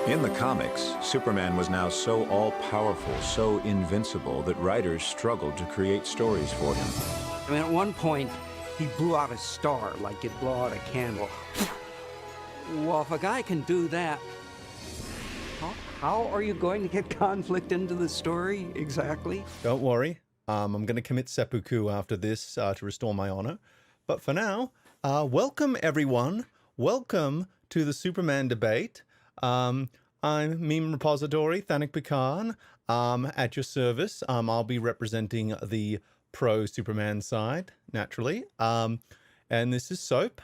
In the comics, Superman was now so all-powerful, so invincible, that writers struggled to create stories for him. I mean, at one point, he blew out a star like you'd blow out a candle. Well, if a guy can do that, how are you going to get conflict into the story exactly? Don't worry. I'm going to commit seppuku after this to restore my honor. But for now, welcome everyone. Welcome to the Superman debate. I'm Meme Repository, Thanik Pecan, at your service. I'll be representing the pro-Superman side, naturally. And this is Soap.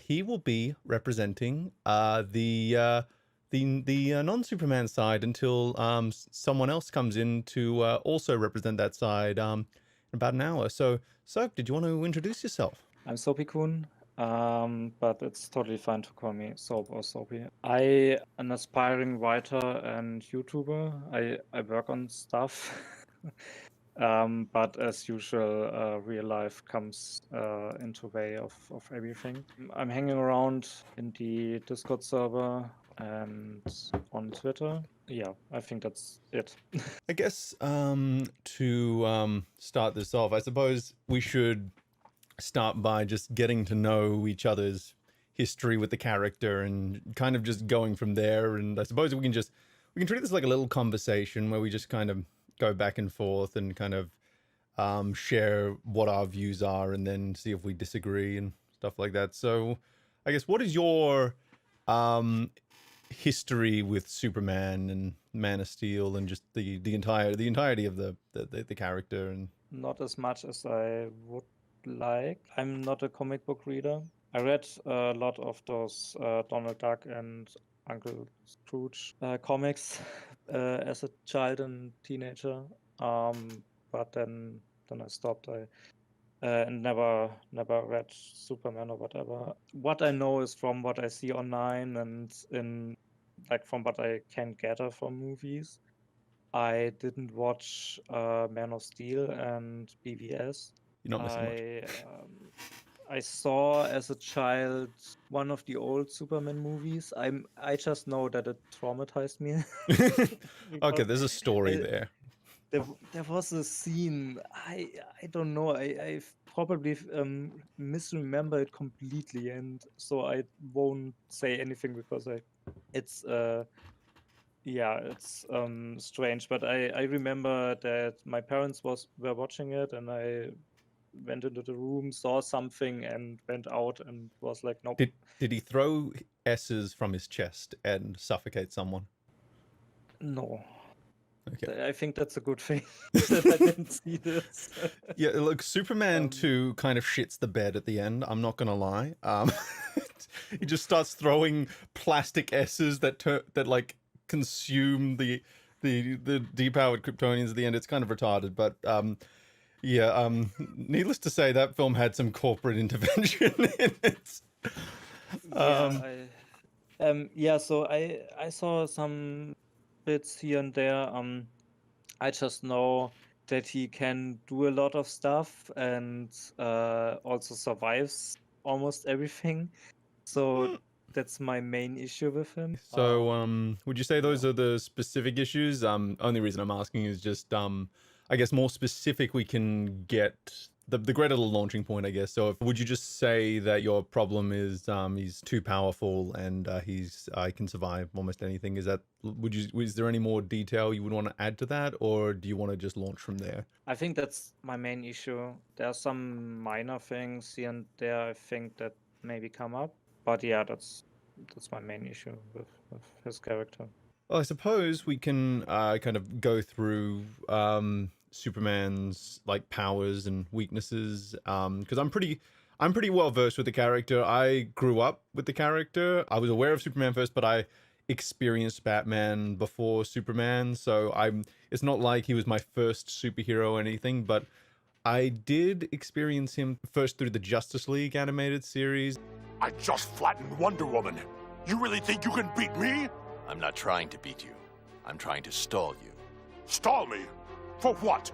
He will be representing the non-Superman side until someone else comes in to also represent that side in about an hour. So, Soap, did you want to introduce yourself? I'm Soapy-kun, but it's totally fine to call me Soap or Soapy. I am an aspiring writer and YouTuber. I work on stuff, but as usual, real life comes into way of everything. I'm hanging around in the Discord server and on Twitter. Yeah, I think that's it. I guess to start this off, I suppose we should start by just getting to know each other's history with the character and kind of just going from there. And I suppose we can treat this like a little conversation where we just kind of go back and forth and kind of share what our views are and then see if we disagree and stuff like that. So I guess, what is your history with Superman and Man of Steel and just the entirety of the character? And Not as much as I would like. I'm not a comic book reader. I read a lot of those Donald Duck and Uncle Scrooge comics as a child and teenager, but then I stopped. And never read Superman or whatever. What I know is from what I see online and from what I can gather from movies. I didn't watch Man of Steel and BVS. you're not missing much. I saw as a child one of the old Superman movies. I just know that it traumatized me. Okay, there's a story there. There was a scene. I don't know. I probably misremember it completely, and so I won't say anything because it's strange. But I remember that my parents were watching it, and I went into the room, saw something, and went out and was like, nope. Did he throw S's from his chest and suffocate someone? No. Okay. I think that's a good thing that I didn't see this. Yeah, look, Superman 2 kind of shits the bed at the end. I'm not gonna lie. He just starts throwing plastic S's that like consume the depowered Kryptonians at the end. It's kind of retarded, but needless to say, that film had some corporate intervention in it. So I saw some bits here and there. I just know that he can do a lot of stuff and also survives almost everything. So that's my main issue with him. So would you say those are the specific issues? Only reason I'm asking is just I guess more specific we can get the greater the launching point, I guess. So would you just say that your problem is he's too powerful and he can survive almost anything? Is there any more detail you would want to add to that, or do you want to just launch from there? I think that's my main issue. There are some minor things here and there I think that maybe come up, but yeah, that's my main issue with his character. Well, I suppose we can kind of go through Superman's like powers and weaknesses, because I'm pretty well versed with the character. I grew up with the character. I was aware of Superman first, but I experienced Batman before Superman, so it's not like he was my first superhero or anything, but I did experience him first through the Justice League animated series. I just flattened Wonder Woman. You really think you can beat me? I'm not trying to beat you. I'm trying to stall you. Stall me? For what?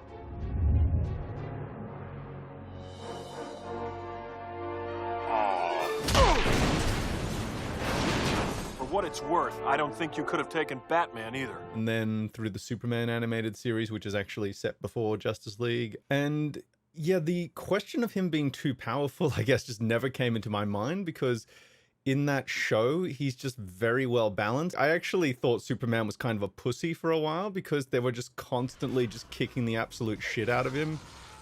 what it's worth, I don't think you could have taken Batman either. And then through the Superman animated series, which is actually set before Justice League. And yeah, the question of him being too powerful, I guess, just never came into my mind, because in that show, he's just very well balanced. I actually thought Superman was kind of a pussy for a while, because they were just constantly just kicking the absolute shit out of him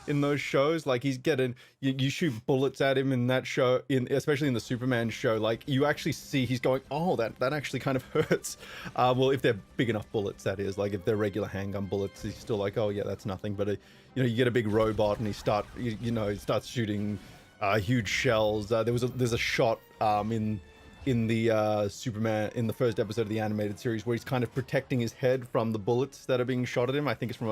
in those shows. Like, he's getting, you shoot bullets at him in that show, especially in the Superman show, like you actually see he's going, oh, that actually kind of hurts. Well, if they're big enough bullets, that is. Like, if they're regular handgun bullets, he's still like, oh yeah, that's nothing. But you get a big robot and he starts shooting huge shells. There's a shot in the Superman, in the first episode of the animated series, where he's kind of protecting his head from the bullets that are being shot at him. I think it's from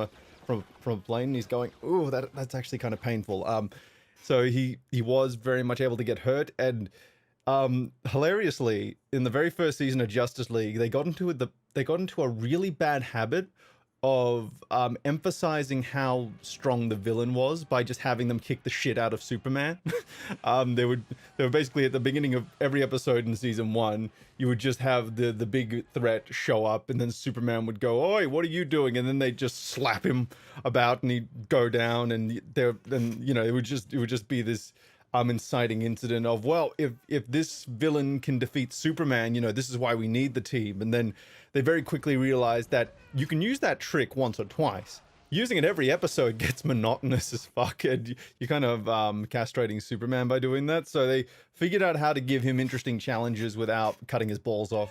a plane, and he's going, ooh, that's actually kind of painful. So he was very much able to get hurt. And hilariously, in the very first season of Justice League, they got into a really bad habit of emphasizing how strong the villain was by just having them kick the shit out of Superman. They were basically, at the beginning of every episode in season 1, you would just have the big threat show up, and then Superman would go, "Oi, what are you doing?" And then they'd just slap him about, and he'd go down, and it would just be this inciting incident of, well, if this villain can defeat Superman, this is why we need the team. And then they very quickly realized that you can use that trick once or twice. Using it every episode gets monotonous as fuck, and you're kind of castrating Superman by doing that. So they figured out how to give him interesting challenges without cutting his balls off.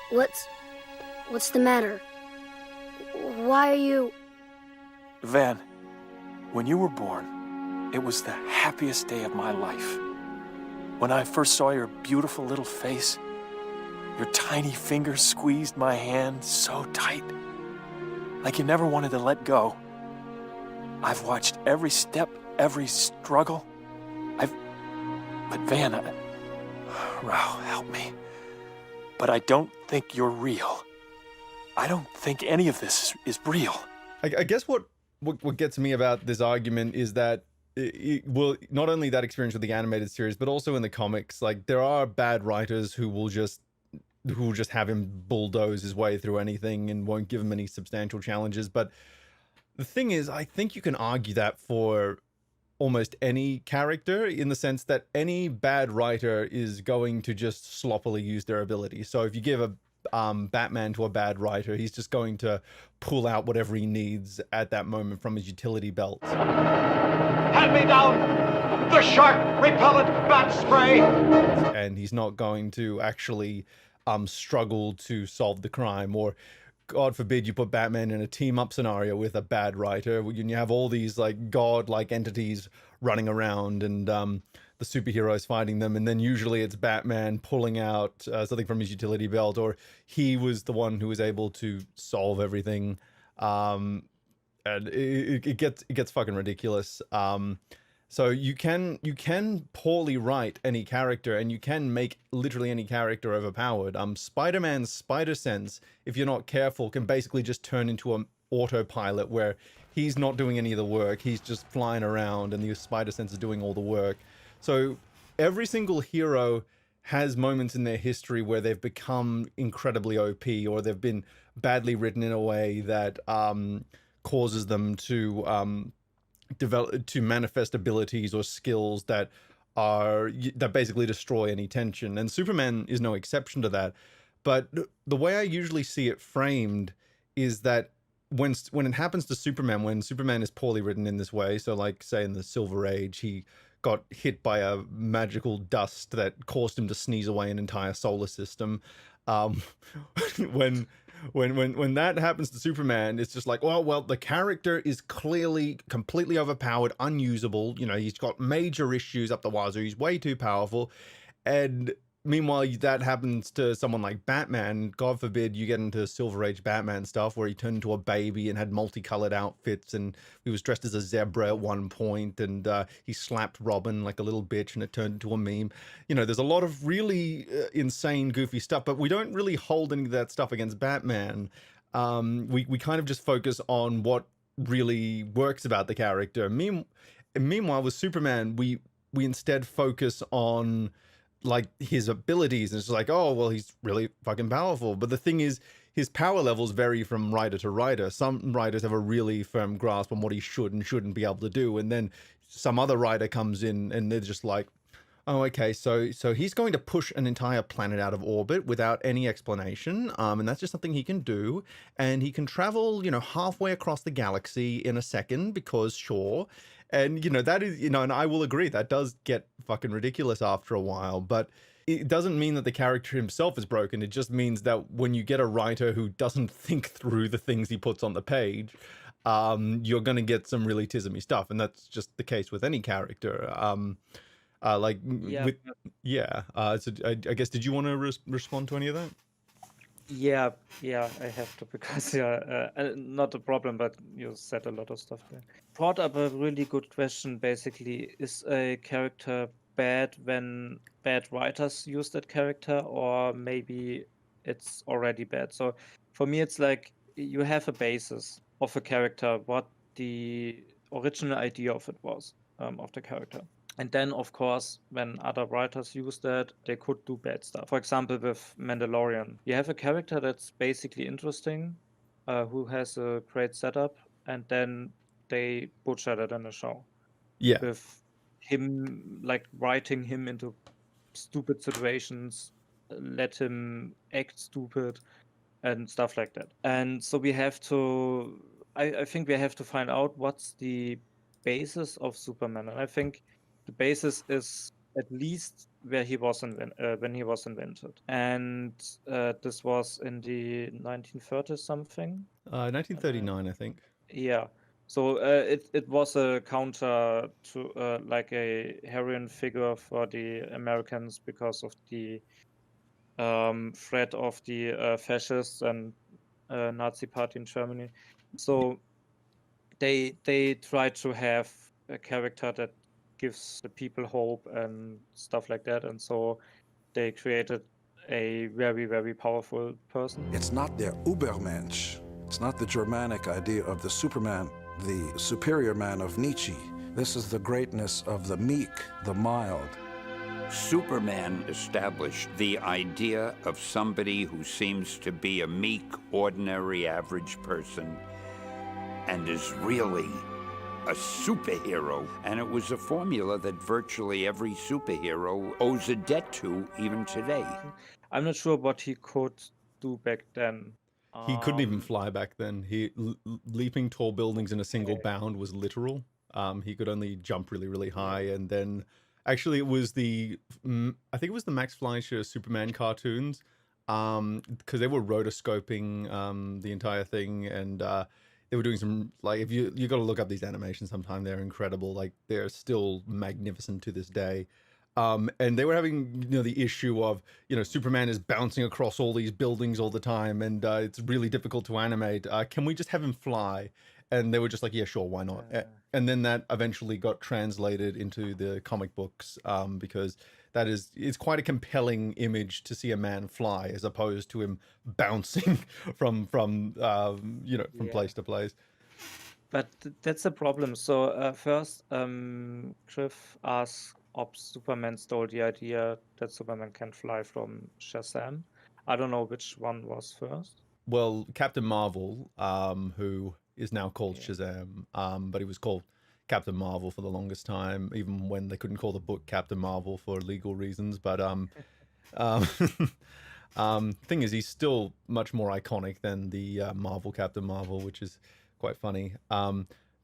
What's the matter? Why are you... Van, when you were born, it was the happiest day of my life. When I first saw your beautiful little face, your tiny fingers squeezed my hand so tight, like you never wanted to let go. I've watched every step, every struggle. But Van, Rao, help me. But I don't think you're real. I don't think any of this is real. I guess what gets me about this argument is that well, not only that experience with the animated series, but also in the comics, like, there are bad writers who will just have him bulldoze his way through anything and won't give him any substantial challenges. But the thing is, I think you can argue that for almost any character, in the sense that any bad writer is going to just sloppily use their ability. So if you give a Batman to a bad writer, he's just going to pull out whatever he needs at that moment from his utility belt. Hand me down the shark repellent bat spray! And he's not going to actually struggle to solve the crime. Or, God forbid, you put Batman in a team-up scenario with a bad writer, and you have all these like god-like entities running around, and the superheroes fighting them, and then usually it's Batman pulling out something from his utility belt, or he was the one who was able to solve everything. And it gets fucking ridiculous. So you can poorly write any character, and you can make literally any character overpowered. Spider-Man's spider sense, if you're not careful, can basically just turn into an autopilot where he's not doing any of the work. He's just flying around, and the spider sense is doing all the work. So every single hero has moments in their history where they've become incredibly OP, or they've been badly written in a way that causes them to manifest abilities or skills that basically destroy any tension. And Superman is no exception to that. But the way I usually see it framed is that when it happens to Superman, when Superman is poorly written in this way, so like say in the Silver Age, he got hit by a magical dust that caused him to sneeze away an entire solar system. When that happens to Superman, it's just like, well, the character is clearly completely overpowered, unusable. He's got major issues up the wazoo. He's way too powerful. And meanwhile, that happens to someone like Batman. God forbid you get into Silver Age Batman stuff where he turned into a baby and had multicolored outfits, and he was dressed as a zebra at one point, and he slapped Robin like a little bitch, and it turned into a meme. There's a lot of really insane, goofy stuff, but we don't really hold any of that stuff against Batman. We kind of just focus on what really works about the character. Meanwhile, with Superman, we instead focus on like his abilities, and it's like, oh well, he's really fucking powerful. But the thing is, his power levels vary from writer to writer. Some writers have a really firm grasp on what he should and shouldn't be able to do, and then some other writer comes in and they're just like, oh, okay, so he's going to push an entire planet out of orbit without any explanation, and that's just something he can do, and he can travel, halfway across the galaxy in a second because sure, and that is, and I will agree that does get fucking ridiculous after a while, but it doesn't mean that the character himself is broken. It just means that when you get a writer who doesn't think through the things he puts on the page, you're going to get some really tismy stuff, and that's just the case with any character. Yeah, So I guess, did you want to respond to any of that? yeah, I have to because not a problem, but you said a lot of stuff there. Brought up a really good question. Basically, is a character bad when bad writers use that character, or maybe it's already bad? So for me, it's like you have a basis of a character, what the original idea of it was, of the character. And then, of course, when other writers use that, they could do bad stuff. For example, with Mandalorian, you have a character that's basically interesting, who has a great setup, and then they butchered it in the show. Yeah. With him, like, writing him into stupid situations, let him act stupid, and stuff like that. And so we have to, I think we have to find out what's the basis of Superman. And I think the basis is at least where he was when he was invented. And this was in the 1930s something. 1939, I think. Yeah. So it was a counter to like a heroine figure for the Americans because of the threat of the fascists and Nazi party in Germany. So they tried to have a character that gives the people hope and stuff like that, and so they created a very, very powerful person. It's not der Übermensch. It's not the Germanic idea of the Superman, the superior man of Nietzsche. This is the greatness of the meek, the mild. Superman established the idea of somebody who seems to be a meek, ordinary, average person and is really a superhero. And it was a formula that virtually every superhero owes a debt to even today. I'm not sure what he could do back then. He couldn't even fly back then. Leaping tall buildings in a single bound was literal. He could only jump really, really high. And then actually it was I think it was the Max Fleischer Superman cartoons, because they were rotoscoping the entire thing, and they were doing some, like, if you got to look up these animations sometime, they're incredible. Like, they're still magnificent to this day. And they were having, the issue of, Superman is bouncing across all these buildings all the time, and it's really difficult to animate. Can we just have him fly? And they were just like, yeah, sure, why not? And then that eventually got translated into the comic books, because it's quite a compelling image to see a man fly as opposed to him bouncing from place to place. But that's a problem. So first, Griff asked if Superman stole the idea that Superman can fly from Shazam. I don't know which one was first. Well, Captain Marvel, who is now called Shazam, but he was called Captain Marvel for the longest time, even when they couldn't call the book Captain Marvel for legal reasons. But thing is, he's still much more iconic than the Marvel Captain Marvel, which is quite funny.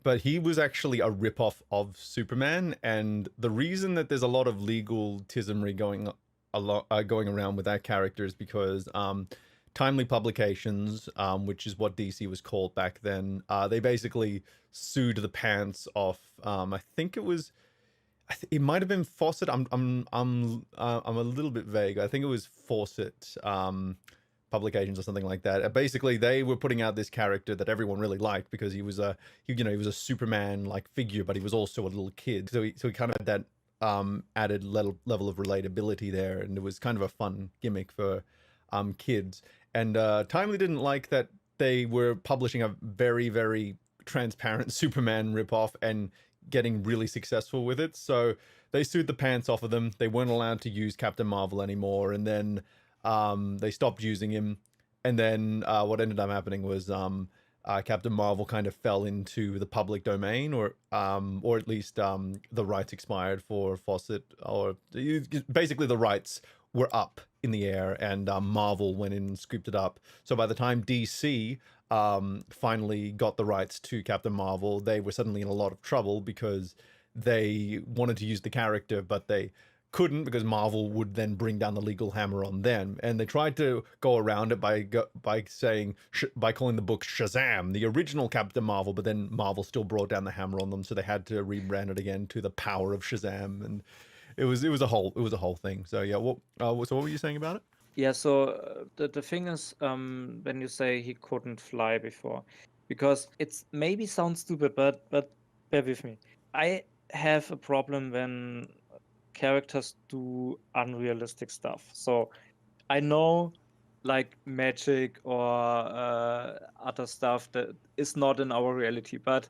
But he was actually a ripoff of Superman, and the reason that there's a lot of legal tismery going around with that character is because Timely Publications, which is what DC was called back then, they basically sued the pants off. I think it might have been Fawcett. I'm a little bit vague. I think it was Fawcett Publications or something like that. Basically, they were putting out this character that everyone really liked because he was a Superman like figure, but he was also a little kid. So he kind of had that added level of relatability there, and it was kind of a fun gimmick for kids. And Timely didn't like that they were publishing a very, very transparent Superman ripoff and getting really successful with it. So they sued the pants off of them. They weren't allowed to use Captain Marvel anymore, and then they stopped using him. And then what ended up happening was Captain Marvel kind of fell into the public domain, or at least the rights expired for Fawcett, or basically the rights were up in the air, and Marvel went in and scooped it up. So by the time DC finally got the rights to Captain Marvel, they were suddenly in a lot of trouble because they wanted to use the character, but they couldn't because Marvel would then bring down the legal hammer on them. And they tried to go around it by calling the book Shazam, the original Captain Marvel, but then Marvel still brought down the hammer on them, so they had to rebrand it again to the Power of Shazam, and it was a whole thing. So yeah, so what were you saying about it? Yeah, so the thing is, when you say he couldn't fly before, because it's maybe sounds stupid, but bear with me. I have a problem when characters do unrealistic stuff. So I know like magic or other stuff that is not in our reality, but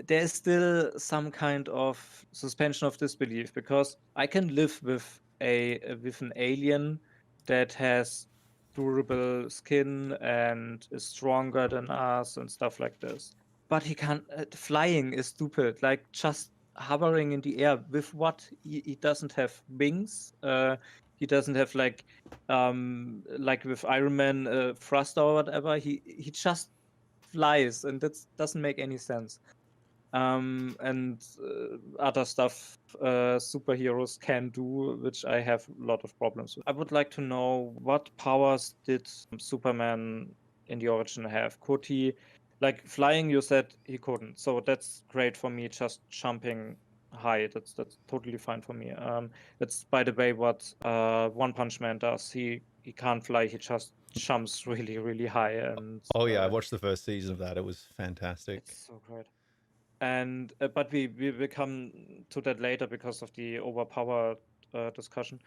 there's still some kind of suspension of disbelief, because I can live with an alien that has durable skin and is stronger than us and stuff like this. But he can't. Flying is stupid. Like just hovering in the air with what? He doesn't have wings. He doesn't have like with Iron Man thruster or whatever. He just flies, and that doesn't make any sense. And other stuff superheroes can do, which I have a lot of problems with. I would like to know, what powers did Superman in the origin have? Could he, like flying, you said he couldn't, so that's great for me. Just jumping high, that's totally fine for me. That's, by the way, what One Punch Man does. He can't fly, he just jumps really, really high. And Oh yeah, I watched the first season of that. It was fantastic. it's so great. And but we will come to that later because of the overpowered discussion.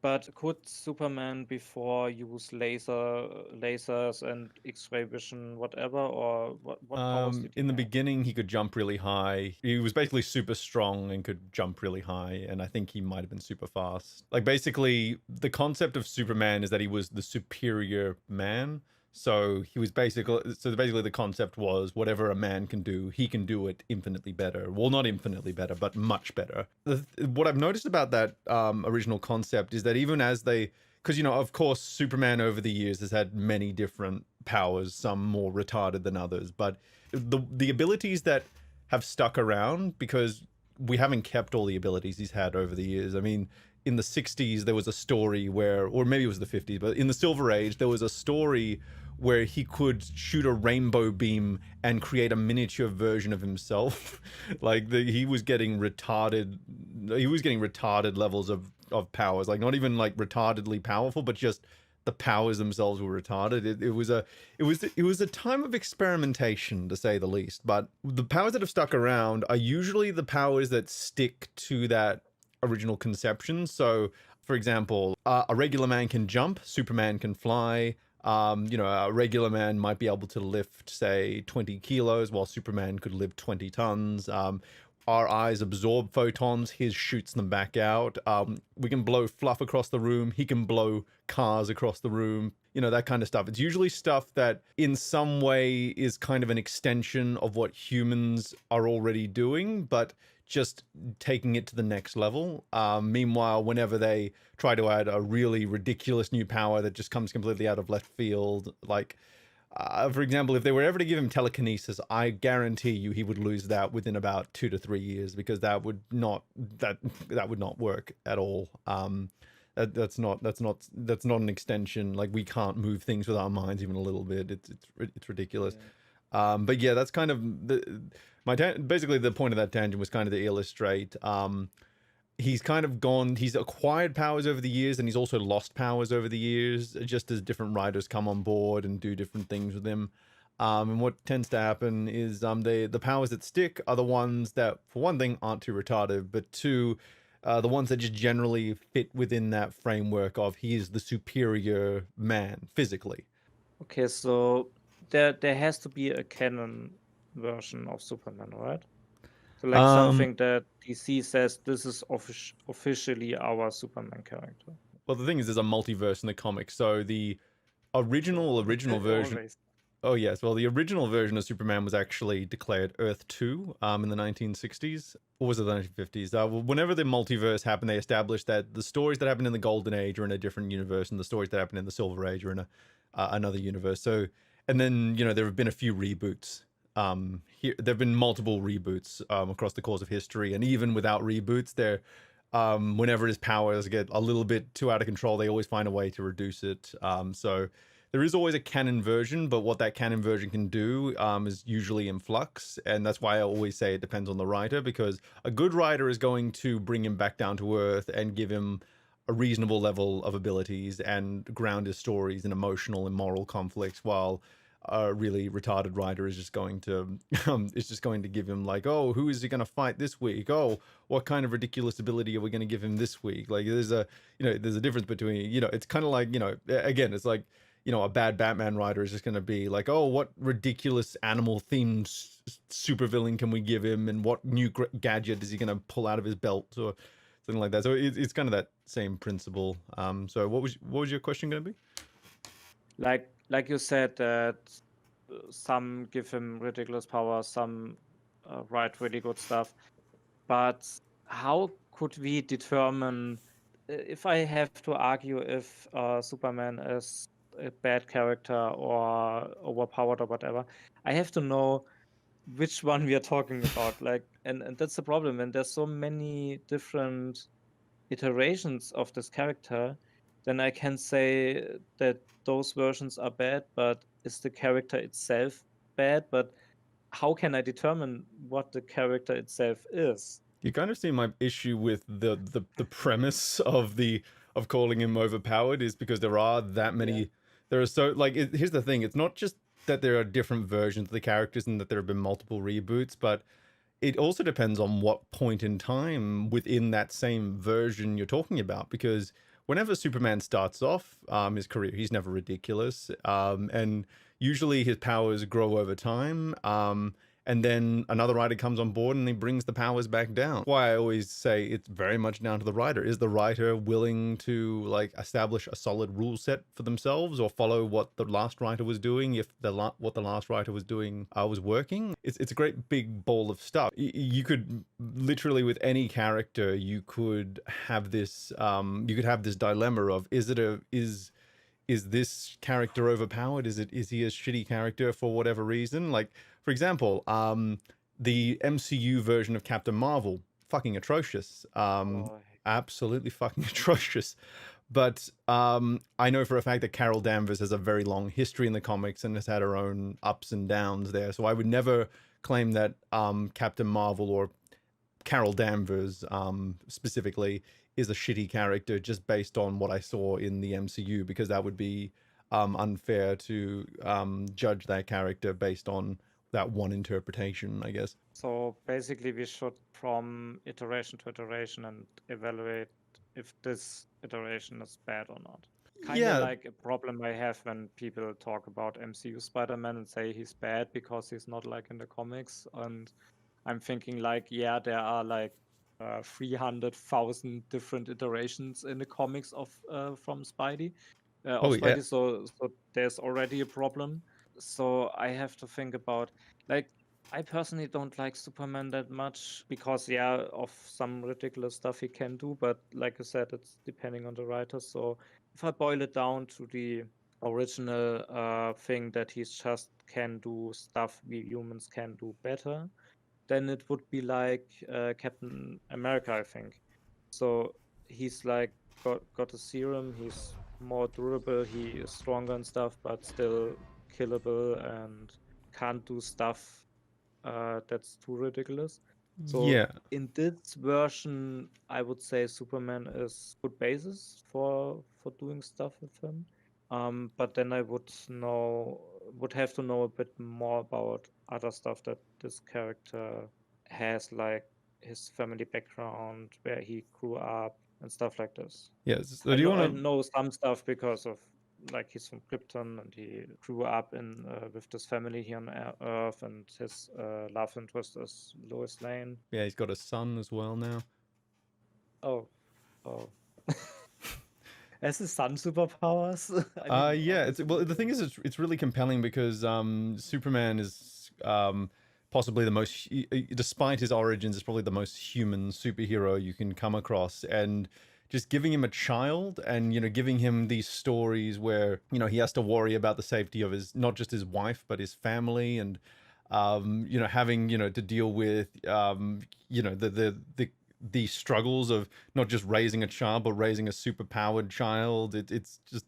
But could Superman before use lasers and X-ray vision, whatever, or what powers did he In the have? beginning, he could jump really high. He was basically super strong and could jump really high, and I think he might have been super fast. Like basically, the concept of Superman is that he was the superior man. So he was basically the concept was whatever a man can do, he can do it infinitely better. Well, not infinitely better, but much better. What I've noticed about that original concept is that even as they, because of course Superman over the years has had many different powers, some more retarded than others, but the abilities that have stuck around, because we haven't kept all the abilities he's had over the years. I mean, in the 60s there was a story where, or maybe it was the 50s, but in the Silver Age there was a story where he could shoot a rainbow beam and create a miniature version of himself. Like he was getting retarded levels of powers, like not even like retardedly powerful, but just the powers themselves were retarded. It was a time of experimentation, to say the least. But the powers that have stuck around are usually the powers that stick to that original conception. So for example, a regular man can jump, Superman can fly. A regular man might be able to lift, say, 20 kilos, while Superman could lift 20 tons. Our eyes absorb photons, his shoots them back out. We can blow fluff across the room, he can blow cars across the room, that kind of stuff. It's usually stuff that in some way is kind of an extension of what humans are already doing, but just taking it to the next level. Meanwhile, whenever they try to add a really ridiculous new power that just comes completely out of left field, like, for example, if they were ever to give him telekinesis, I guarantee you he would lose that within about 2 to 3 years, because that would not work at all. That's not an extension. Like, we can't move things with our minds even a little bit. It's ridiculous. Yeah. But yeah, that's kind of basically the point of that tangent was kind of to illustrate. He's acquired powers over the years, and he's also lost powers over the years, just as different writers come on board and do different things with him. And what tends to happen is the powers that stick are the ones that, for one thing, aren't too retarded, but two, the ones that just generally fit within that framework of he is the superior man physically. Okay, so there has to be a canon version of Superman, right? So like Um, something that DC says this is officially our Superman character. well, the thing is, there's a multiverse in the comics. So the original version. Always. Oh yes, well the original version of Superman was actually declared Earth 2 in the 1960s, or was it the 1950s? Whenever the multiverse happened, they established that the stories that happened in the Golden Age are in a different universe, and the stories that happened in the Silver Age are in another universe. So, and then there have been a few reboots. There've been multiple reboots across the course of history, and even without reboots, whenever his powers get a little bit too out of control, they always find a way to reduce it. So there is always a canon version, but what that canon version can do is usually in flux. And that's why I always say it depends on the writer, because a good writer is going to bring him back down to earth and give him a reasonable level of abilities and ground his stories in emotional and moral conflicts, while a really retarded writer is just going to give him like, oh, who is he going to fight this week? Oh, what kind of ridiculous ability are we going to give him this week? Like there's a difference between, it's kind of like, again, it's like, a bad Batman writer is just going to be like, oh, what ridiculous animal themed supervillain can we give him, and what new gadget is he going to pull out of his belt or something like that. So it's kind of that same principle. So what was your question going to be? Like you said, that some give him ridiculous powers, some write really good stuff. But how could we determine, if I have to argue if Superman is a bad character or overpowered or whatever, I have to know which one we are talking about. Like, and that's the problem. And there's so many different iterations of this character, then I can say that those versions are bad, but is the character itself bad? But how can I determine what the character itself is? You kind of see my issue with the premise of calling him overpowered is because there are that many. Yeah. There are so like here's the thing. It's not just that there are different versions of the characters and that there have been multiple reboots, but it also depends on what point in time within that same version you're talking about. Because whenever Superman starts off his career, he's never ridiculous, and usually his powers grow over time. And then another writer comes on board and he brings the powers back down. Why I always say it's very much down to the writer. Is the writer willing to like establish a solid rule set for themselves, or follow what the last writer was doing if what the last writer was doing was working? It's a great big ball of stuff. You could literally, with any character, you could have this dilemma of is this character overpowered? Is he a shitty character for whatever reason? Like, for example, the MCU version of Captain Marvel, fucking atrocious. Absolutely fucking atrocious. But I know for a fact that Carol Danvers has a very long history in the comics and has had her own ups and downs there. So I would never claim that Captain Marvel or Carol Danvers specifically is a shitty character just based on what I saw in the MCU, because that would be unfair to judge that character based on that one interpretation, I guess. So basically we should, from iteration to iteration, and evaluate if this iteration is bad or not. Kind of like a problem I have when people talk about MCU Spider-Man and say he's bad because he's not like in the comics. And I'm thinking like, yeah, there are like 300,000 different iterations in the comics of from Spidey. Yeah. So there's already a problem. So I have to think about, like, I personally don't like Superman that much because, yeah, of some ridiculous stuff he can do. But like I said, it's depending on the writer. So if I boil it down to the original thing that he just can do stuff we humans can do better, then it would be like Captain America, I think. So he's like got a serum. He's more durable. He is stronger and stuff, but still killable and can't do stuff that's too ridiculous. So yeah. in this version, I would say Superman is good basis for doing stuff with him. But then I would have to know a bit more about other stuff that this character has, like his family background, where he grew up, and stuff like this. Yes. So I do you know, I want to? know some stuff because of like he's from Krypton and he grew up in with this family here on Earth, and his love interest is Lois Lane. Yeah, he's got a son as well now. Oh. Has his son superpowers? Yeah. Well, the thing is, it's really compelling because Superman is possibly the most, despite his origins, is probably the most human superhero you can come across, and just giving him a child and, giving him these stories where, he has to worry about the safety of not just his wife, but his family, and, having, to deal with, the struggles of not just raising a child, but raising a superpowered child. It's just,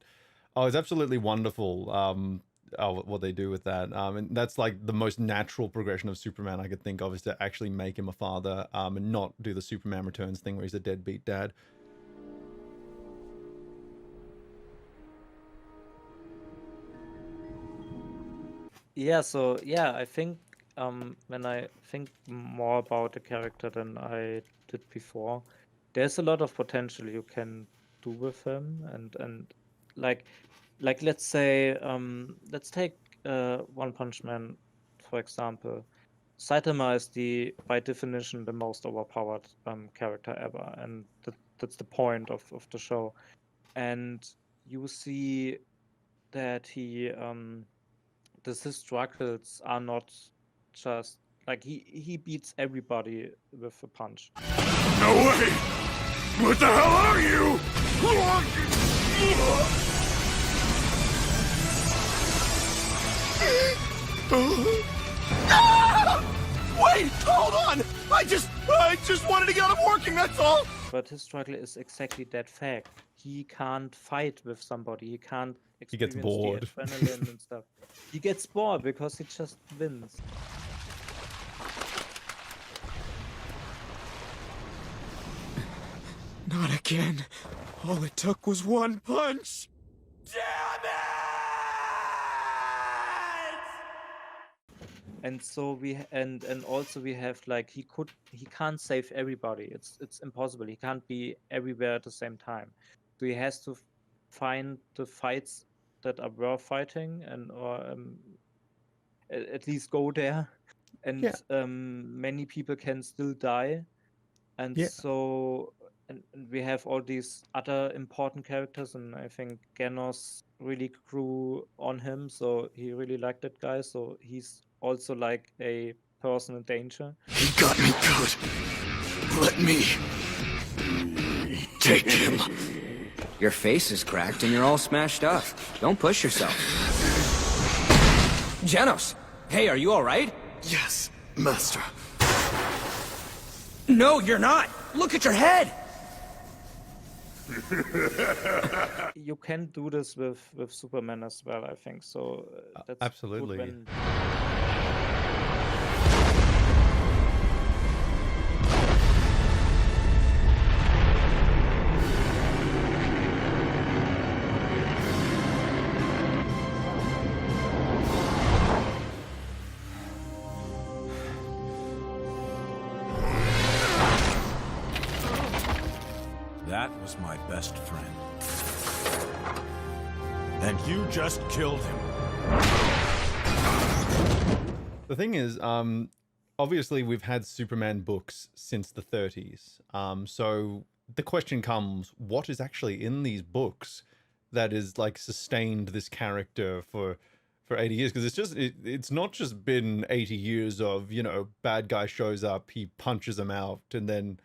it's absolutely wonderful. What they do with that. And that's like the most natural progression of Superman I could think of, is to actually make him a father, and not do the Superman Returns thing where he's a deadbeat dad. Yeah, so I think when I think more about the character than I did before, there's a lot of potential you can do with him, and like let's say let's take One Punch Man for example. Saitama is by definition the most overpowered character ever, and that's the point of the show. And you see that his struggles are not just like he beats everybody with a punch. No way! What the hell are you? Wait, hold on! I just wanted to get him working, that's all! But his struggle is exactly that fact. He can't fight with somebody. He can't experience He gets bored. the adrenaline and stuff. He gets bored because he just wins. Not again. All it took was one punch. Damn it! And so and also we have like he can't save everybody. It's impossible. He can't be everywhere at the same time. So he has to find the fights that are worth fighting, or at least go there. And many people can still die, and so and we have all these other important characters, and I think Genos really grew on him, so he really liked that guy. So he's also like a person in danger. He got me good. Let me take him. Your face is cracked and you're all smashed up. Don't push yourself. Genos! Hey, are you alright? Yes, Master. No, you're not! Look at your head! You can do this with Superman as well, I think. So that's absolutely. Good when... That was my best friend. And you just killed him. The thing is, obviously we've had Superman books since the 30s. So the question comes, what is actually in these books that is like sustained this character for 80 years? Because it's not just been 80 years of, bad guy shows up, he punches him out, and then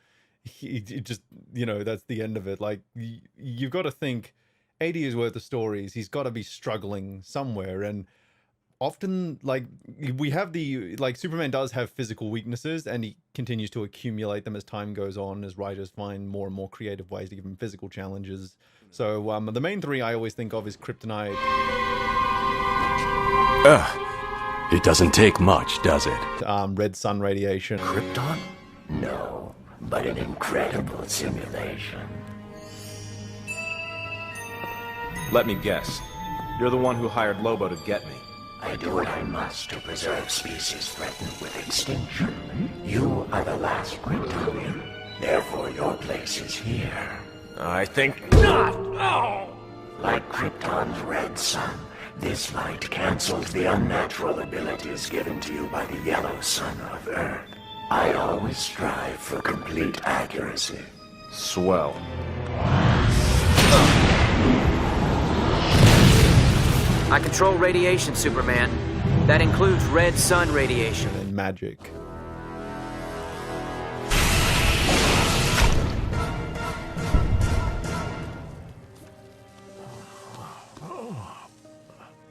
he just, that's the end of it. Like, you've got to think 80 years worth of stories, he's got to be struggling somewhere. And often, like, we have Superman does have physical weaknesses, and he continues to accumulate them as time goes on, as writers find more and more creative ways to give him physical challenges. So the main three I always think of is Kryptonite. It doesn't take much, does it? Red sun radiation. Krypton? No, but an incredible simulation. Let me guess. You're the one who hired Lobo to get me. I do what I must to preserve species threatened with extinction. You are the last Kryptonian. Therefore, your place is here. I think not! Oh! Like Krypton's red sun, this light cancels the unnatural abilities given to you by the yellow sun of Earth. I always strive for complete accuracy. Swell. I control radiation, Superman. That includes red sun radiation. And magic.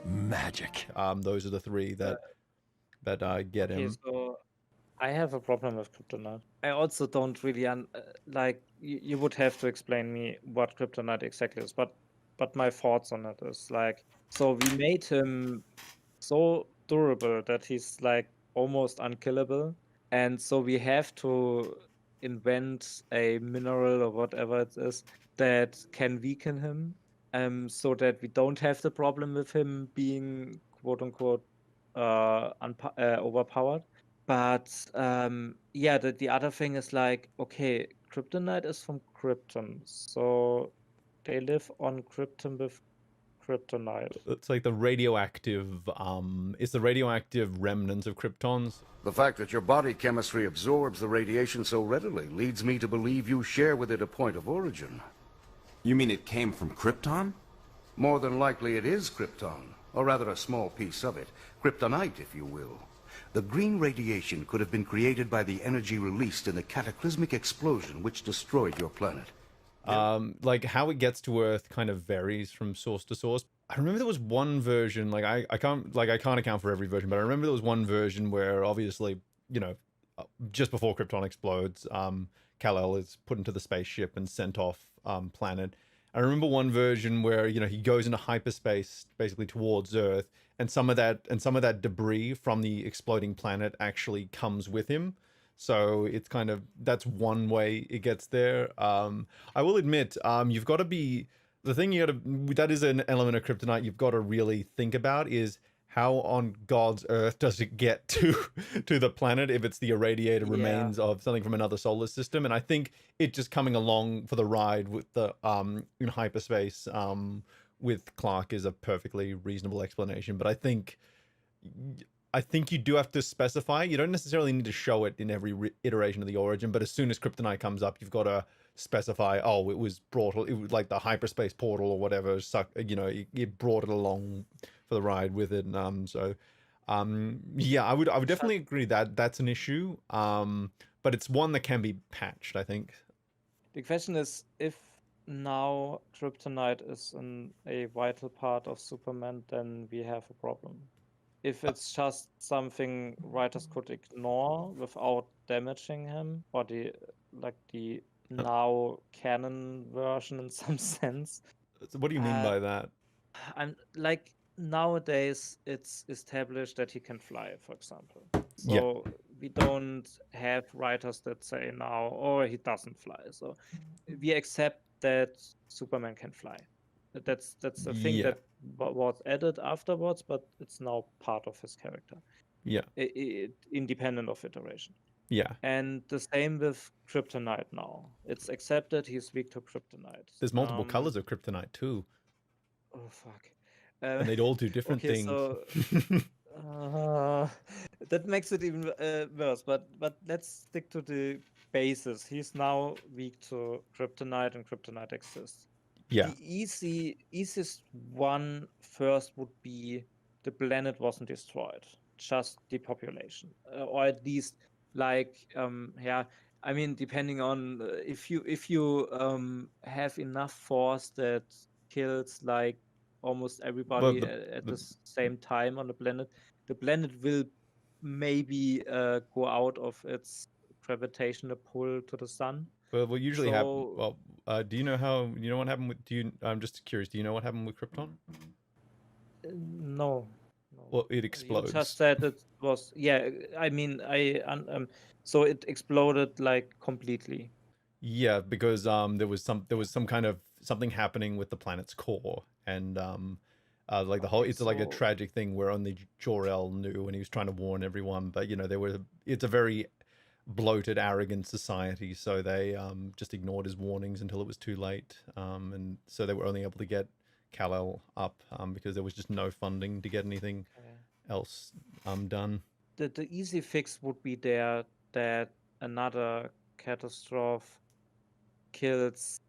Magic. Those are the three that get him. Okay, so I have a problem with Kryptonite. I also don't really like. You would have to explain me what Kryptonite exactly is, but my thoughts on it is like, so we made him so durable that he's like almost unkillable, and so we have to invent a mineral or whatever it is that can weaken him, so that we don't have the problem with him being quote unquote overpowered. But yeah, the other thing is like, okay, Kryptonite is from Krypton, so they live on Krypton with Kryptonite. It's like the radioactive, it's the radioactive remnants of Kryptons. The fact that your body chemistry absorbs the radiation so readily leads me to believe you share with it a point of origin. You mean it came from Krypton? More than likely it is Krypton, or rather a small piece of it. Kryptonite, if you will. The green radiation could have been created by the energy released in the cataclysmic explosion which destroyed your planet. Like how it gets to Earth kind of varies from source to source. I remember there was one version, like I can't account for every version, but I remember there was one version where obviously, you know, just before Krypton explodes, Kal-El is put into the spaceship and sent off planet. I remember one version where, you know, he goes into hyperspace basically towards Earth, and some of that debris from the exploding planet actually comes with him. So it's kind of, that's one way it gets there. I will admit, you've got to be, the thing that is an element of Kryptonite you've got to really think about is how on God's earth does it get to the planet if it's the irradiated remains of something from another solar system? And I think it just coming along for the ride with the in hyperspace with Clark is a perfectly reasonable explanation. But I think you do have to specify. You don't necessarily need to show it in every iteration of the origin, but as soon as Kryptonite comes up, you've got to specify, oh, it was like the hyperspace portal or whatever, it brought it along for the ride with it. Yeah, I would definitely agree that that's an issue, but it's one that can be patched, I think. The question is, if now Kryptonite is a vital part of Superman, then we have a problem. If it's just something writers could ignore without damaging him, or the now canon version in some sense. What do you mean by that? I'm like, nowadays it's established that he can fly, for example. So we don't have writers that say now, oh, he doesn't fly. So we accept that Superman can fly. That's a thing that was added afterwards, but it's now part of his character. Yeah. Independent of iteration. Yeah. And the same with Kryptonite now. It's accepted he's weak to Kryptonite. There's multiple colors of Kryptonite too. Oh, fuck. And they'd all do different things. So, that makes it even worse. But let's stick to the basis. He's now weak to Kryptonite, and Kryptonite exists. Yeah. The easiest one first would be the planet wasn't destroyed, just depopulation, or at least I mean, depending on if you have enough force that kills like almost everybody at the same time on the planet will maybe go out of its gravitational pull to the sun. Well, what usually happen. Well, do you know what happened with? I'm just curious. Do you know what happened with Krypton? No. Well, it explodes. You just said it was. Yeah, I mean, so it exploded like completely. Yeah, because there was some kind of something happening with the planet's core, and like the whole, it's like a tragic thing where only Jor-El knew, and he was trying to warn everyone, but it's a very bloated, arrogant society, so they just ignored his warnings until it was too late, and so they were only able to get Kal-El up because there was just no funding to get anything else done. The easy fix would be there that another catastrophe kills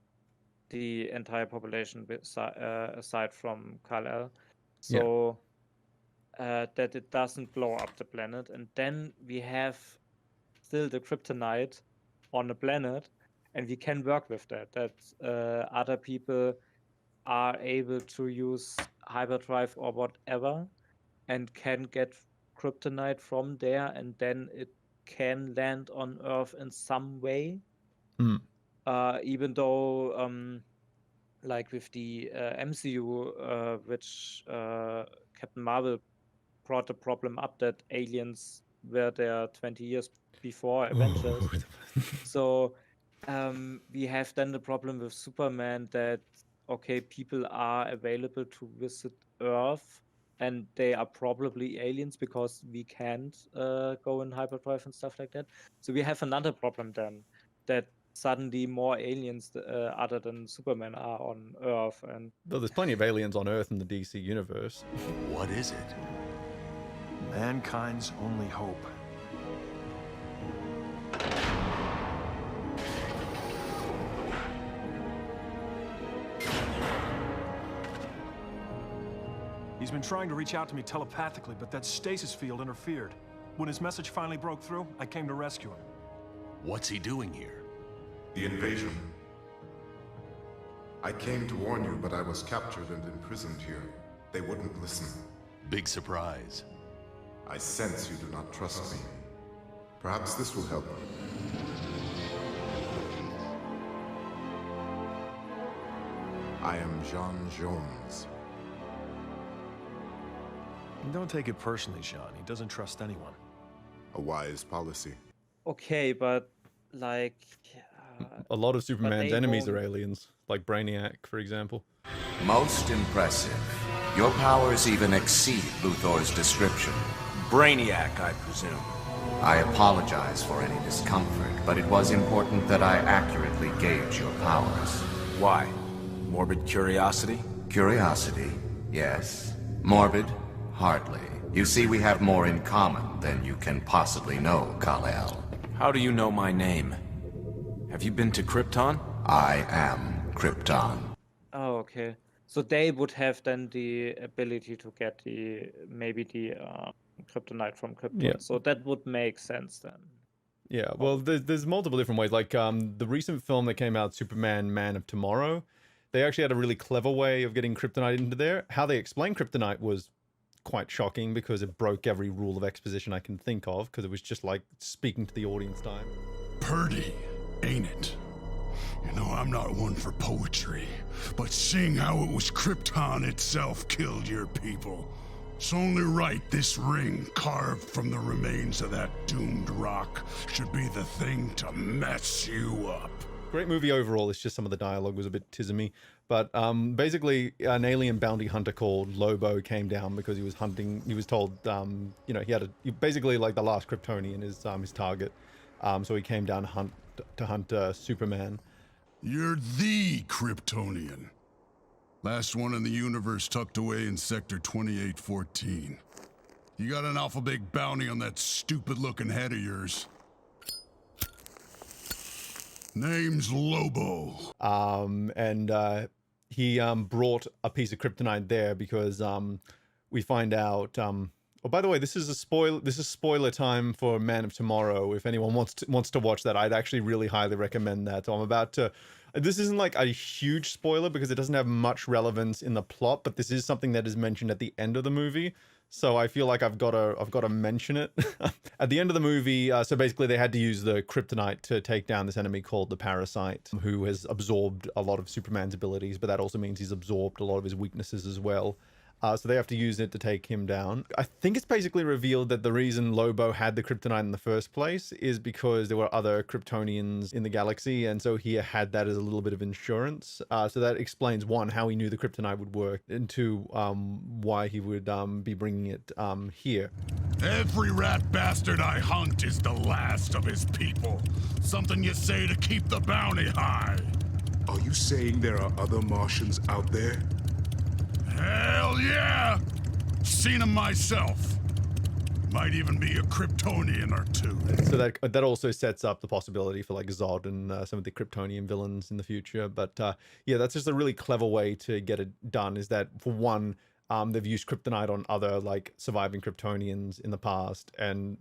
the entire population aside from Kal-El, so that it doesn't blow up the planet, and then we have still the kryptonite on the planet, and we can work with that. That other people are able to use hyperdrive or whatever, and can get kryptonite from there, and then it can land on Earth in some way. Even though, like with the MCU, which Captain Marvel brought the problem up that aliens were there 20 years before Avengers. So we have then the problem with Superman that, okay, people are available to visit Earth, and they are probably aliens because we can't go in hyperdrive and stuff like that. So we have another problem then, that suddenly more aliens other than Superman are on Earth. And Though there's plenty of aliens on Earth in the DC universe. What is it? Mankind's only hope. He's been trying to reach out to me telepathically, but that stasis field interfered. When his message finally broke through, I came to rescue him. What's he doing here? The invasion. I came to warn you, but I was captured and imprisoned here. They wouldn't listen. Big surprise. I sense you do not trust me. Perhaps this will help. I am Jean Jones. Don't take it personally, Sean. He doesn't trust anyone. A wise policy. Okay, but like... A lot of Superman's enemies are aliens, like Brainiac, for example. Most impressive. Your powers even exceed Luthor's description. Brainiac, I presume. I apologize for any discomfort, but it was important that I accurately gauge your powers. Why? Morbid curiosity? Curiosity, yes. Morbid, hardly. You see, we have more in common than you can possibly know, Kal-El. How do you know my name? Have you been to Krypton? I am Krypton. Oh, okay. So they would have then the ability to get maybe the kryptonite from Krypton. Yeah. So that would make sense then. Yeah, well, there's multiple different ways. Like the recent film that came out, Superman, Man of Tomorrow, they actually had a really clever way of getting kryptonite into there. How they explained kryptonite was quite shocking because it broke every rule of exposition I can think of, because it was just like speaking to the audience time. Purdy, ain't it? You know, I'm not one for poetry, but seeing how it was Krypton itself killed your people, it's only right this ring carved from the remains of that doomed rock should be the thing to mess you up. Great movie overall. It's just some of the dialogue was a bit tismy. But basically, an alien bounty hunter called Lobo came down because he was hunting. He was told, you know, he basically like the last Kryptonian is his target. So he came down to hunt Superman. You're the Kryptonian. Last one in the universe tucked away in Sector 2814. You got an awful big bounty on that stupid-looking head of yours. Name's Lobo. He brought a piece of kryptonite there because we find out. Oh, by the way, this is spoiler time for Man of Tomorrow. If anyone wants to watch that, I'd actually really highly recommend that. So I'm about to. This isn't like a huge spoiler because it doesn't have much relevance in the plot, but this is something that is mentioned at the end of the movie. So I feel like I've got to mention it. At the end of the movie, so basically they had to use the kryptonite to take down this enemy called the Parasite, who has absorbed a lot of Superman's abilities, but that also means he's absorbed a lot of his weaknesses as well. So they have to use it to take him down. I think it's basically revealed that the reason Lobo had the kryptonite in the first place is because there were other Kryptonians in the galaxy, and so he had that as a little bit of insurance. So that explains, one, how he knew the kryptonite would work, and two, why he would be bringing it here. Every rat bastard I hunt is the last of his people. Something you say to keep the bounty high. Are you saying there are other Martians out there? Hell yeah! Seen him myself. Might even be a Kryptonian or two. So that also sets up the possibility for like Zod and some of the Kryptonian villains in the future. But yeah, that's just a really clever way to get it done. Is that for one, they've used Kryptonite on other like surviving Kryptonians in the past, and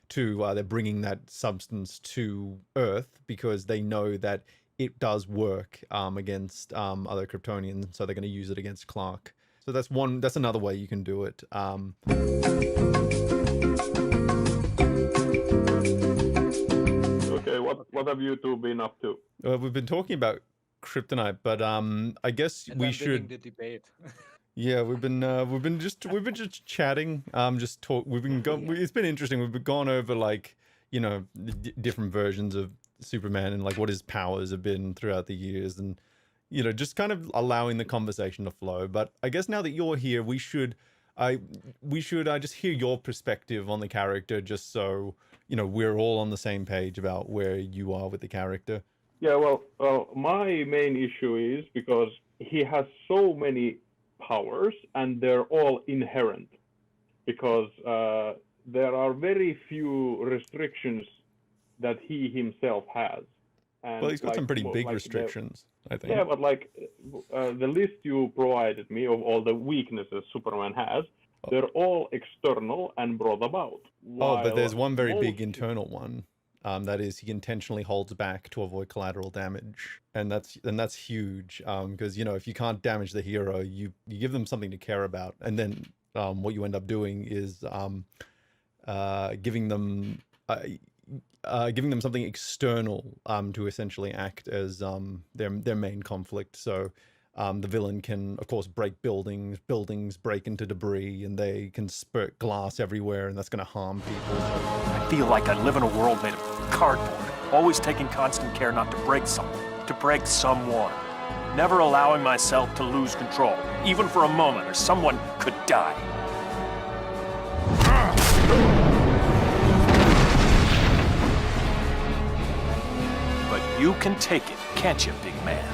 two, they're bringing that substance to Earth because they know that it does work against other Kryptonians, so they're going to use it against Clark. So that's another way you can do it. Okay, what have you two been up to? We've been talking about Kryptonite, but I guess And we I'm digging should. the debate. Yeah, we've been just chatting. Just talk. It's been interesting. We've gone over like different versions of Superman and like what his powers have been throughout the years, and just kind of allowing the conversation to flow. But I guess now that you're here, we should just hear your perspective on the character, just so we're all on the same page about where you are with the character. Yeah, well, my main issue is because he has so many powers and they're all inherent, because there are very few restrictions that he himself has. And Well, he's got some pretty big restrictions, I think. Yeah, but like the list you provided me of all the weaknesses Superman has, they're all external and brought about. But there's one very big internal one. That is, he intentionally holds back to avoid collateral damage, and that's huge. Because if you can't damage the hero, you give them something to care about, and then what you end up doing is giving them something external to essentially act as their main conflict. So the villain can, of course, break buildings break into debris, and they can spurt glass everywhere, and that's going to harm people. I feel like I live in a world made of cardboard, always taking constant care not to break something, to break someone. Never allowing myself to lose control, even for a moment, or someone could die. But you can take it, can't you, big man?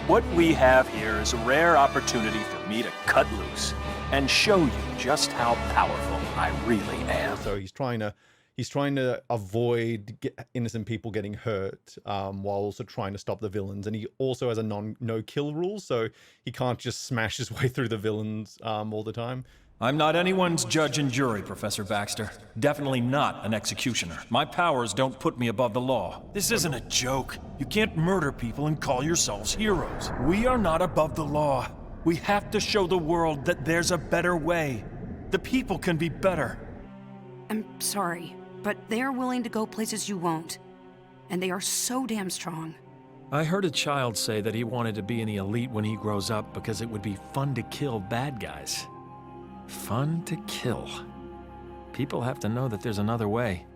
What we have here is a rare opportunity for me to cut loose and show you just how powerful I really am. So he's trying to avoid innocent people getting hurt, while also trying to stop the villains. And he also has a no-kill rule, so he can't just smash his way through the villains all the time. I'm not anyone's judge and jury, Professor Baxter. Definitely not an executioner. My powers don't put me above the law. This isn't a joke. You can't murder people and call yourselves heroes. We are not above the law. We have to show the world that there's a better way. The people can be better. I'm sorry, but they are willing to go places you won't. And they are so damn strong. I heard a child say that he wanted to be in the elite when he grows up because it would be fun to kill bad guys. Fun to kill. People have to know that there's another way.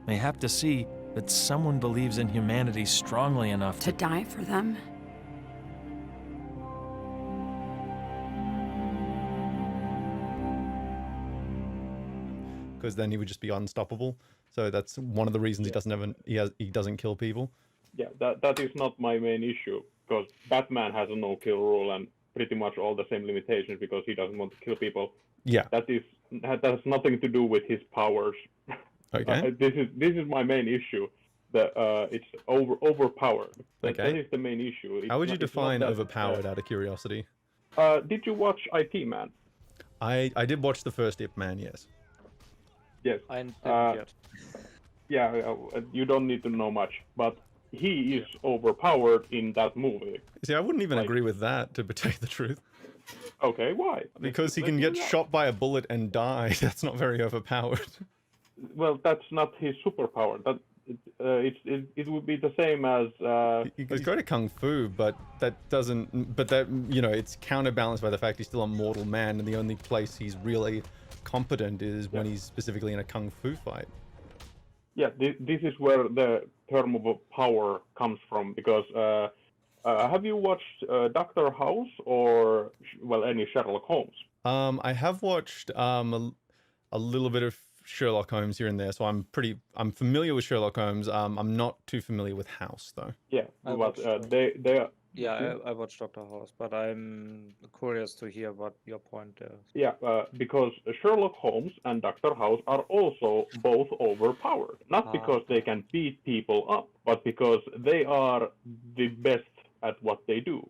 They have to see that someone believes in humanity strongly enough to die for them. Because then he would just be unstoppable. So that's one of the reasons he doesn't kill people. Yeah, that is not my main issue, because Batman has a no-kill rule and pretty much all the same limitations because he doesn't want to kill people. Yeah. That has nothing to do with his powers. Okay. This is my main issue. It's overpowered. That is the main issue. How would you define overpowered, out of curiosity? Did you watch IT Man? I did watch the first Ip Man, yes. Yes. I didn't yet. Yeah, you don't need to know much, but he is overpowered in that movie. See, I wouldn't even agree with that, to tell you the truth. Okay, why? Because he can get shot by a bullet and die. That's not very overpowered. Well, that's not his superpower. It would be the same as. He's great at kung fu, but that doesn't. But that it's counterbalanced by the fact he's still a mortal man, and the only place he's really competent is when he's specifically in a kung fu fight. Yeah, this is where the term of power comes from, because have you watched Dr. House or any Sherlock Holmes? I have watched a little bit of Sherlock Holmes here and there, so I'm familiar with Sherlock Holmes. I'm not too familiar with House though. Yeah, but Yeah, I watched Dr. House, but I'm curious to hear what your point is. Yeah, because Sherlock Holmes and Dr. House are also both overpowered. Not because they can beat people up, but because they are the best at what they do.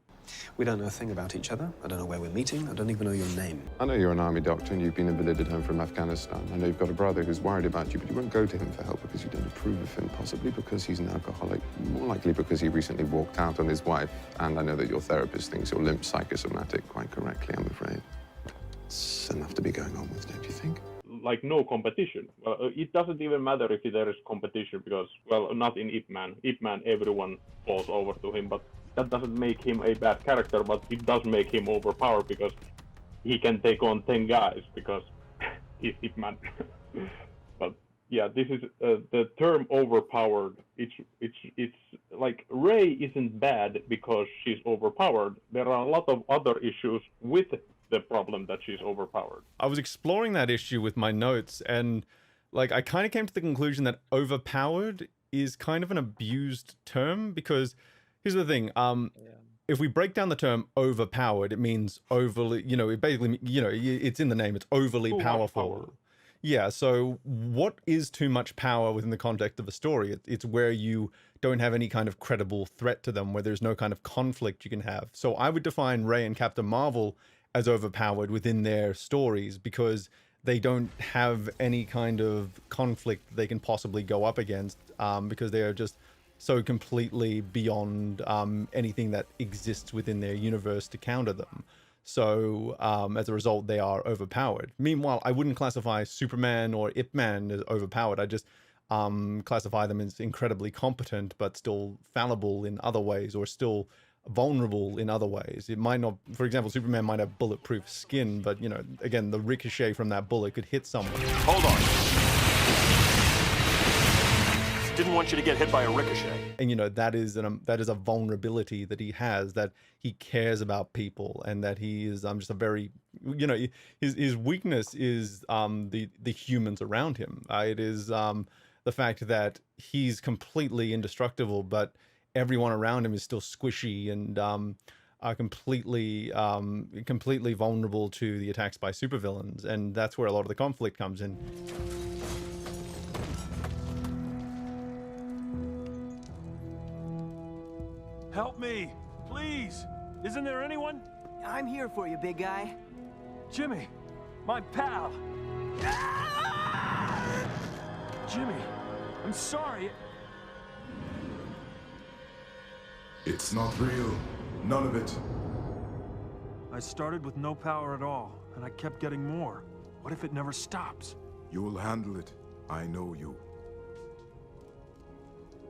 We don't know a thing about each other. I don't know where we're meeting. I don't even know your name. I know you're an army doctor and you've been invalided home from Afghanistan. I know you've got a brother who's worried about you, but you won't go to him for help because you don't approve of him, possibly because he's an alcoholic, more likely because he recently walked out on his wife. And I know that your therapist thinks you're limp psychosomatic, quite correctly, I'm afraid. It's enough to be going on with, don't you think? Like no competition. It doesn't even matter if there is competition because, well, not in Ip Man. Ip Man, everyone falls over to him, but that doesn't make him a bad character, but it does make him overpowered because he can take on 10 guys because he's Ip Man. But yeah, this is the term overpowered. It's like Rey isn't bad because she's overpowered. There are a lot of other issues with the problem that she's overpowered. I was exploring that issue with my notes, and like I kind of came to the conclusion that overpowered is kind of an abused term because here's the thing. If we break down the term overpowered, it means overly, it basically, it's in the name, it's overly powerful. Yeah, so what is too much power within the context of a story? It's where you don't have any kind of credible threat to them, where there's no kind of conflict you can have. So I would define Rey and Captain Marvel as overpowered within their stories because they don't have any kind of conflict they can possibly go up against because they are just so completely beyond anything that exists within their universe to counter them. So as a result, they are overpowered. Meanwhile, I wouldn't classify Superman or Ip Man as overpowered. I just classify them as incredibly competent, but still fallible in other ways, or still vulnerable in other ways. It might not, for example, Superman might have bulletproof skin, but again, the ricochet from that bullet could hit someone. Hold on. Didn't want you to get hit by a ricochet. And that is a vulnerability that he has, that he cares about people, and that he is just a very, his weakness is the humans around him. It is the fact that he's completely indestructible, but everyone around him is still squishy and are completely vulnerable to the attacks by supervillains, and that's where a lot of the conflict comes in. Help me, please. Isn't there anyone? I'm here for you, big guy. Jimmy, my pal. Jimmy, I'm sorry. It's not real. None of it. I started with no power at all, and I kept getting more. What if it never stops? You'll handle it. I know you.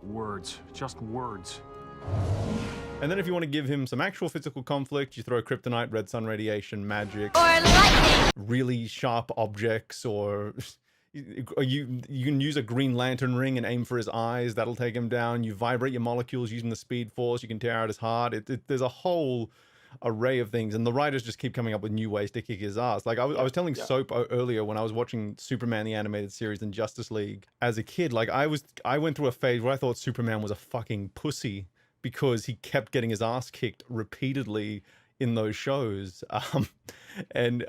Words. Just words. And then if you want to give him some actual physical conflict, you throw kryptonite, red sun radiation, magic, Or lightning! really sharp objects, or you can use a Green Lantern ring and aim for his eyes. That'll take him down. You vibrate your molecules using the Speed Force. You can tear out his heart. There's a whole array of things, and the writers just keep coming up with new ways to kick his ass. Like I was telling Soap earlier when I was watching Superman the Animated Series and Justice League as a kid. Like I went through a phase where I thought Superman was a fucking pussy because he kept getting his ass kicked repeatedly in those shows. And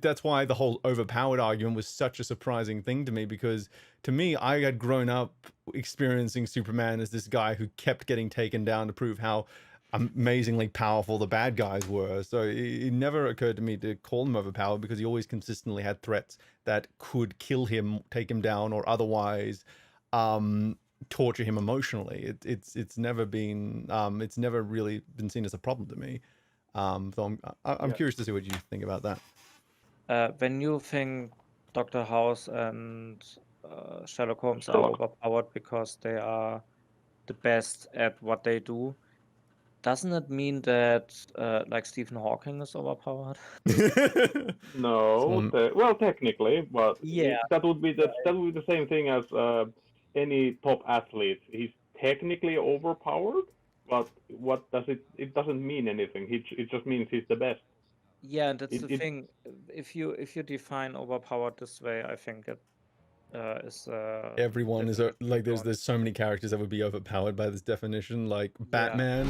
that's why the whole overpowered argument was such a surprising thing to me, because to me, I had grown up experiencing Superman as this guy who kept getting taken down to prove how amazingly powerful the bad guys were. So it never occurred to me to call him overpowered, because he always consistently had threats that could kill him, take him down, or otherwise torture him emotionally. It's never been it's never really been seen as a problem to me. So I'm curious to see what you think about that. When you think Dr. House and Sherlock Holmes are overpowered because they are the best at what they do, doesn't it mean that like Stephen Hawking is overpowered? No, well, technically, but that would be the same thing as any top athlete. He's technically overpowered, but what does it? It doesn't mean anything. It just means he's the best. Yeah, and that's the thing. If you define overpowered this way, I think is Everyone is like there's so many characters that would be overpowered by this definition, like Batman.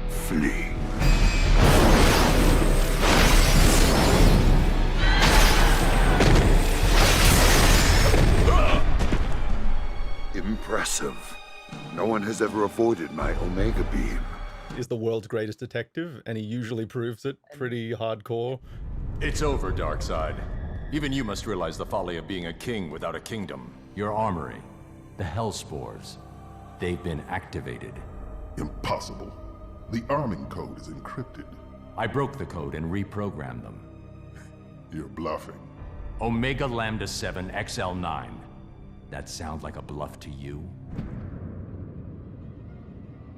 Flee. Impressive. No one has ever avoided my Omega Beam. Is the world's greatest detective, and he usually proves it pretty hardcore. It's over, Darkseid. Even you must realize the folly of being a king without a kingdom. Your armory, the Hellspores, they've been activated. Impossible. The arming code is encrypted. I broke the code and reprogrammed them. You're bluffing. Omega Lambda 7 XL9. That sounds like a bluff to you?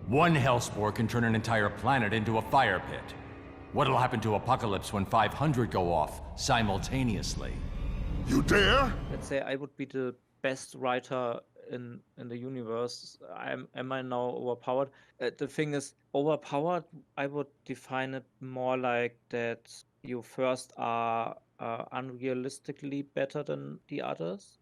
One Hellspore can turn an entire planet into a fire pit. What'll happen to Apocalypse when 500 go off simultaneously? You dare? Let's say I would be the best writer in the universe. Am I now overpowered? The thing is, overpowered, I would define it more like that you first are unrealistically better than the others.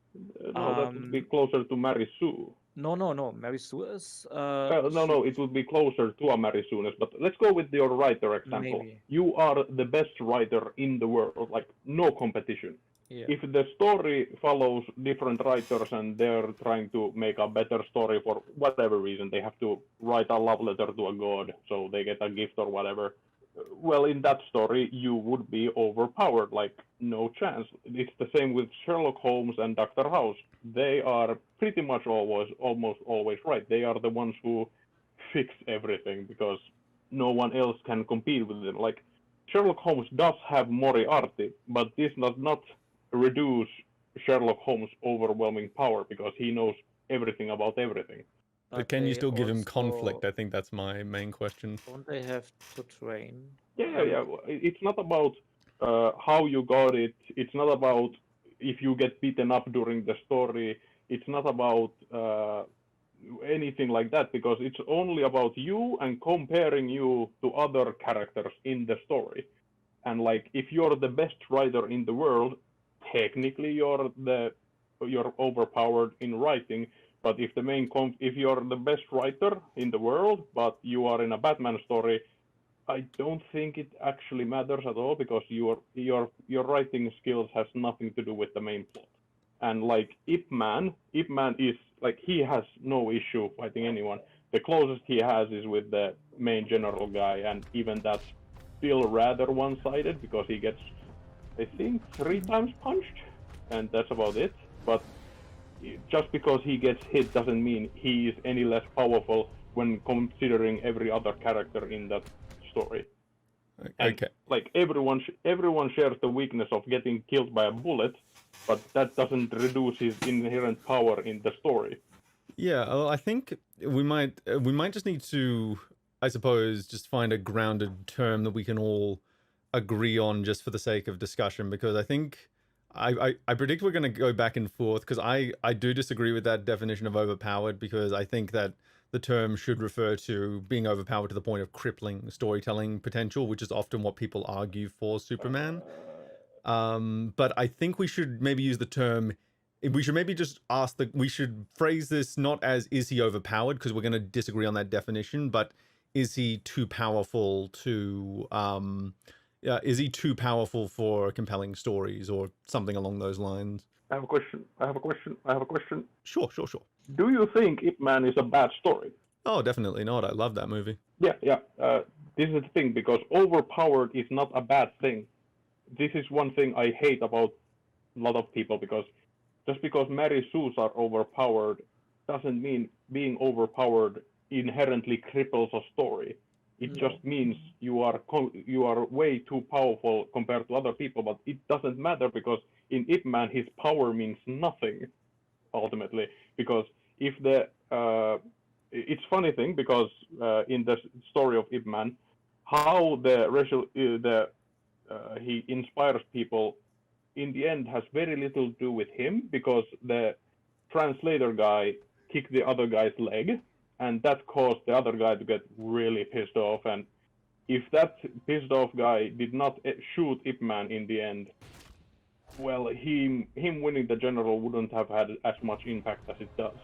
No, that would be closer to Mary Sue. No. Mary Sue is... no, it would be closer to a Mary Sue. But let's go with your writer example. Maybe. You are the best writer in the world, like no competition. Yeah. If the story follows different writers and they're trying to make a better story for whatever reason, they have to write a love letter to a god so they get a gift or whatever. Well, in that story, you would be overpowered, like no chance. It's the same with Sherlock Holmes and Dr. House. They are pretty much almost always right. They are the ones who fix everything because no one else can compete with them. Like Sherlock Holmes does have Moriarty, but this does not reduce Sherlock Holmes' overwhelming power because he knows everything about everything. But can you still give him conflict? I think that's my main question. Don't they have to train? Yeah. It's not about how you got it. It's not about if you get beaten up during the story. It's not about anything like that because it's only about you and comparing you to other characters in the story. And like, if you're the best writer in the world, technically you're overpowered in writing. But if if you're the best writer in the world, but you are in a Batman story, I don't think it actually matters at all because your writing skills has nothing to do with the main plot. And like Ip Man is like, he has no issue fighting anyone. The closest he has is with the main general guy, and even that's still rather one-sided because he gets, I think, 3 times punched, and that's about it. But just because he gets hit doesn't mean he is any less powerful when considering every other character in that story. Okay. Like everyone shares the weakness of getting killed by a bullet, but that doesn't reduce his inherent power in the story. Yeah, well, I think we might just need to, I suppose, just find a grounded term that we can all agree on just for the sake of discussion, because I think I predict we're going to go back and forth because I do disagree with that definition of overpowered, because I think that the term should refer to being overpowered to the point of crippling storytelling potential, which is often what people argue for Superman. But I think we should maybe use the term, we should maybe just we should phrase this not as is he overpowered, because we're going to disagree on that definition, but is he too powerful to is he too powerful for compelling stories or something along those lines? I have a question. Sure. Do you think Ip Man is a bad story? Oh, definitely not. I love that movie. Yeah. This is the thing, because overpowered is not a bad thing. This is one thing I hate about a lot of people, because just because Mary Sues are overpowered doesn't mean being overpowered inherently cripples a story. It just means you are way too powerful compared to other people, but it doesn't matter because in Ip Man his power means nothing ultimately. Because if it's funny thing, because in the story of Ip Man, how he inspires people in the end has very little to do with him, because the translator guy kicked the other guy's leg, and that caused the other guy to get really pissed off, and if that pissed off guy did not shoot Ip Man in the end, well, him winning the general wouldn't have had as much impact as it does.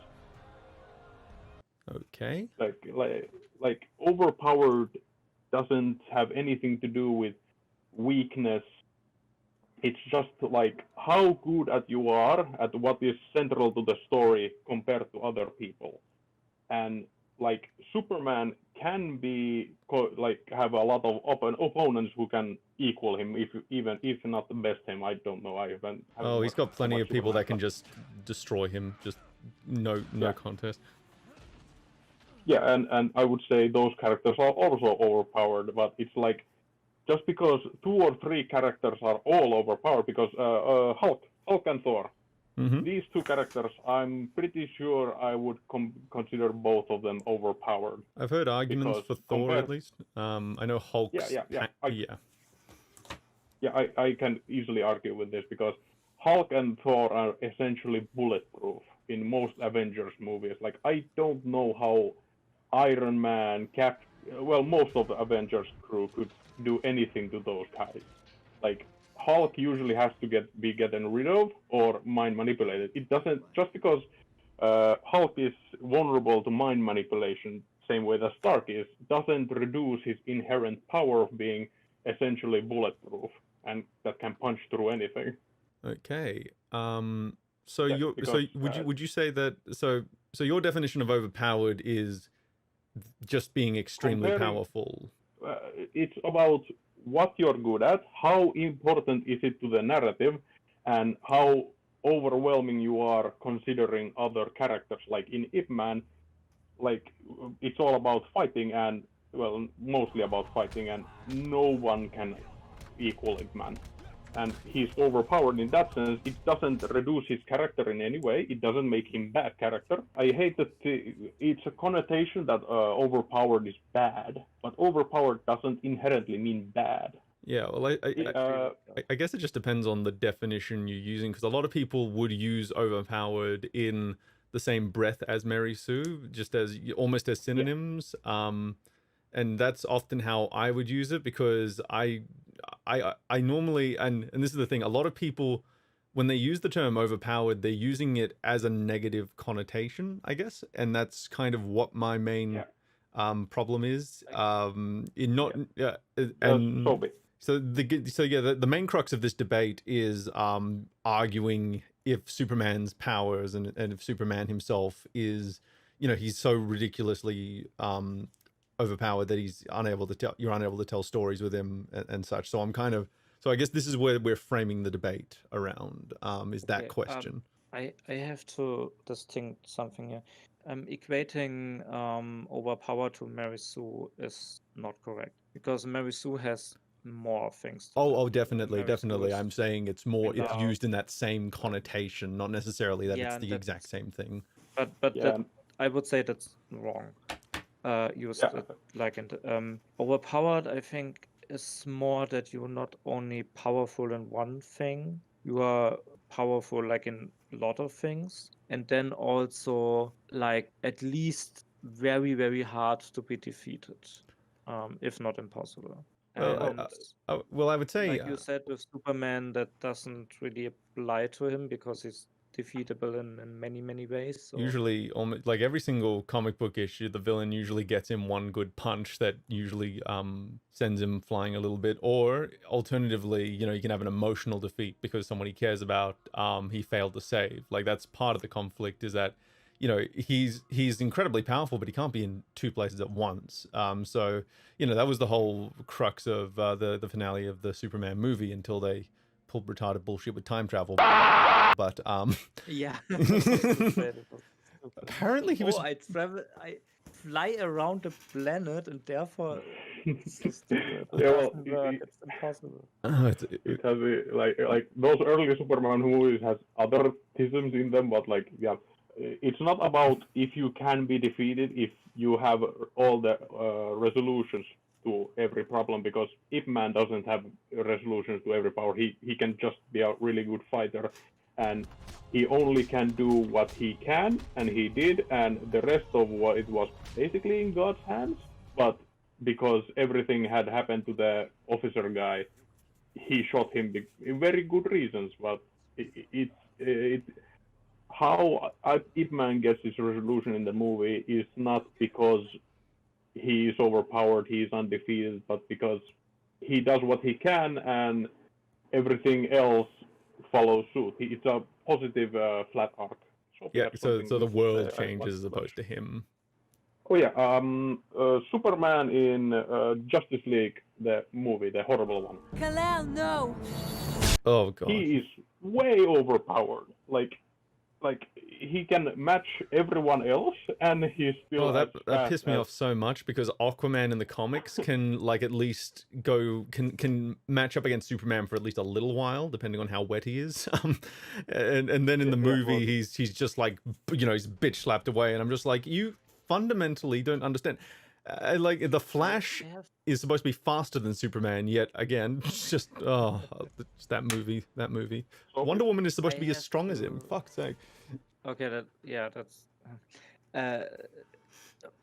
Okay. Like overpowered doesn't have anything to do with weakness. It's just like how good at you are at what is central to the story compared to other people. And like Superman can be have a lot of opponents who can equal him, even if not the best him. I don't know. I haven't he's got plenty of people Superman that can just destroy him. Just no contest. Yeah, and I would say those characters are also overpowered, but it's like just because 2 or 3 characters are all overpowered, because Hulk and Thor, these 2 characters, I'm pretty sure I would consider both of them overpowered. I've heard arguments for Thor at least. I know Hulk's. I can easily argue with this because Hulk and Thor are essentially bulletproof in most Avengers movies. Like I don't know how Iron Man, most of the Avengers crew could do anything to those guys. Like Hulk usually has to be gotten rid of or mind manipulated. It doesn't, just because Hulk is vulnerable to mind manipulation, same way that Stark is, doesn't reduce his inherent power of being essentially bulletproof and that can punch through anything. Okay. Would you say that so your definition of overpowered is just being extremely powerful? It's about what you're good at, how important is it to the narrative, and how overwhelming you are considering other characters. Like in Ip Man, like it's all about fighting and, well, mostly about fighting, and no one can equal Ip Man. And he's overpowered in that sense. It doesn't reduce his character in any way. It doesn't make him bad character. I hate that it's a connotation that overpowered is bad, but overpowered doesn't inherently mean bad. Yeah, well, I guess it just depends on the definition you're using, because a lot of people would use overpowered in the same breath as Mary Sue, just as almost as synonyms. And that's often how I would use it, because I normally, and this is the thing, a lot of people, when they use the term overpowered, they're using it as a negative connotation, I guess, and that's kind of what my main problem is. The main crux of this debate is arguing if Superman's powers and if Superman himself is, he's so ridiculously overpowered that you're unable to tell stories with him and such. So I guess this is where we're framing the debate around, is that question. I have to distinct something here. Equating overpowered to Mary Sue is not correct, because Mary Sue has more things. Definitely. I'm saying it's used in that same connotation, not necessarily that it's the exact same thing. But I would say that's wrong. Overpowered, I think, is more that you're not only powerful in one thing, you are powerful like in a lot of things, and then also like at least very, very hard to be defeated, if not impossible. I would say, like you said with Superman, that doesn't really apply to him because he's defeatable in many, many ways. So. Usually, almost like every single comic book issue, the villain usually gets him one good punch that usually sends him flying a little bit, or alternatively, you can have an emotional defeat because someone he cares about, he failed to save. Like that's part of the conflict, is that he's incredibly powerful, but he can't be in 2 places at once. So that was the whole crux of the finale of the Superman movie, until they pulled retarded bullshit with time travel. But yeah. Apparently he was. I fly around the planet, and therefore it's so stupid. It's impossible. It has like those early Superman movies has other isms in them, but it's not about if you can be defeated, if you have all the resolutions to every problem, because Ip Man doesn't have resolutions to every power. He can just be a really good fighter, and he only can do what he can, and he did, and the rest of what it was basically in God's hands. But because everything had happened to the officer guy, he shot him very good reasons. But how Ip Man gets his resolution in the movie is not because he is overpowered, he is undefeated, but because he does what he can and everything else follows suit. It's a positive flat arc. So the world changes as opposed to him. Oh yeah, Superman in Justice League, the movie, the horrible one. Kal-El, no! Oh god. He is way overpowered. Like he can match everyone else, and he's still. Oh, that pissed me off so much because Aquaman in the comics can like at least can match up against Superman for at least a little while, depending on how wet he is. And then in the movie, he's just like he's bitch slapped away, and I'm just like, you fundamentally don't understand. Like the Flash is supposed to be faster than Superman, yet again, just that movie. Wonder Woman is supposed to be as strong as him. Fuck's sake. Okay, that's.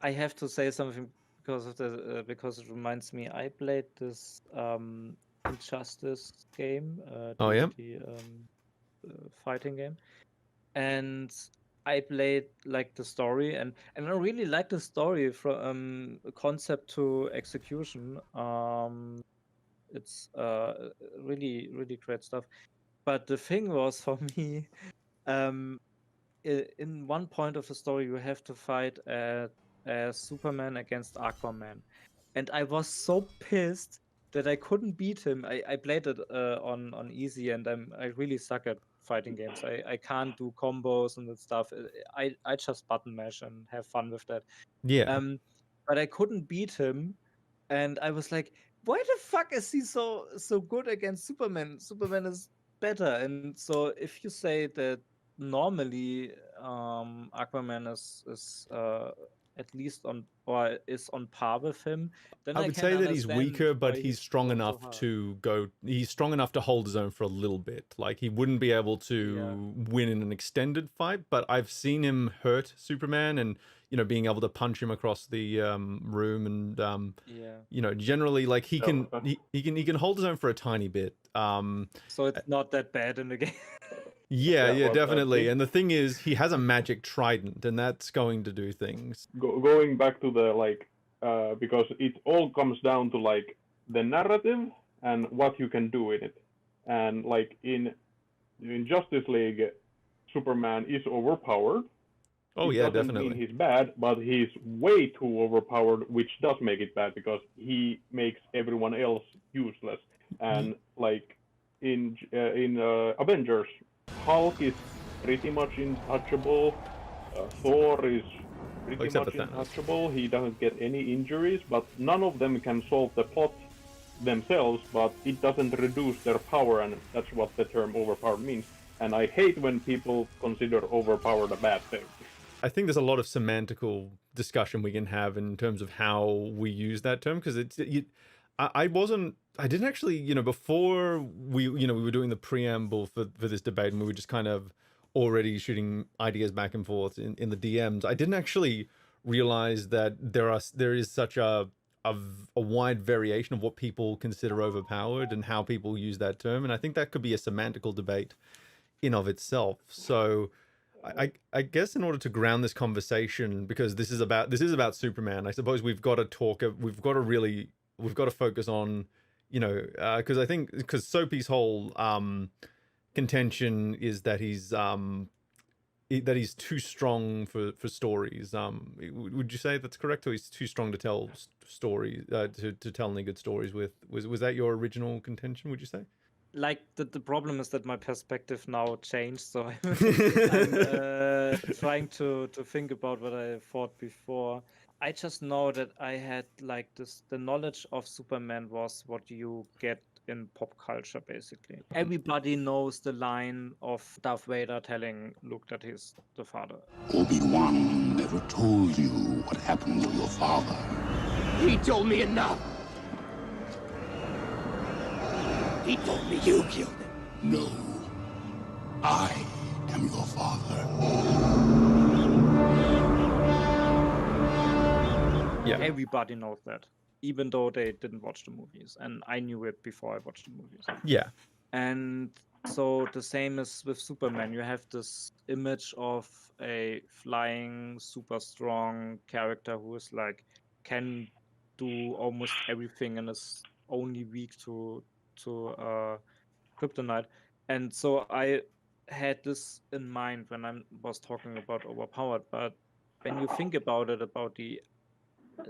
I have to say something because of because it reminds me. I played this Injustice game. The fighting game, and I played like the story, and I really like the story from concept to execution. It's really great stuff. But the thing was for me, in one point of the story, you have to fight as Superman against Aquaman, and I was so pissed that I couldn't beat him. I played it on easy, and I really suck at fighting games. I can't do combos and that stuff. I just button mash and have fun with that. Yeah. But I couldn't beat him, and I was like, why the fuck is he so good against Superman? Superman is better. And so if you say that normally Aquaman is at least on par with him, then I would say that he's weaker, but he's strong enough to go. He's strong enough to hold his own for a little bit. Like he wouldn't be able to win in an extended fight, but I've seen him hurt Superman, and being able to punch him across the room, and generally like he can hold his own for a tiny bit. So it's not that bad in the game. Yeah, definitely. And the thing is, he has a magic trident, and that's going to do things. Going back to the because it all comes down to like the narrative and what you can do in it. And like in Justice League, Superman is overpowered. Oh yeah, definitely. Mean he's bad, but he's way too overpowered, which does make it bad because he makes everyone else useless. And like in Avengers, Hulk is pretty much untouchable. Thor is pretty much untouchable. He doesn't get any injuries, but none of them can solve the plot themselves, but it doesn't reduce their power, and that's what the term overpowered means. And I hate when people consider overpowered a bad thing. I think there's a lot of semantical discussion we can have in terms of how we use that term, because I didn't actually, before we were doing the preamble for this debate, and we were just kind of already shooting ideas back and forth in the DMs. I didn't actually realize that there is such a wide variation of what people consider overpowered and how people use that term, and I think that could be a semantical debate in of itself. So I guess in order to ground this conversation, because this is about Superman, I suppose we've got to focus on, because Soapy's whole contention is that he's too strong for stories. Would you say that's correct, or he's too strong to tell stories, to tell any good stories with? Was that your original contention, would you say? Like the problem is that my perspective now changed, so I'm trying to think about what I thought before. I just know that I had like the knowledge of Superman was what you get in pop culture, basically. Everybody knows the line of Darth Vader telling Luke that he's the father. Obi-Wan never told you what happened to your father. He told me enough. He told me you killed him. No. I am your father. Yeah. Everybody knows that. even though they didn't watch the movies, and I knew it before I watched the movies. Yeah. And so the same is with Superman. You have this image of a flying, super strong character who is like can do almost everything and is only weak to Kryptonite. And so I had this in mind when I was talking about overpowered. But when you think about it, about the,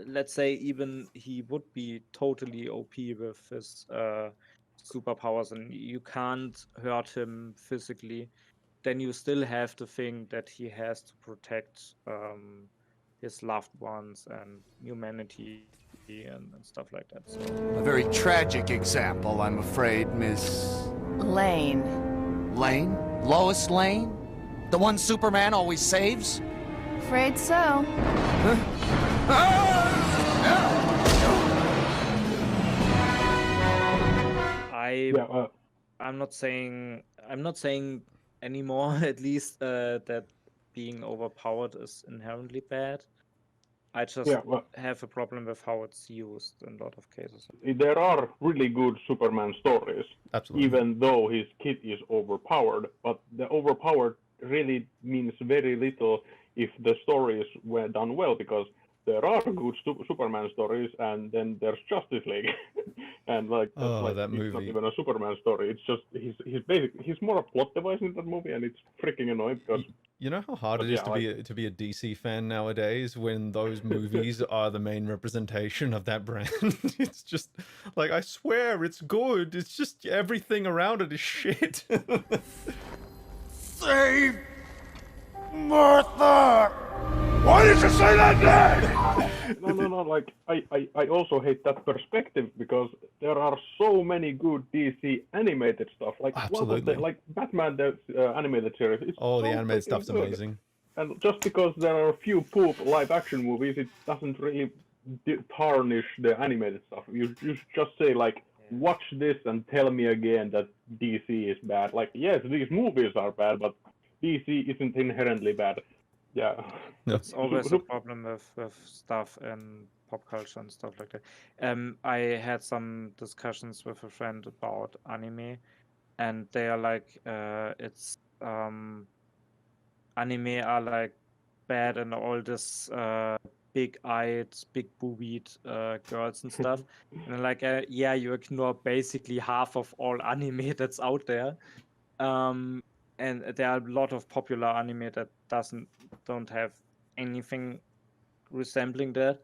let's say even he would be totally OP with his superpowers and you can't hurt him physically, then you still have to think that he has to protect his loved ones and humanity and stuff like that. So A very tragic example, I'm afraid, Miss... Lane. Lane? Lois Lane? The one Superman always saves? Afraid so. I'm not saying anymore at least that being overpowered is inherently bad. I just have a problem with how it's used in a lot of cases. There are really good Superman stories, Absolutely. even though his kid is overpowered. But the overpowered really means very little if the stories were done well, because there are good Superman stories, and then there's Justice League, and that movie. It's not even a Superman story. It's just he's more a plot device in that movie, and it's freaking annoying because. You know how hard it is to be a DC fan nowadays when those movies are the main representation of that brand. It's just like, I swear it's good. It's just everything around it is shit. Save Martha! Why did you say that name? No. Like I also hate that perspective because there are so many good DC animated stuff. Like absolutely, like Batman the animated series. It's the animated stuff's good. Amazing. And just because there are a few poop live action movies, it doesn't really tarnish the animated stuff. You just say like, watch this and tell me again that DC is bad. Like, yes, these movies are bad, but DC isn't inherently bad. Yeah. It's always a problem with stuff in pop culture and stuff like that. I had some discussions with a friend about anime, and they are like, anime are like bad and all this big-eyed, big-boobied girls and stuff. And I'm like, yeah, you ignore basically half of all anime that's out there. And there are a lot of popular anime that don't have anything resembling that.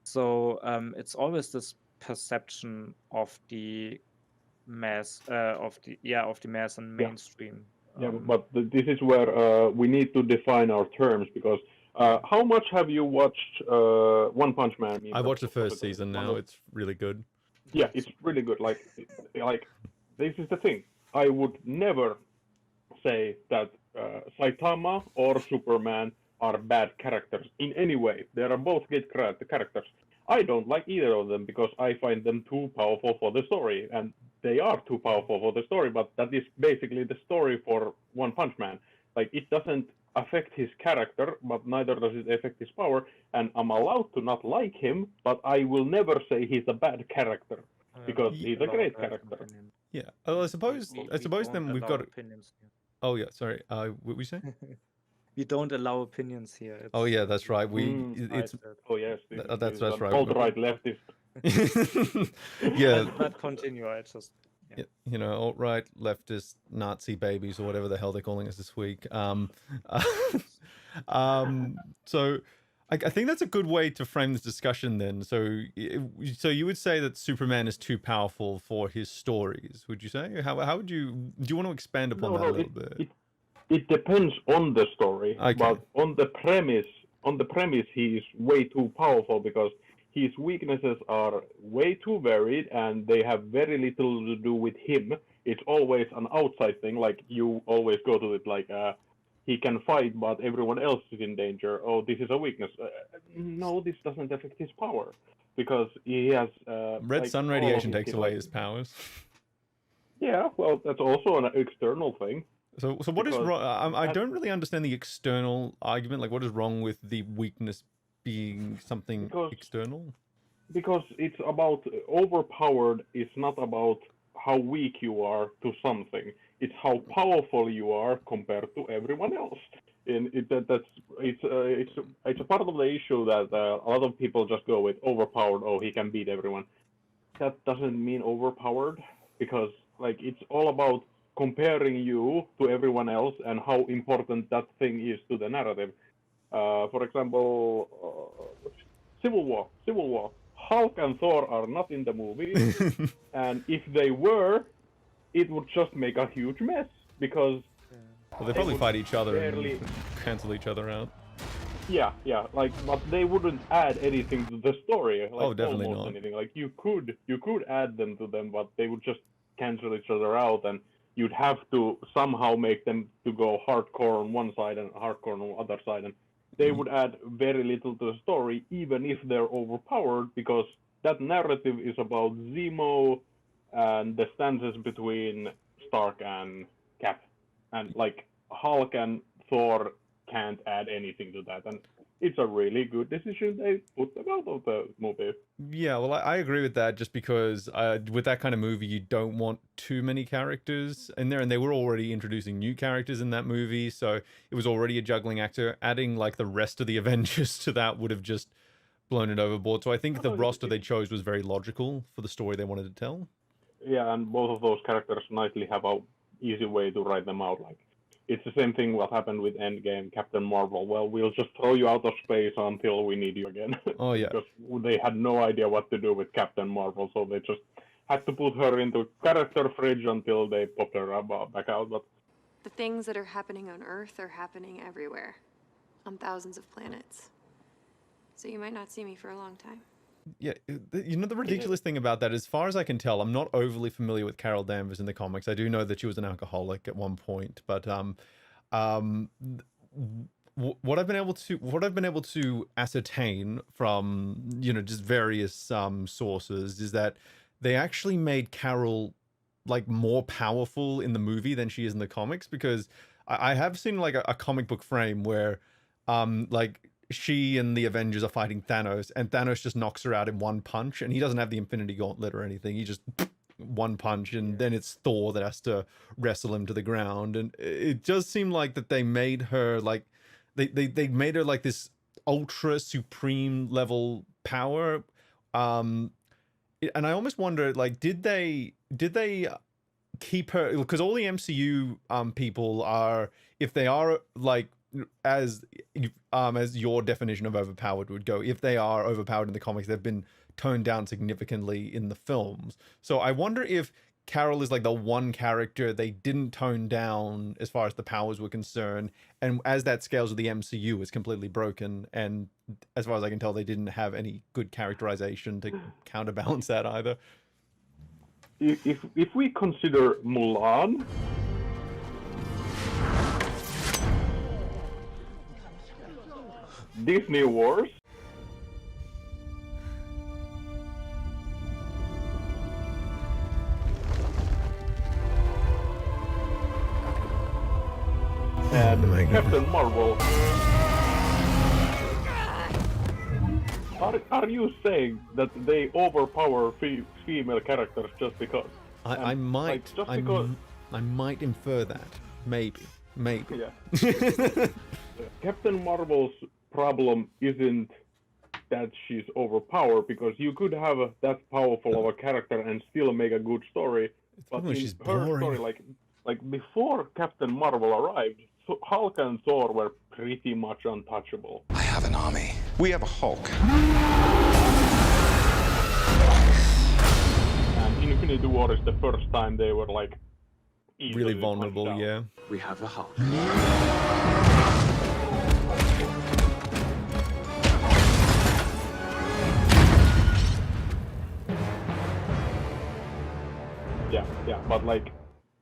So it's always this perception of the mass, of the mass and mainstream. But this is where we need to define our terms, because how much have you watched One Punch Man? I watched the first season now. It's really good. Yeah, it's really good. Like this is the thing. I would never say that Saitama or Superman are bad characters in any way. They are both good characters. I don't like either of them because I find them too powerful for the story, and they are too powerful for the story, but that is basically the story for One Punch Man. Like, it doesn't affect his character, but neither does it affect his power, and I'm allowed to not like him, but I will never say he's a bad character, because he's a great character. Yeah. Oh, I suppose then we've got opinions here. Oh yeah, sorry. What we say? We don't allow opinions here. Oh yeah, that's right. It's that's right. Alt-right leftist. Yeah. But continue. I just. Yeah. You know, alt-right, leftist, Nazi babies, or whatever the hell they're calling us this week. So I think that's a good way to frame this discussion then. So you would say that Superman is too powerful for his stories, would you say? How would do you want to expand upon that a little bit? It depends on the story, but on the premise, he is way too powerful because his weaknesses are way too varied and they have very little to do with him. It's always an outside thing, like you always go to it like, he can fight, but everyone else is in danger. Oh, this is a weakness. No, this doesn't affect his power because he has... Red sun radiation takes away his powers. Yeah, well, that's also an external thing. So what is wrong? I don't really understand the external argument. Like, what is wrong with the weakness being something external? because it's about overpowered is not about how weak you are to something. It's how powerful you are compared to everyone else. And it's a part of the issue that a lot of people just go with overpowered. Oh, he can beat everyone. That doesn't mean overpowered, because like it's all about comparing you to everyone else and how important that thing is to the narrative. For example, Civil War. Hulk and Thor are not in the movie, and if they were, it would just make a huge mess because. Well, they probably fight each other barely... and cancel each other out. Yeah, like, but they wouldn't add anything to the story. Like, oh, definitely almost not. Anything. Like you could add them to them, but they would just cancel each other out, and you'd have to somehow make them to go hardcore on one side and hardcore on the other side, and they would add very little to the story, even if they're overpowered, because that narrative is about Zemo and the stances between Stark and Cap. And like Hulk and Thor can't add anything to that. And it's a really good decision they put them out of the movie. Yeah, well, I agree with that, just because with that kind of movie, you don't want too many characters in there, and they were already introducing new characters in that movie, so it was already a juggling actor. Adding like the rest of the Avengers to that would have just blown it overboard. So I think the roster they chose was very logical for the story they wanted to tell. Yeah, and both of those characters nicely have a easy way to write them out. Like, it's the same thing what happened with Endgame, Captain Marvel. Well, we'll just throw you out of space until we need you again. Oh, yeah. Because they had no idea what to do with Captain Marvel, so they just had to put her into character fridge until they popped her back out. But the things that are happening on Earth are happening everywhere, on thousands of planets. So you might not see me for a long time. Yeah, you know, the ridiculous thing about that, as far as I can tell, I'm not overly familiar with Carol Danvers in the comics. I do know that she was an alcoholic at one point, but what I've been able to ascertain from, you know, just various sources is that they actually made Carol like more powerful in the movie than she is in the comics, because I have seen like a comic book frame where like she and the Avengers are fighting Thanos, and Thanos just knocks her out in one punch, and he doesn't have the Infinity Gauntlet or anything. He just one punch, and then it's Thor that has to wrestle him to the ground. And it does seem like that they made her like they made her like this ultra supreme level power. And I almost wonder, like, did they keep her, because all the MCU people are, if they are like, as your definition of overpowered would go, if they are overpowered in the comics, they've been toned down significantly in the films. So I wonder if Carol is like the one character they didn't tone down as far as the powers were concerned, and as that scales with the MCU is completely broken, and as far as I can tell, they didn't have any good characterization to counterbalance that either. If we consider Mulan, Disney Wars, and Captain Marvel, are you saying that they overpower female characters just because? I might, like, because... I might infer that. Maybe. Yeah. Captain Marvel's problem isn't that she's overpowered, because you could have that powerful of a character and still make a good story. But in she's her boring. story, like before Captain Marvel arrived, Hulk and Thor were pretty much untouchable. I have an army. We have a Hulk. And Infinity War is the first time they were like really vulnerable. Yeah. We have the Hulk. Yeah, but like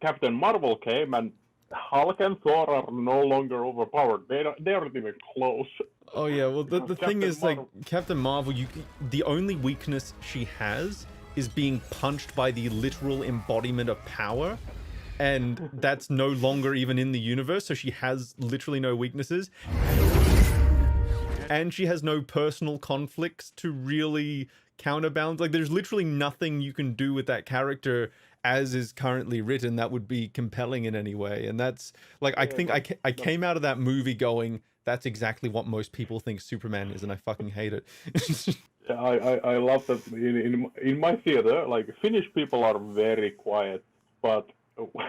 Captain Marvel came and Hulk and Thor are no longer overpowered. They aren't even close. Oh yeah, well the thing is, like, Captain Marvel, the only weakness she has is being punched by the literal embodiment of power, and that's no longer even in the universe, so she has literally no weaknesses. And she has no personal conflicts to really counterbalance. Like, there's literally nothing you can do with that character as is currently written that would be compelling in any way. And that's like, I think I came out of that movie going, that's exactly what most people think Superman is, and I fucking hate it. I love that in my theater, like, Finnish people are very quiet, but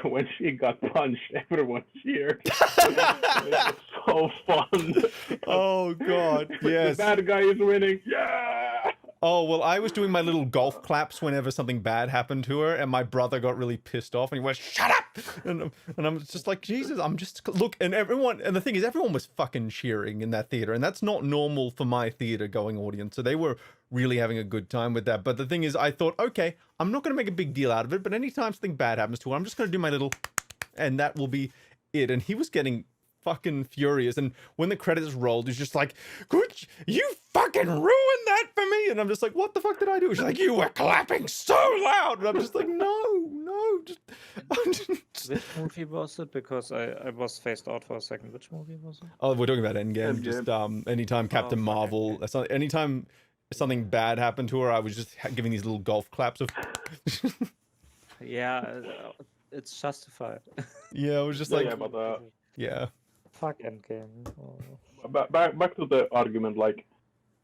when she got punched, everyone cheered. It was so fun. Oh god, yes. The bad guy is winning. Yeah. Oh, well, I was doing my little golf claps whenever something bad happened to her, and my brother got really pissed off, and he went, "Shut up!" And I'm just like, Jesus, I'm just, look, and the thing is, everyone was fucking cheering in that theater, and that's not normal for my theater-going audience, so they were really having a good time with that. But the thing is, I thought, okay, I'm not going to make a big deal out of it, but anytime something bad happens to her, I'm just going to do my little, and that will be it. And he was getting fucking furious, and when the credits rolled, he's just like, "Good, you fucking ruined that for me," and I'm just like, "What the fuck did I do?" She's like, "You were clapping so loud," and I'm just like, no, just Which movie was it? Because I was phased out for a second. Which movie was it? Oh, we're talking about Endgame. Just anytime Captain Marvel, anytime something bad happened to her, I was just giving these little golf claps of. Yeah, it's justified. Yeah, it was just like, yeah. Fuck Endgame. Oh. Back to the argument, like,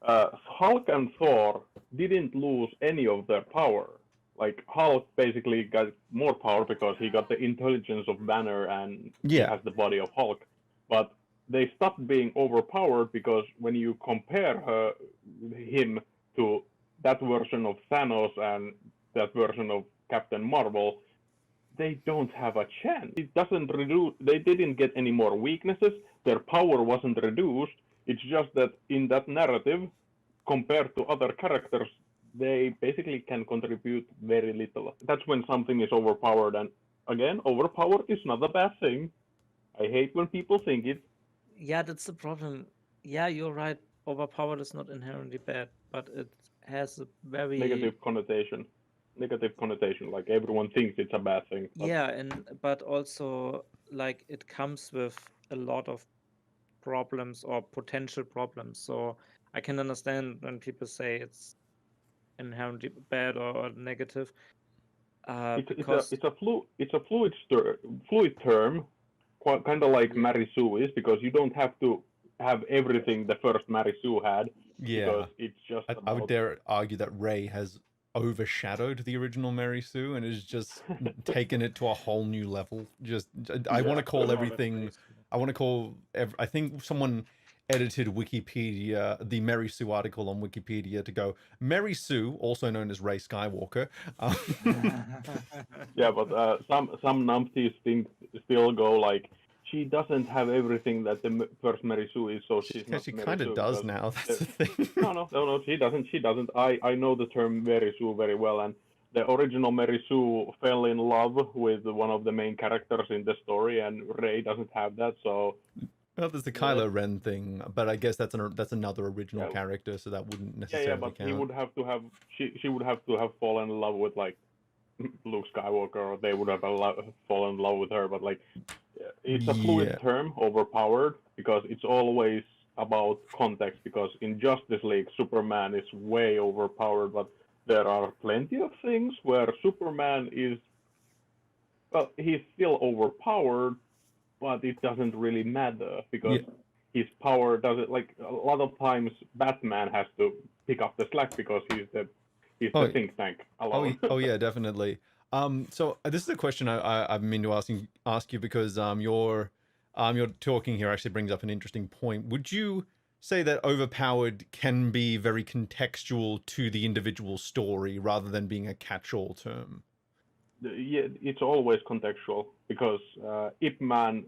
Hulk and Thor didn't lose any of their power. Like, Hulk basically got more power because he got the intelligence of Banner and he has the body of Hulk. But they stopped being overpowered because when you compare him to that version of Thanos and that version of Captain Marvel, they don't have a chance. It doesn't reduce. They didn't get any more weaknesses. Their power wasn't reduced. It's just that in that narrative, compared to other characters, they basically can contribute very little. That's when something is overpowered. And again, overpowered is not a bad thing. I hate when people think it. Yeah, that's the problem. Yeah, you're right. Overpowered is not inherently bad, but it has a very negative connotation. Like, everyone thinks it's a bad thing. Yeah, but also, like, it comes with a lot of problems or potential problems. So I can understand when people say it's inherently bad or negative. It's a fluid term, kind of like Mary Sue is, because you don't have to have everything the first Mary Sue had. Yeah, because it's just. I would dare argue that Rey has overshadowed the original Mary Sue and has just taken it to a whole new level. Just, I want to call everything. I think someone edited Wikipedia, the Mary Sue article on Wikipedia, to go, Mary Sue, also known as Rey Skywalker. Yeah, but some numpties still go like, she doesn't have everything that the first Mary Sue is, so she's not. She kind of does now. That's the thing. No, she doesn't. I know the term Mary Sue very well, and the original Mary Sue fell in love with one of the main characters in the story, and Rey doesn't have that, so. Well, there's the Kylo Ren thing, but I guess that's another original character, so that wouldn't necessarily but count. he would have to have. She would have to have fallen in love with, like, Luke Skywalker, or they would have fallen in love with her. But, like, it's a fluid term, overpowered, because it's always about context. Because in Justice League, Superman is way overpowered, but there are plenty of things where Superman is, well, he's still overpowered, but it doesn't really matter because his power doesn't, like, a lot of times Batman has to pick up the slack because he's the think tank alone. Oh yeah, definitely. So this is a question I've been to ask you because your talking here actually brings up an interesting point. Would you say that overpowered can be very contextual to the individual story rather than being a catch-all term? Yeah, it's always contextual because Ip Man,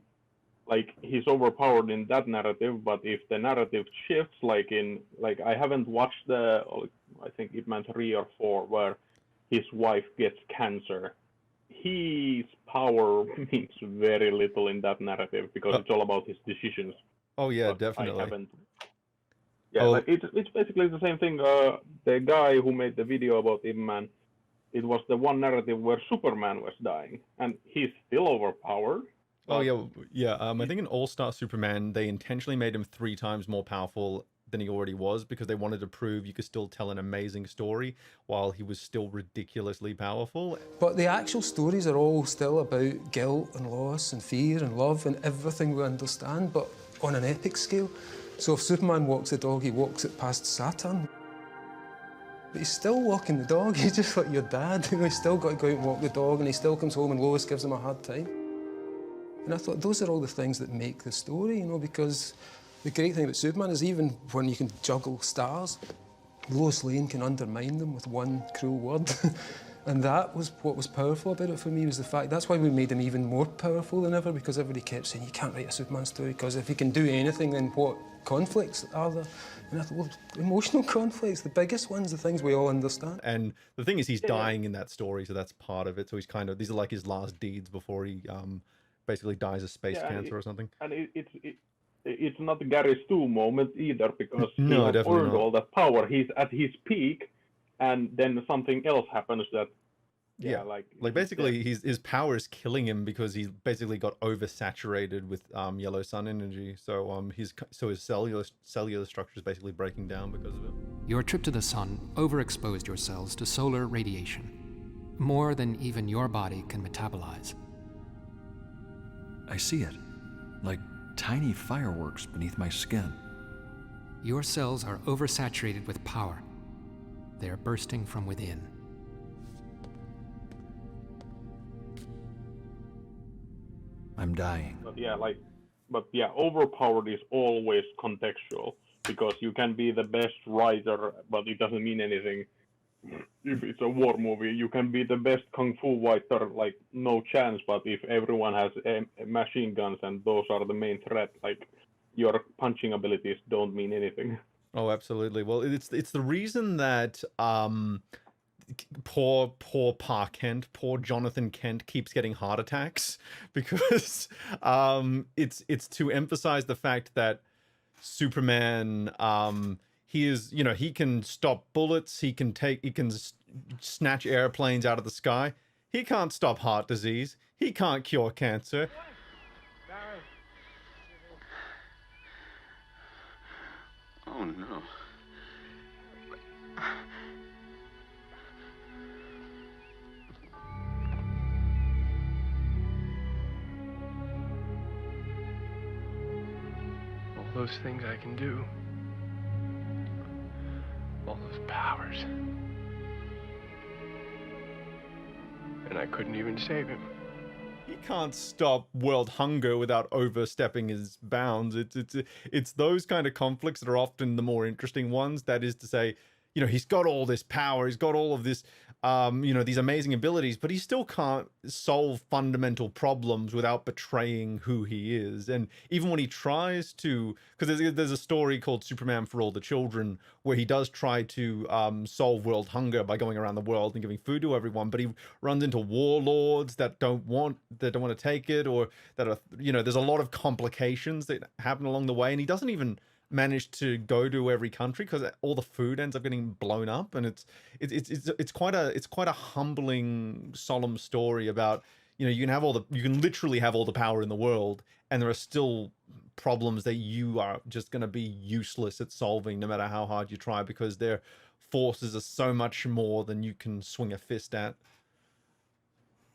like, he's overpowered in that narrative, but if the narrative shifts, like I haven't watched I think Ip Man 3 or 4, where his wife gets cancer. His power means very little in that narrative because it's all about his decisions. Oh yeah, but definitely. I haven't. Yeah, like, it's basically the same thing. The guy who made the video about Ip Man, it was the one narrative where Superman was dying, and he's still overpowered. Oh yeah. I think in All-Star Superman they intentionally made him 3 times more powerful than he already was, because they wanted to prove you could still tell an amazing story while he was still ridiculously powerful. But the actual stories are all still about guilt and loss and fear and love and everything we understand, but on an epic scale. So if Superman walks the dog, he walks it past Saturn. But he's still walking the dog. He's just like your dad. You know, he's still got to go out and walk the dog, and he still comes home and Lois gives him a hard time. And I thought those are all the things that make the story, you know, because the great thing about Superman is even when you can juggle stars, Lois Lane can undermine them with one cruel word. And that was what was powerful about it for me, was the fact, that's why we made him even more powerful than ever, because everybody kept saying, you can't write a Superman story, because if he can do anything, then what conflicts are there? And I thought, well, emotional conflicts, the biggest ones, the things we all understand. And the thing is, he's dying in that story, so that's part of it. So he's kind of, these are like his last deeds before he basically dies of space cancer or something. And it's not a Gary Stu moment either, because he No, has definitely earned not. all that power. He's at his peak, and then something else happens that, like basically his power is killing him because he basically got oversaturated with yellow sun energy. So his cellular structure is basically breaking down because of it. Your trip to the sun overexposed your cells to solar radiation, more than even your body can metabolize. I see it, like tiny fireworks beneath my skin. Your cells are oversaturated with power. They are bursting from within. I'm dying. But overpowered is always contextual, because you can be the best writer, but it doesn't mean anything. If it's a war movie, you can be the best kung fu fighter, like no chance. But if everyone has machine guns and those are the main threat, like your punching abilities don't mean anything. Oh, absolutely. Well, it's the reason that poor Pa Kent, poor Jonathan Kent keeps getting heart attacks, because it's to emphasize the fact that Superman, he is, you know, he can stop bullets, he can snatch airplanes out of the sky. He can't stop heart disease. He can't cure cancer. Oh no. All those things I can do. All those powers. And I couldn't even save him. He can't stop world hunger without overstepping his bounds. It's those kind of conflicts that are often the more interesting ones. That is to say, you know, he's got all this power, he's got all of this, you know, these amazing abilities, but he still can't solve fundamental problems without betraying who he is. And even when he tries to, because there's a story called Superman for All the Children, where he does try to solve world hunger by going around the world and giving food to everyone, but he runs into warlords that don't want to take it, or that are, you know, there's a lot of complications that happen along the way, and he doesn't even managed to go to every country because all the food ends up getting blown up. And it's quite a humbling, solemn story about, you know, you can literally have all the power in the world, and there are still problems that you are just going to be useless at solving no matter how hard you try, because their forces are so much more than you can swing a fist at.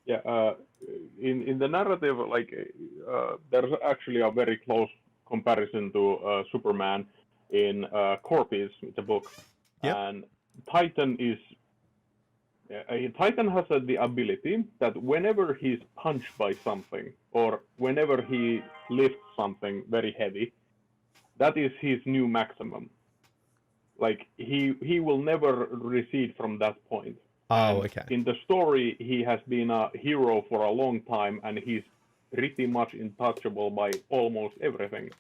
In the narrative, there's actually a very close comparison to Superman in Corpus, it's a book. Yep. And Titan has the ability that whenever he's punched by something, or whenever he lifts something very heavy, that is his new maximum. Like, he will never recede from that point. Oh, okay. In the story, he has been a hero for a long time, and he's pretty much untouchable by almost everything.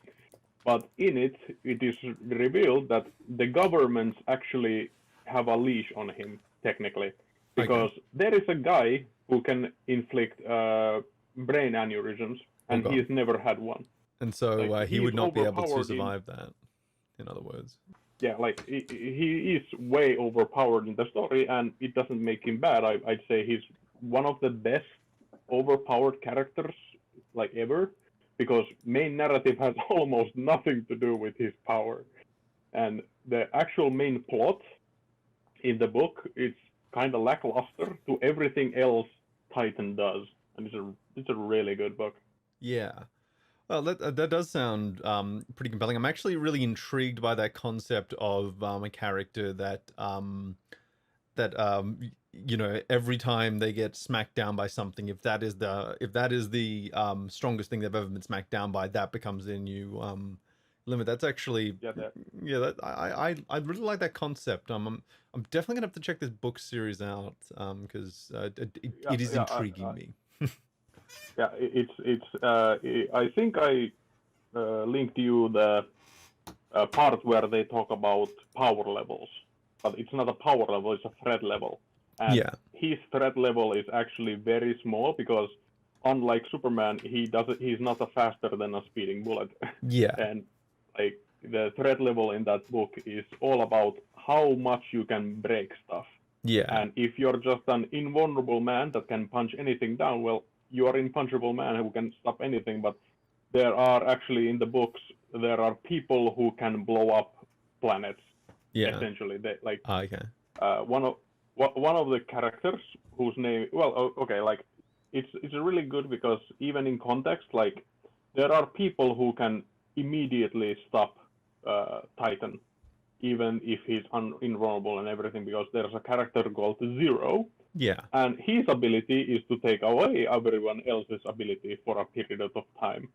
But in it is revealed that the governments actually have a leash on him, technically. Because there is a guy who can inflict brain aneurysms, and he's never had one. And so he would not be able to overpowered survive that, in other words. Yeah, like, he is way overpowered in the story, and it doesn't make him bad. I'd say he's one of the best overpowered characters, like, ever, because main narrative has almost nothing to do with his power. And the actual main plot in the book is kind of lackluster to everything else Titan does, and it's a really good book. Yeah. Well, that does sound pretty compelling. I'm actually really intrigued by that concept of a character that you know, every time they get smacked down by something, if that is the strongest thing they've ever been smacked down by, that becomes their new limit. That's actually I really like that concept. I'm definitely gonna have to check this book series out because it is intriguing me. Yeah, I think I linked you the part where they talk about power levels, but it's not a power level; it's a threat level. And his threat level is actually very small because, unlike Superman, he's not a faster than a speeding bullet. Yeah. And like the threat level in that book is all about how much you can break stuff. Yeah. And if you're just an invulnerable man that can punch anything down, well, you are an punchable man who can stop anything. But there are actually in the books there are people who can blow up planets. Yeah. Essentially, they like okay. One of the characters whose name, well, okay, like it's really good because even in context, like there are people who can immediately stop Titan, even if he's invulnerable and everything, because there's a character called Zero. Yeah. And his ability is to take away everyone else's ability for a period of time.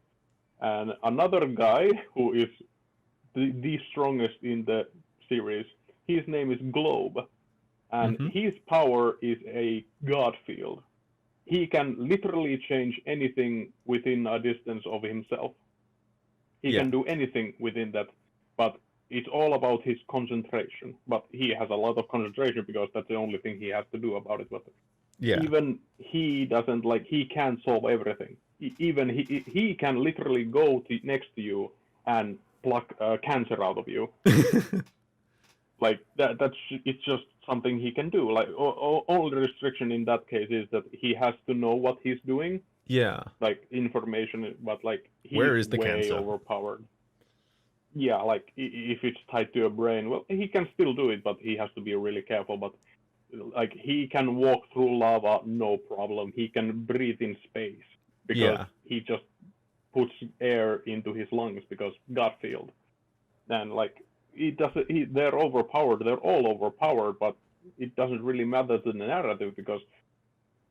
And another guy who is the strongest in the series, his name is Globe. And his power is a god field. He can literally change anything within a distance of himself. He can do anything within that, but it's all about his concentration. But he has a lot of concentration because that's the only thing he has to do about it. But even he doesn't, like, he can't solve everything. Even he can literally go next to you and pluck cancer out of you. Like it's just something he can do. Like only restriction in that case is that he has to know what he's doing. Yeah. Like information, but like he's where is the way cancer? Overpowered. Yeah, like if it's tied to a brain, well, he can still do it, but he has to be really careful. But like he can walk through lava, no problem. He can breathe in space because he just puts air into his lungs because God field. And like they're overpowered. They're all overpowered, but it doesn't really matter to the narrative because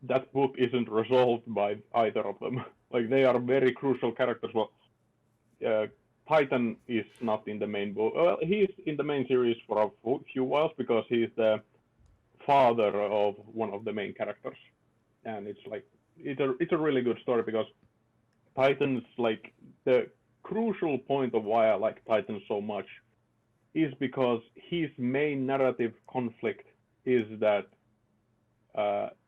that book isn't resolved by either of them. Like they are very crucial characters. Well, Titan is not in the main book. Well, he's in the main series for a few whiles because he's the father of one of the main characters, and it's like it's a really good story because Titan's like the crucial point of why I like Titan so much is because his main narrative conflict is that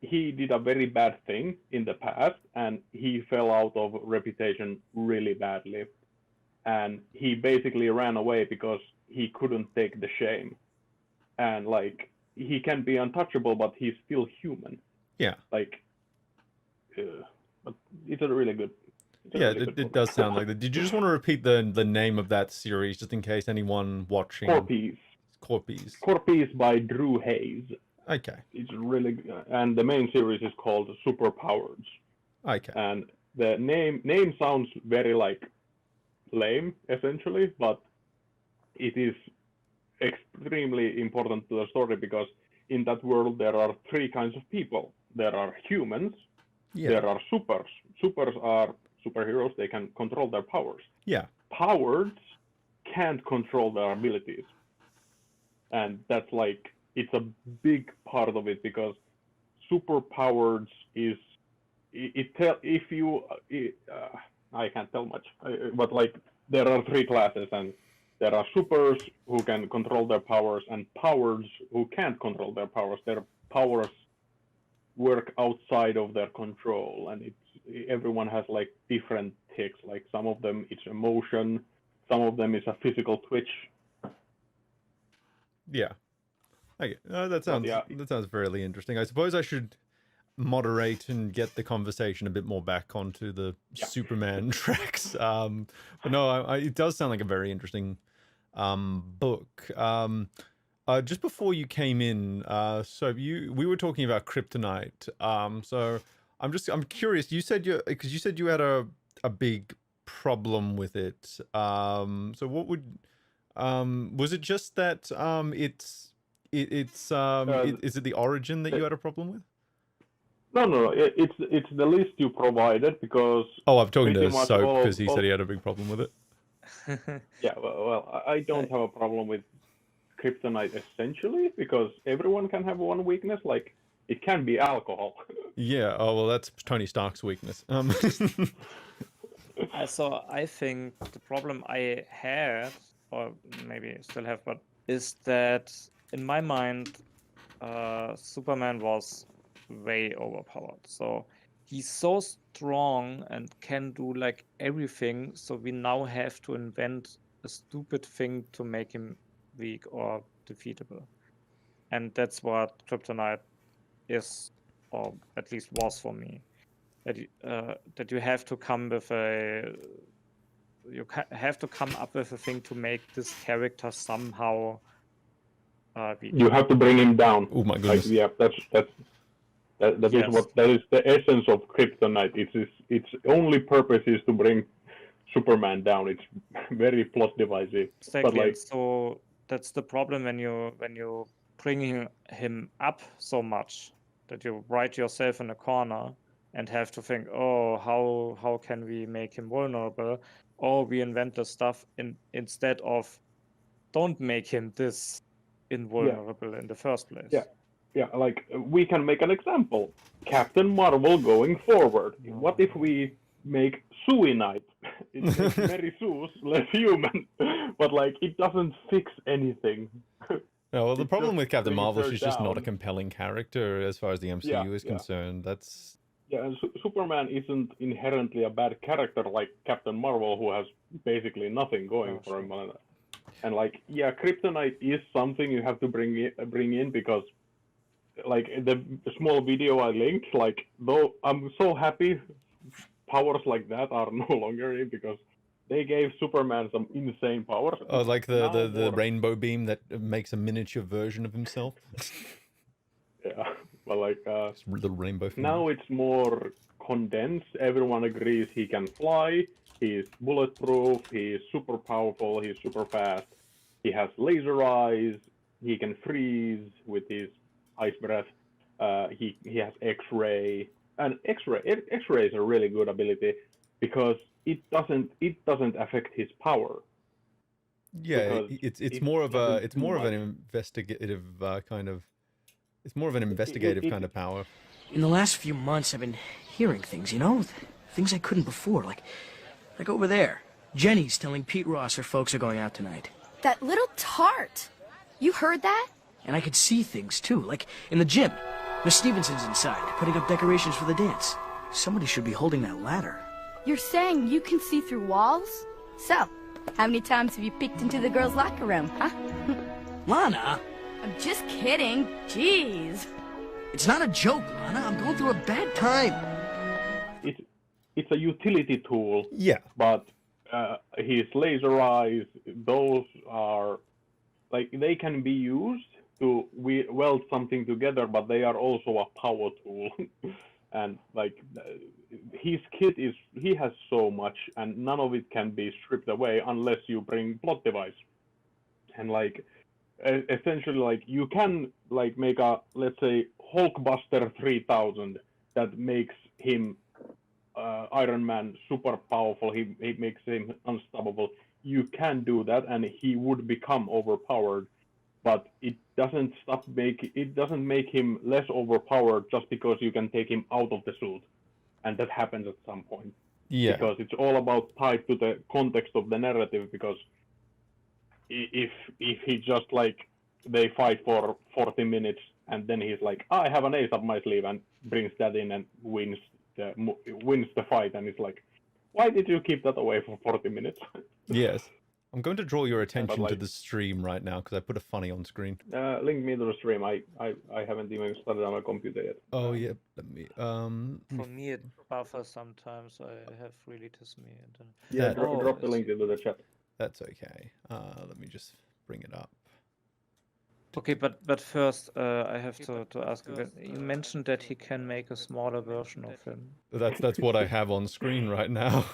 he did a very bad thing in the past and he fell out of reputation really badly. And he basically ran away because he couldn't take the shame. And like, he can be untouchable, but he's still human. Yeah. Like, but it's a really good. It does sound like that. Did you just want to repeat the name of that series, just in case anyone watching? Corpys by Drew Hayes. Okay. It's really good. And the main series is called Superpowered. Okay. And the name sounds very like lame, essentially, but it is extremely important to the story because in that world there are three kinds of people. There are humans. There are supers. Supers are superheroes. They can control their powers. Yeah. Powered can't control their abilities. And that's like, it's a big part of it because superpowered is, I can't tell much, but like there are three classes and there are supers who can control their powers and powers who can't control their powers. Their powers work outside of their control, and everyone has like different ticks. Like some of them it's emotion, some of them is a physical twitch. Yeah. Okay. That sounds fairly interesting. I suppose I should moderate and get the conversation a bit more back onto the Superman tracks. But no, it does sound like a very interesting book. Just before you came in, so we were talking about Kryptonite. So I'm curious. You said you had a big problem with it. So what would was it just that is it the origin that you had a problem with? No. It's the list you provided because. Oh, I'm talking to Soap because he said he had a big problem with it. Yeah, well, I don't have a problem with Kryptonite essentially because everyone can have one weakness. Like it can be alcohol. Yeah. Oh well, that's Tony Stark's weakness. So I think the problem I had, or maybe still have, but is that in my mind, Superman was way overpowered. So he's so strong and can do like everything. So we now have to invent a stupid thing to make him weak or defeatable. And that's what Kryptonite is, or at least was for me. That you have to come with have to come up with a thing to make this character somehow weak. You have to bring him down. Oh my goodness! Like, yeah, that is the essence of Kryptonite. Its only purpose is to bring Superman down. It's very plot divisive. Exactly. But like, so that's the problem when you bring him up so much that you write yourself in a corner and have to think, oh, how can we make him vulnerable? Or we invent the stuff instead of don't make him this invulnerable in the first place. Yeah, like we can make an example. Captain Marvel going forward. What if we make Sue Knight? It makes Mary Sue's less human, but like it doesn't fix anything. No, well, the problem with Captain Marvel is she's just not a compelling character as far as the MCU is concerned. That's and Superman isn't inherently a bad character like Captain Marvel, who has basically nothing going for him. And like, yeah, Kryptonite is something you have to bring in because, like, the small video I linked, like, though I'm so happy powers like that are no longer in because they gave Superman some insane powers. Oh, like the rainbow beam that makes a miniature version of himself. Yeah, but like little rainbow. Now it's more condensed. Everyone agrees he can fly. He's bulletproof. He's super powerful. He's super fast. He has laser eyes. He can freeze with his ice breath. He has X-ray, and X-ray is a really good ability because it doesn't affect his power. Yeah, it's more of an investigative kind of. It's more of an investigative kind of power. In the last few months, I've been hearing things, you know? Things I couldn't before, like over there. Jenny's telling Pete Ross her folks are going out tonight. That little tart! You heard that? And I could see things, too, like in the gym. Miss Stevenson's inside, putting up decorations for the dance. Somebody should be holding that ladder. You're saying you can see through walls? So, how many times have you peeked into the girls' locker room, huh? Lana! I'm just kidding. Jeez. It's not a joke, Lana. I'm going through a bad time. It's a utility tool. Yeah. But his laser eyes, those are like they can be used to weld something together, but they are also a power tool. And like his kit he has so much, and none of it can be stripped away unless you bring plot device. And like essentially, like you can like make a, let's say, Hulkbuster 3000 that makes him Iron Man super powerful. He makes him unstoppable. You can do that, and he would become overpowered. But it doesn't make him less overpowered just because you can take him out of the suit, and that happens at some point. Yeah. Because it's all about tied to the context of the narrative. Because if he just like they fight for 40 minutes and then he's like, I have an ace up my sleeve, and brings that in and wins the fight, and it's like, why did you keep that away for 40 minutes? Yes. I'm going to draw your attention to the stream right now because I put a funny on screen. Link me to the stream. I haven't even started on my computer yet. Oh yeah, let me. For me, it buffers sometimes. I have really to me. Yeah, drop the link into the chat. That's okay. Let me just bring it up. Okay, but first I have to ask you. You mentioned that he can make a smaller version of him. That's what I have on screen right now.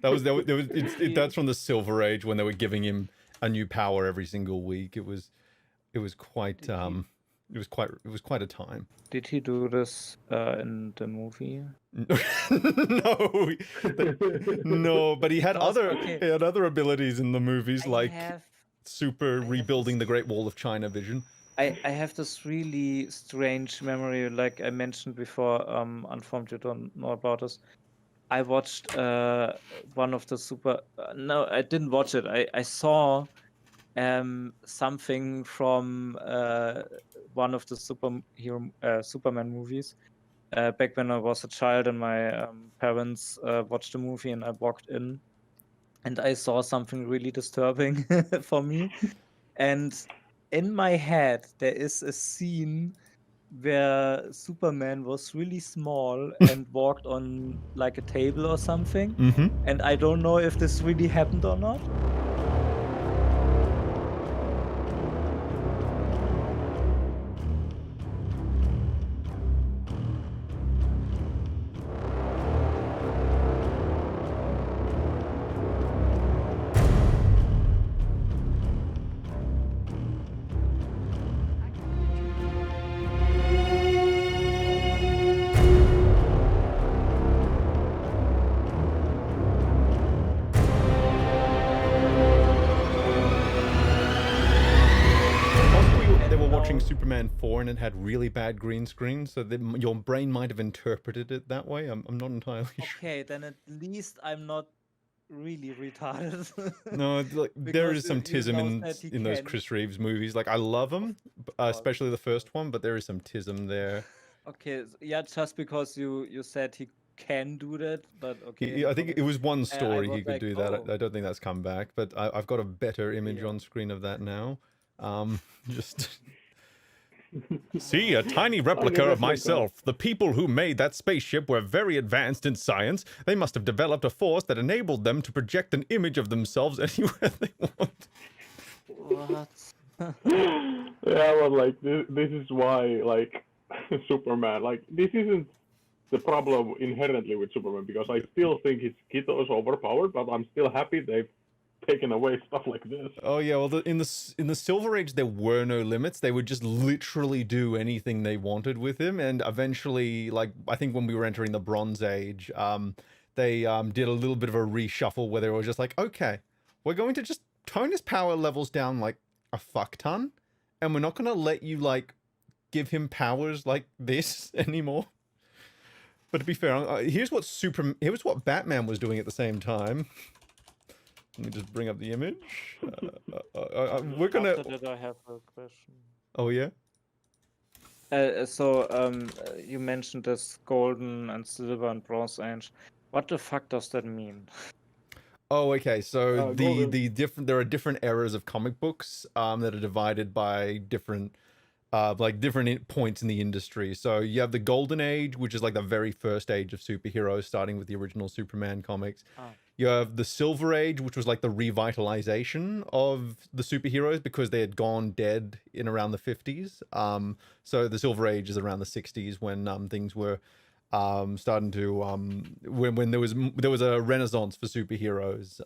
That's from the Silver Age when they were giving him a new power every single week. It was quite a time. Did he do this in the movie? No, but he had other abilities in the movies, like super rebuilding the Great Wall of China vision. I have this really strange memory, like I mentioned before. Unformed, you don't know about this. I watched one of the no, I didn't watch it. I saw something from one of the Superman movies back when I was a child, and my parents watched the movie, and I walked in, and I saw something really disturbing for me. And in my head, there is a scene where Superman was really small and walked on like a table or something. And I don't know if this really happened or not. Superman 4 and it had really bad green screen, so your brain might have interpreted it that way. I'm not entirely sure. Okay, then at least I'm not really retarded. No, like, there is some tism in those Chris Reeves movies. Like, I love them, especially the first one, but there is some tism there. Okay, yeah, just because you said he can do that, but okay. I think it was one story he could do that. I don't think that's come back, but I've got a better image on screen of that now. Just... See, a tiny replica of myself. The people who made that spaceship were very advanced in science. They must have developed a force that enabled them to project an image of themselves anywhere they want. What? Yeah, well, like, this is why, like, Superman, like, this isn't the problem inherently with Superman, because I still think his Kito is overpowered, but I'm still happy they've taken away stuff like this. Oh yeah, well in the Silver Age there were no limits. They would just literally do anything they wanted with him, and eventually, like, I think when we were entering the Bronze Age, they did a little bit of a reshuffle where they were just like, okay, we're going to just tone his power levels down like a fuck ton, and we're not going to let you like give him powers like this anymore. But to be fair, here's what Batman was doing at the same time. Let me just bring up the image. We're gonna. After that, I have a question. Oh yeah. You mentioned this golden and silver and bronze age. What the fuck does that mean? Oh, okay. So there are different eras of comic books that are divided by different points in the industry. So you have the Golden Age, which is like the very first age of superheroes, starting with the original Superman comics. You have the Silver Age, which was like the revitalization of the superheroes because they had gone dead in around the 50s. So the Silver Age is around the 60s when things were starting to when there was a renaissance for superheroes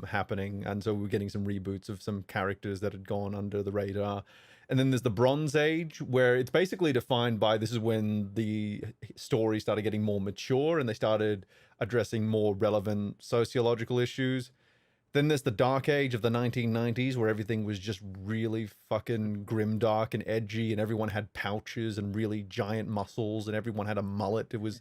happening, and so we were getting some reboots of some characters that had gone under the radar. And then there's the Bronze Age, where it's basically defined by, this is when the story started getting more mature and they started addressing more relevant sociological issues. Then there's the Dark Age of the 1990s, where everything was just really fucking grimdark and edgy, and everyone had pouches and really giant muscles, and everyone had a mullet. It was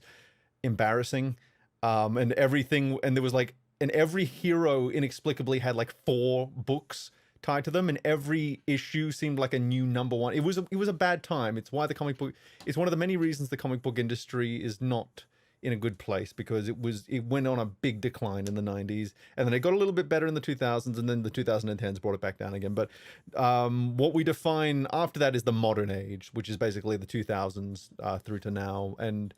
embarrassing. And there was like, and every hero inexplicably had like 4 books tied to them, and every issue seemed like a new #1. It was a bad time. It's why it's one of the many reasons the comic book industry is not in a good place, because it went on a big decline in the 90s, and then it got a little bit better in the 2000s, and then the 2010s brought it back down again. But what we define after that is the modern age, which is basically the 2000s through to now, and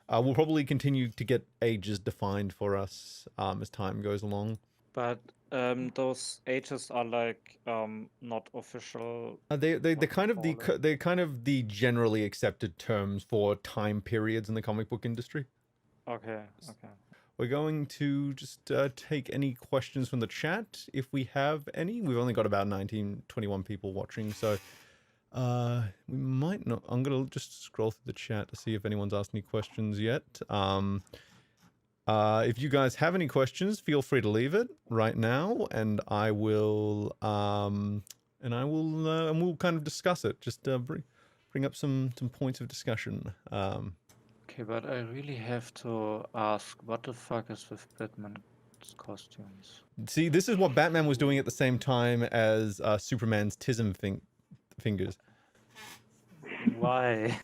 we'll probably continue to get ages defined for us as time goes along. But those ages are like not official. They're kind of the generally accepted terms for time periods in the comic book industry. Okay. We're going to just take any questions from the chat if we have any. We've only got about 21 people watching, so we might not. I'm gonna just scroll through the chat to see if anyone's asked any questions yet. If you guys have any questions, feel free to leave it right now, and I will and we'll kind of discuss it. Just bring up some points of discussion. Okay, but I really have to ask, what the fuck is with Batman's costumes? See, this is what Batman was doing at the same time as Superman's tism fingers. Why?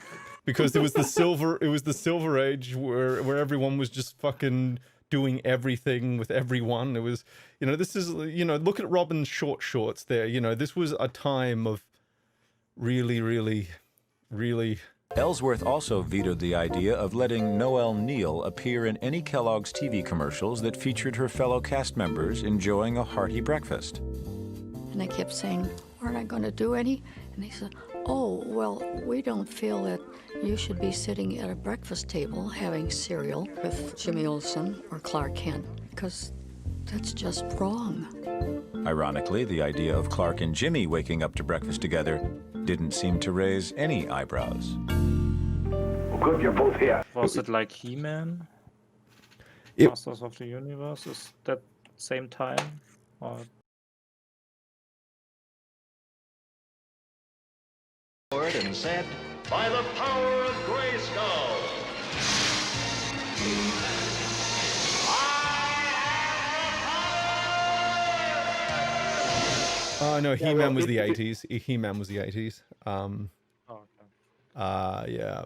Because it was the silver age where everyone was just fucking doing everything with everyone. It was, this is, look at Robin's short shorts there. This was a time of really Ellsworth also vetoed the idea of letting Noelle Neal appear in any Kellogg's TV commercials that featured her fellow cast members enjoying a hearty breakfast. And I kept saying, aren't I going to do any? And they said, oh, well, we don't feel that you should be sitting at a breakfast table having cereal with Jimmy Olsen or Clark Kent, because that's just wrong. Ironically, the idea of Clark and Jimmy waking up to breakfast together didn't seem to raise any eyebrows. Good, you're both here. Was it like He-Man? It- Masters of the Universe? Is that same time? Or... And said, by the power of Grayskull. no, He-Man was the 80s. He-Man was the 80s. Yeah.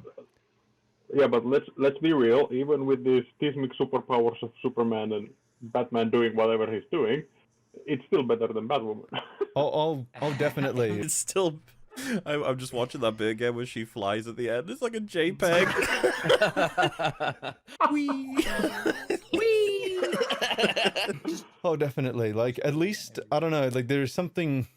Yeah, but let's be real. Even with these seismic superpowers of Superman and Batman doing whatever he's doing, it's still better than Batwoman. Oh, definitely. It's still. I'm just watching that bit again where she flies at the end. It's like a JPEG. Whee! Whee! Oh, definitely. Like, at least, I don't know, like, there's something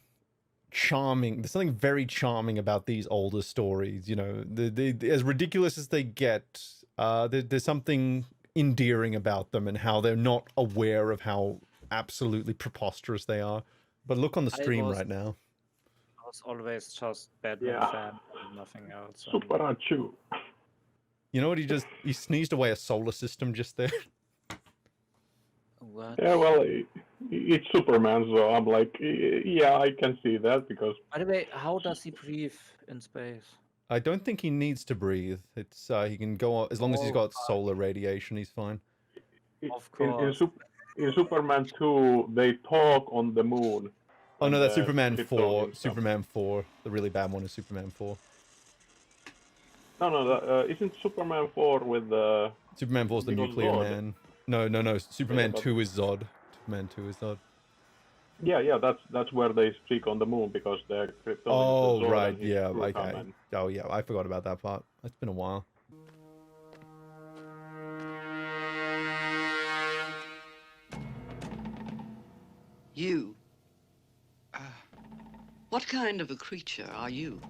charming. There's something very charming about these older stories, as ridiculous as they get, there's something endearing about them and how they're not aware of how absolutely preposterous they are. But look on the stream right now. I was always just Batman fan and nothing else. Super Achu. You know what? He sneezed away a solar system just there. What? Yeah, well, it's Superman, so I'm like, yeah, I can see that because. By the way, how does he breathe in space? I don't think he needs to breathe. It's he can go as long as he's got solar radiation, he's fine. Of course. In Superman 2, they talk on the moon. Oh no, that's Superman 4. Kryptonite stuff. Superman 4. The really bad one is Superman 4. No, isn't Superman 4 with the... Superman 4 is the nuclear Zod? man. No. Superman but- 2 is Zod. Superman 2 is Zod. Yeah, that's where they speak on the moon because they're Kryptonite. Oh, the Zod right, and his yeah, crew okay. come and- Oh, yeah, I forgot about that part. It's been a while. You? What kind of a creature are you?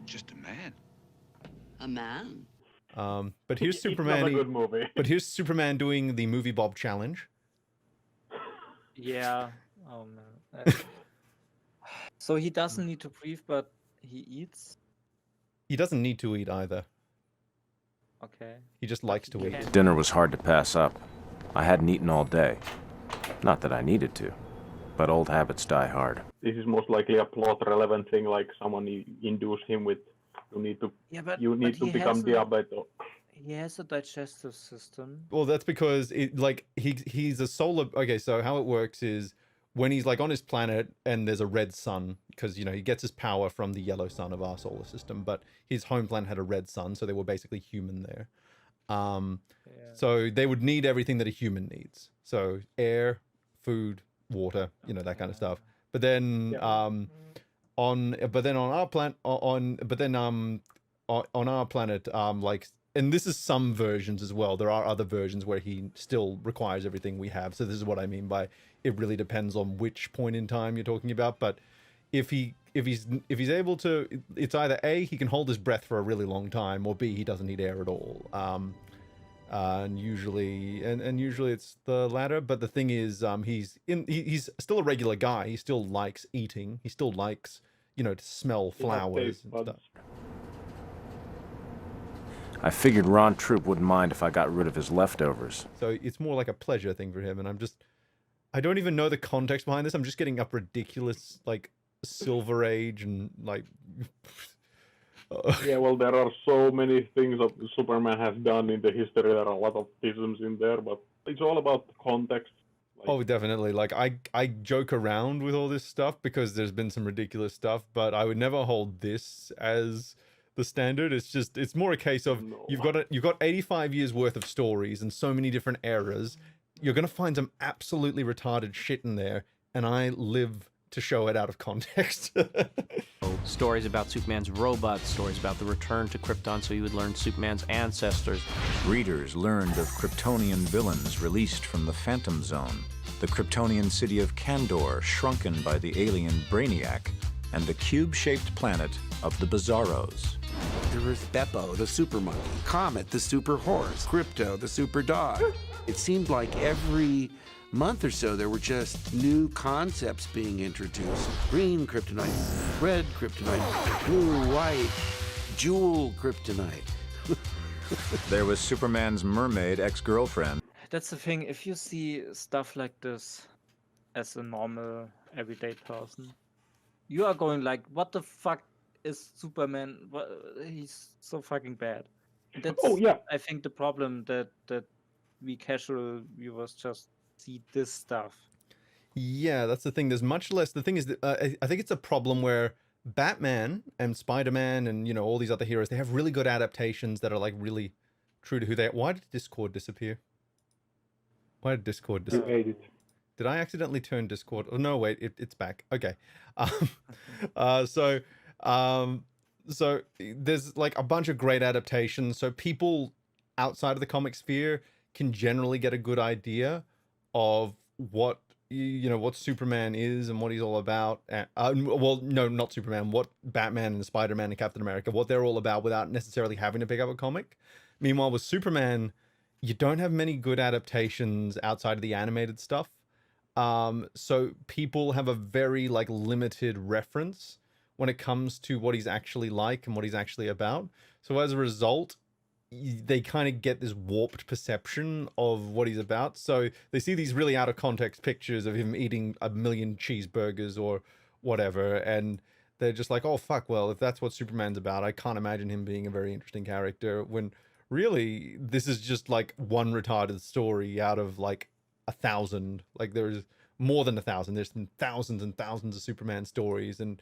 Just a man. A man? But here's It's not Superman. a good movie. But here's Superman doing the Movie Bob challenge. Yeah. Oh man. So he doesn't need to breathe, but he eats. He doesn't need to eat either. Okay. He just likes to eat. Dinner was hard to pass up. I hadn't eaten all day. Not that I needed to, but old habits die hard. This is most likely a plot-relevant thing, like someone induced him with, you need to he become has a- diabetic. He has a digestive system. Well, that's because he's a solar. Okay, so how it works is when he's like on his planet and there's a red sun, because he gets his power from the yellow sun of our solar system, but his home planet had a red sun, so they were basically human there. So they would need everything that a human needs. So air, food, water, that kind of stuff. But then on our planet, like and this is some versions as well. There are other versions where he still requires everything we have. So this is what I mean by it really depends on which point in time you're talking about. But if he's able to, it's either A, he can hold his breath for a really long time, or B, he doesn't need air at all. And usually it's the latter. But the thing is, he's still a regular guy. He still likes eating. He still likes, to smell flowers and stuff. I figured Ron Troop wouldn't mind if I got rid of his leftovers. So it's more like a pleasure thing for him, and I don't even know the context behind this. I'm just getting up ridiculous, like, Silver Age and, like... Yeah, well, there are so many things that Superman has done in the history. There are a lot of isms in there, but it's all about the context. Oh, definitely. Like, I joke around with all this stuff because there's been some ridiculous stuff, but I would never hold this as the standard. It's more a case of you've got 85 years worth of stories and so many different eras. You're going to find some absolutely retarded shit in there, and I live to show it out of context. Stories about Superman's robots, stories about the return to Krypton so he would learn Superman's ancestors. Readers learned of Kryptonian villains released from the Phantom Zone, the Kryptonian city of Kandor shrunken by the alien Brainiac, and the cube-shaped planet of the Bizarros. There was Beppo, the super monkey, Comet, the super horse, Crypto, the super dog. It seemed like every month or so there were just new concepts being introduced. Green Kryptonite, red Kryptonite, blue, white, jewel Kryptonite. There was Superman's mermaid ex-girlfriend. That's the thing. If you see stuff like this as a normal, everyday person, you are going like, what the fuck is Superman? He's so fucking bad. That's, I think, the problem that we casual viewers just see this stuff. Yeah, that's the thing. There's much less. The thing is that I think it's a problem where Batman and Spider-Man and all these other heroes, they have really good adaptations that are like really true to who they are. Why did Discord disappear? Why did Discord disappear? You ate it. Did I accidentally turn Discord? Oh no, wait, it's back. Okay. So there's like a bunch of great adaptations. So people outside of the comic sphere can generally get a good idea of what what Superman is and what he's all about. Well, no, not Superman. What Batman and Spider-Man and Captain America, what they're all about, without necessarily having to pick up a comic. Meanwhile, with Superman, you don't have many good adaptations outside of the animated stuff. So people have a very like limited reference when it comes to what he's actually like and what he's actually about. So as a result, they kind of get this warped perception of what he's about. So they see these really out of context pictures of him eating 1 million cheeseburgers or whatever, and they're just like, oh fuck, well, if that's what Superman's about, I can't imagine him being a very interesting character, when really this is just like one retarded story out of like 1,000. Like there's more than 1,000. There's been thousands and thousands of Superman stories and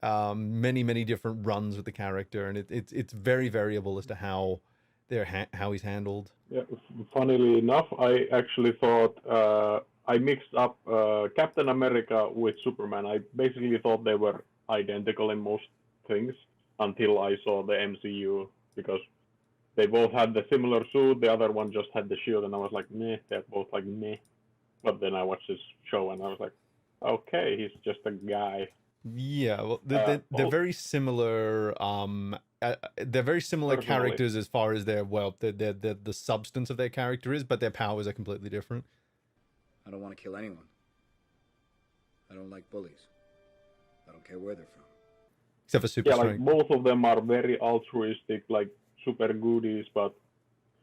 many different runs with the character, and it's very variable as to how he's handled. Yeah, funnily enough, I actually thought I mixed up Captain America with Superman. I basically thought they were identical in most things until I saw the MCU, because they both had the similar suit. The other one just had the shield, and I was like, meh, they're both like meh. But then I watched this show, and I was like, okay, he's just a guy. Yeah, well, they're very similar. They're very similar characters as far as the substance of their character is, but their powers are completely different. I don't want to kill anyone. I don't like bullies. I don't care where they're from. Except for super strength. Like both of them are very altruistic, like super goodies, but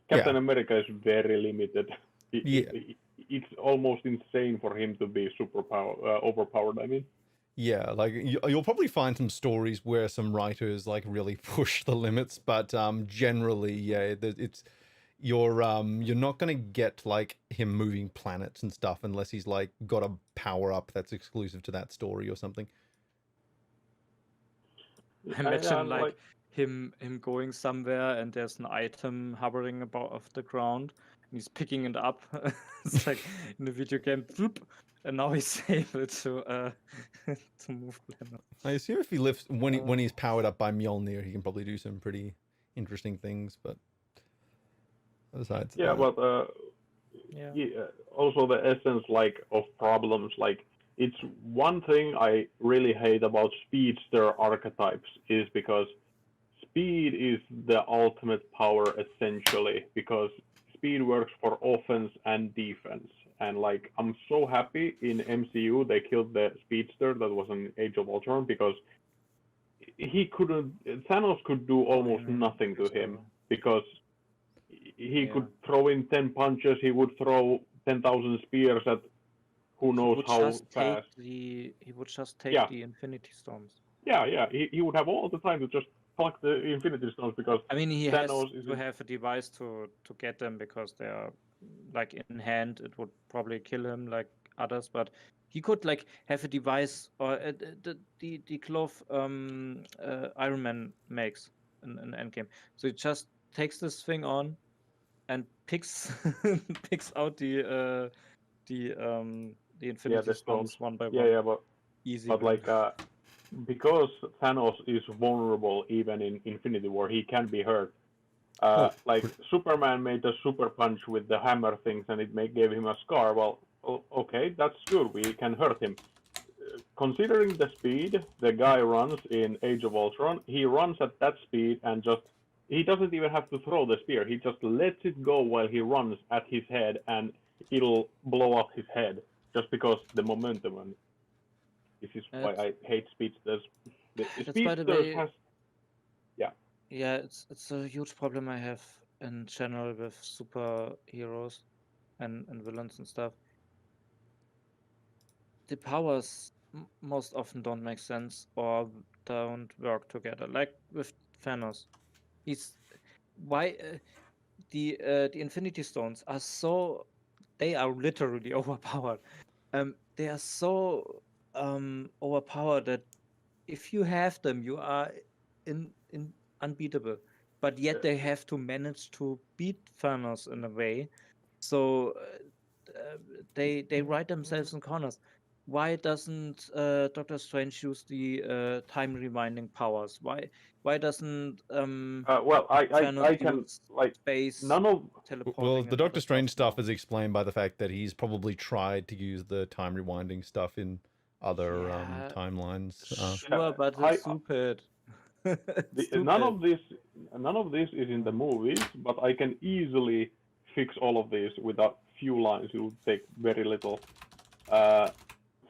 Captain America is very limited. It's almost insane for him to be overpowered. I mean. Yeah, like you'll probably find some stories where some writers like really push the limits, but generally, yeah, you're not gonna get like him moving planets and stuff unless he's like got a power up that's exclusive to that story or something. Imagine like him going somewhere and there's an item hovering above off the ground and he's picking it up. It's like in the video game, bloop, and now he's able to move planets. I assume if he lifts when he's powered up by Mjolnir, he can probably do some pretty interesting things. But Besides, Yeah, but also the essence of problems, it's one thing I really hate about speedster archetypes is because speed is the ultimate power essentially, because speed works for offense and defense. And I'm so happy in MCU they killed the speedster that was in Age of Ultron, because Thanos could do almost nothing to him, because he could throw in 10 punches, he would throw 10,000 spears at who knows how fast. He would just take the Infinity Stones. Yeah. He would have all the time to just pluck the Infinity Stones, because I mean, he Thanos has to have a device to get them, because they are in hand. It would probably kill him like others, but he could have a device, or the glove Iron Man makes in Endgame. So he just takes this thing on and picks out the Infinity Stones one by one. Yeah, but easy. But because Thanos is vulnerable even in Infinity War, he can be hurt. Superman made a super punch with the hammer things, and it gave him a scar. Well, okay, that's good. We can hurt him. Considering the speed the guy runs in Age of Ultron, he runs at that speed and he doesn't even have to throw the spear. He just lets it go while he runs at his head, and it'll blow up his head just because the momentum. And this is why I hate speedsters. The speedsters has. Yeah, it's a huge problem I have in general with superheroes and villains and stuff. The powers most often don't make sense or don't work together. Like with Thanos, the Infinity Stones are they are literally overpowered. They are so overpowered that if you have them, you are unbeatable. But yet they have to manage to beat Thanos in a way. So they write themselves in corners. Why doesn't Doctor Strange use the time rewinding powers? Why doesn't I can space none of teleporting? Well, the Doctor Strange stuff is explained by the fact that he's probably tried to use the time rewinding stuff in other timelines. Sure, but it's stupid. None of this is in the movies, but I can easily fix all of this with a few lines. It would take very little.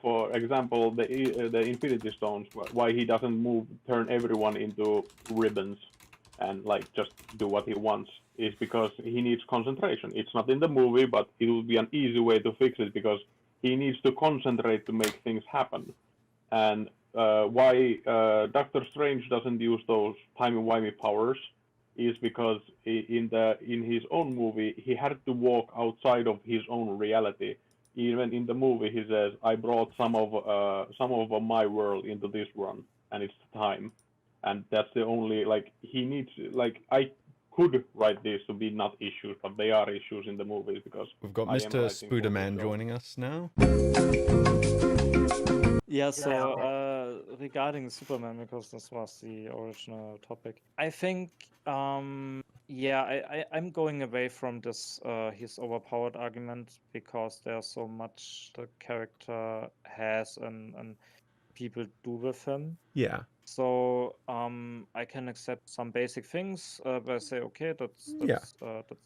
For example, the Infinity Stones, why he doesn't turn everyone into ribbons and just do what he wants, is because he needs concentration. It's not in the movie, but it will be an easy way to fix it, because he needs to concentrate to make things happen. And why Doctor Strange doesn't use those timey-wimey powers is because in his own movie he had to walk outside of his own reality. Even in the movie he says, I brought some of my world into this one, and it's time. And that's the only he needs I could write these to be not issues, but they are issues in the movies, because we've got Mr. Spooderman joining us now. Yeah, so regarding Superman, because this was the original topic, I think, I'm going away from this his overpowered argument, because there's so much the character has and people do with him. Yeah. So I can accept some basic things, but I say, okay, that's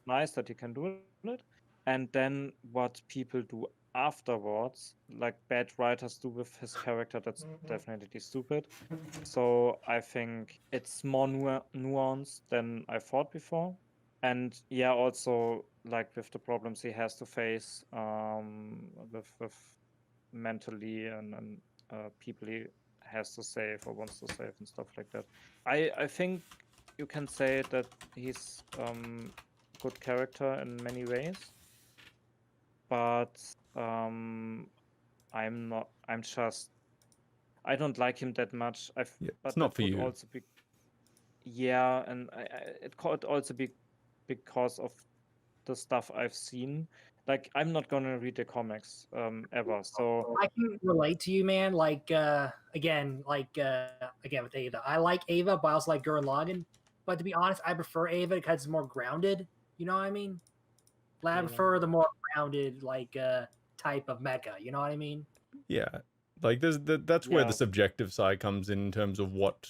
nice that he can do it, and then what people do afterwards, like bad writers do with his character, that's definitely stupid. So I think it's more nuanced than I thought before. And also with the problems he has to face with mentally and people he has to save or wants to save and stuff like that. I think you can say that he's good character in many ways, but I don't like him that much. But it's not for you. Also be, and it could also be because of the stuff I've seen. I'm not gonna read the comics ever. So I can relate to you, man. Again with Ava. I like Ava, but I also like Gurren Lagann. But to be honest, I prefer Ava because it's more grounded. You know what I mean? Like, I prefer the more grounded, like, type of mecha. You know what I mean? Yeah, like that's where the Yeah. subjective side comes in terms of what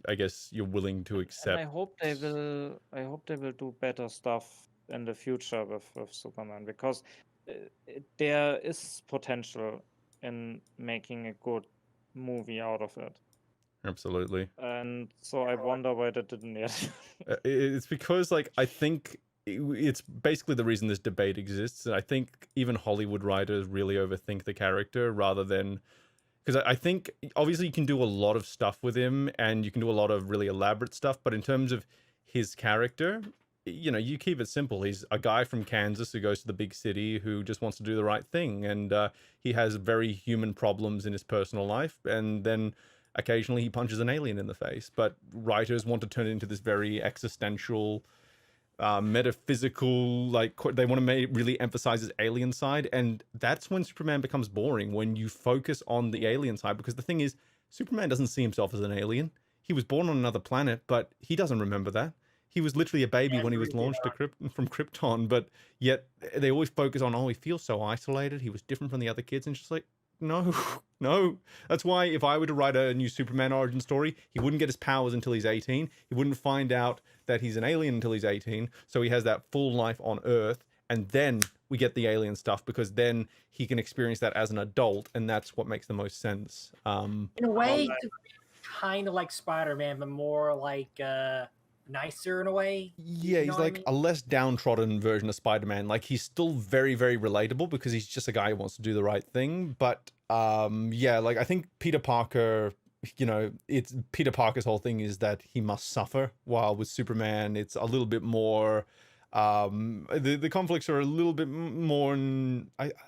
I guess you're willing to And accept. I hope they will do better stuff in the future with Superman, because there is potential in making a good movie out of it. Absolutely. And so I wonder why that didn't yet. It's because, like, I think it's basically the reason this debate exists. And I think even Hollywood writers really overthink the character rather than, because I think obviously you can do a lot of stuff with him and you can do a lot of really elaborate stuff, but in terms of his character, you know, you keep it simple. He's a guy from Kansas who goes to the big city who just wants to do the right thing, and he has very human problems in his personal life, and then occasionally he punches an alien in the face. But writers want to turn it into this very existential, metaphysical, like they want to really emphasize his alien side, and that's when Superman becomes boring, when you focus on the alien side. Because the thing is, Superman doesn't see himself as an alien. He was born on another planet, but he doesn't remember that. He was literally a baby when he was launched from Krypton, but yet they always focus on, oh, he feels so isolated, he was different from the other kids, and it's just like, no, no. That's why if I were to write a new Superman origin story, he wouldn't get his powers until he's 18. He wouldn't find out that he's an alien until he's 18. So he has that full life on Earth. And then we get the alien stuff, because then he can experience that as an adult. And that's what makes the most sense. In a way, kind of like Spider-Man, but more like nicer in a way. Yeah, he's like a less downtrodden version of Spider-Man. Like, he's still very, very relatable because he's just a guy who wants to do the right thing. But yeah, like I think Peter Parker, you know, it's Peter Parker's whole thing is that he must suffer, while with Superman it's a little bit more the conflicts are a little bit more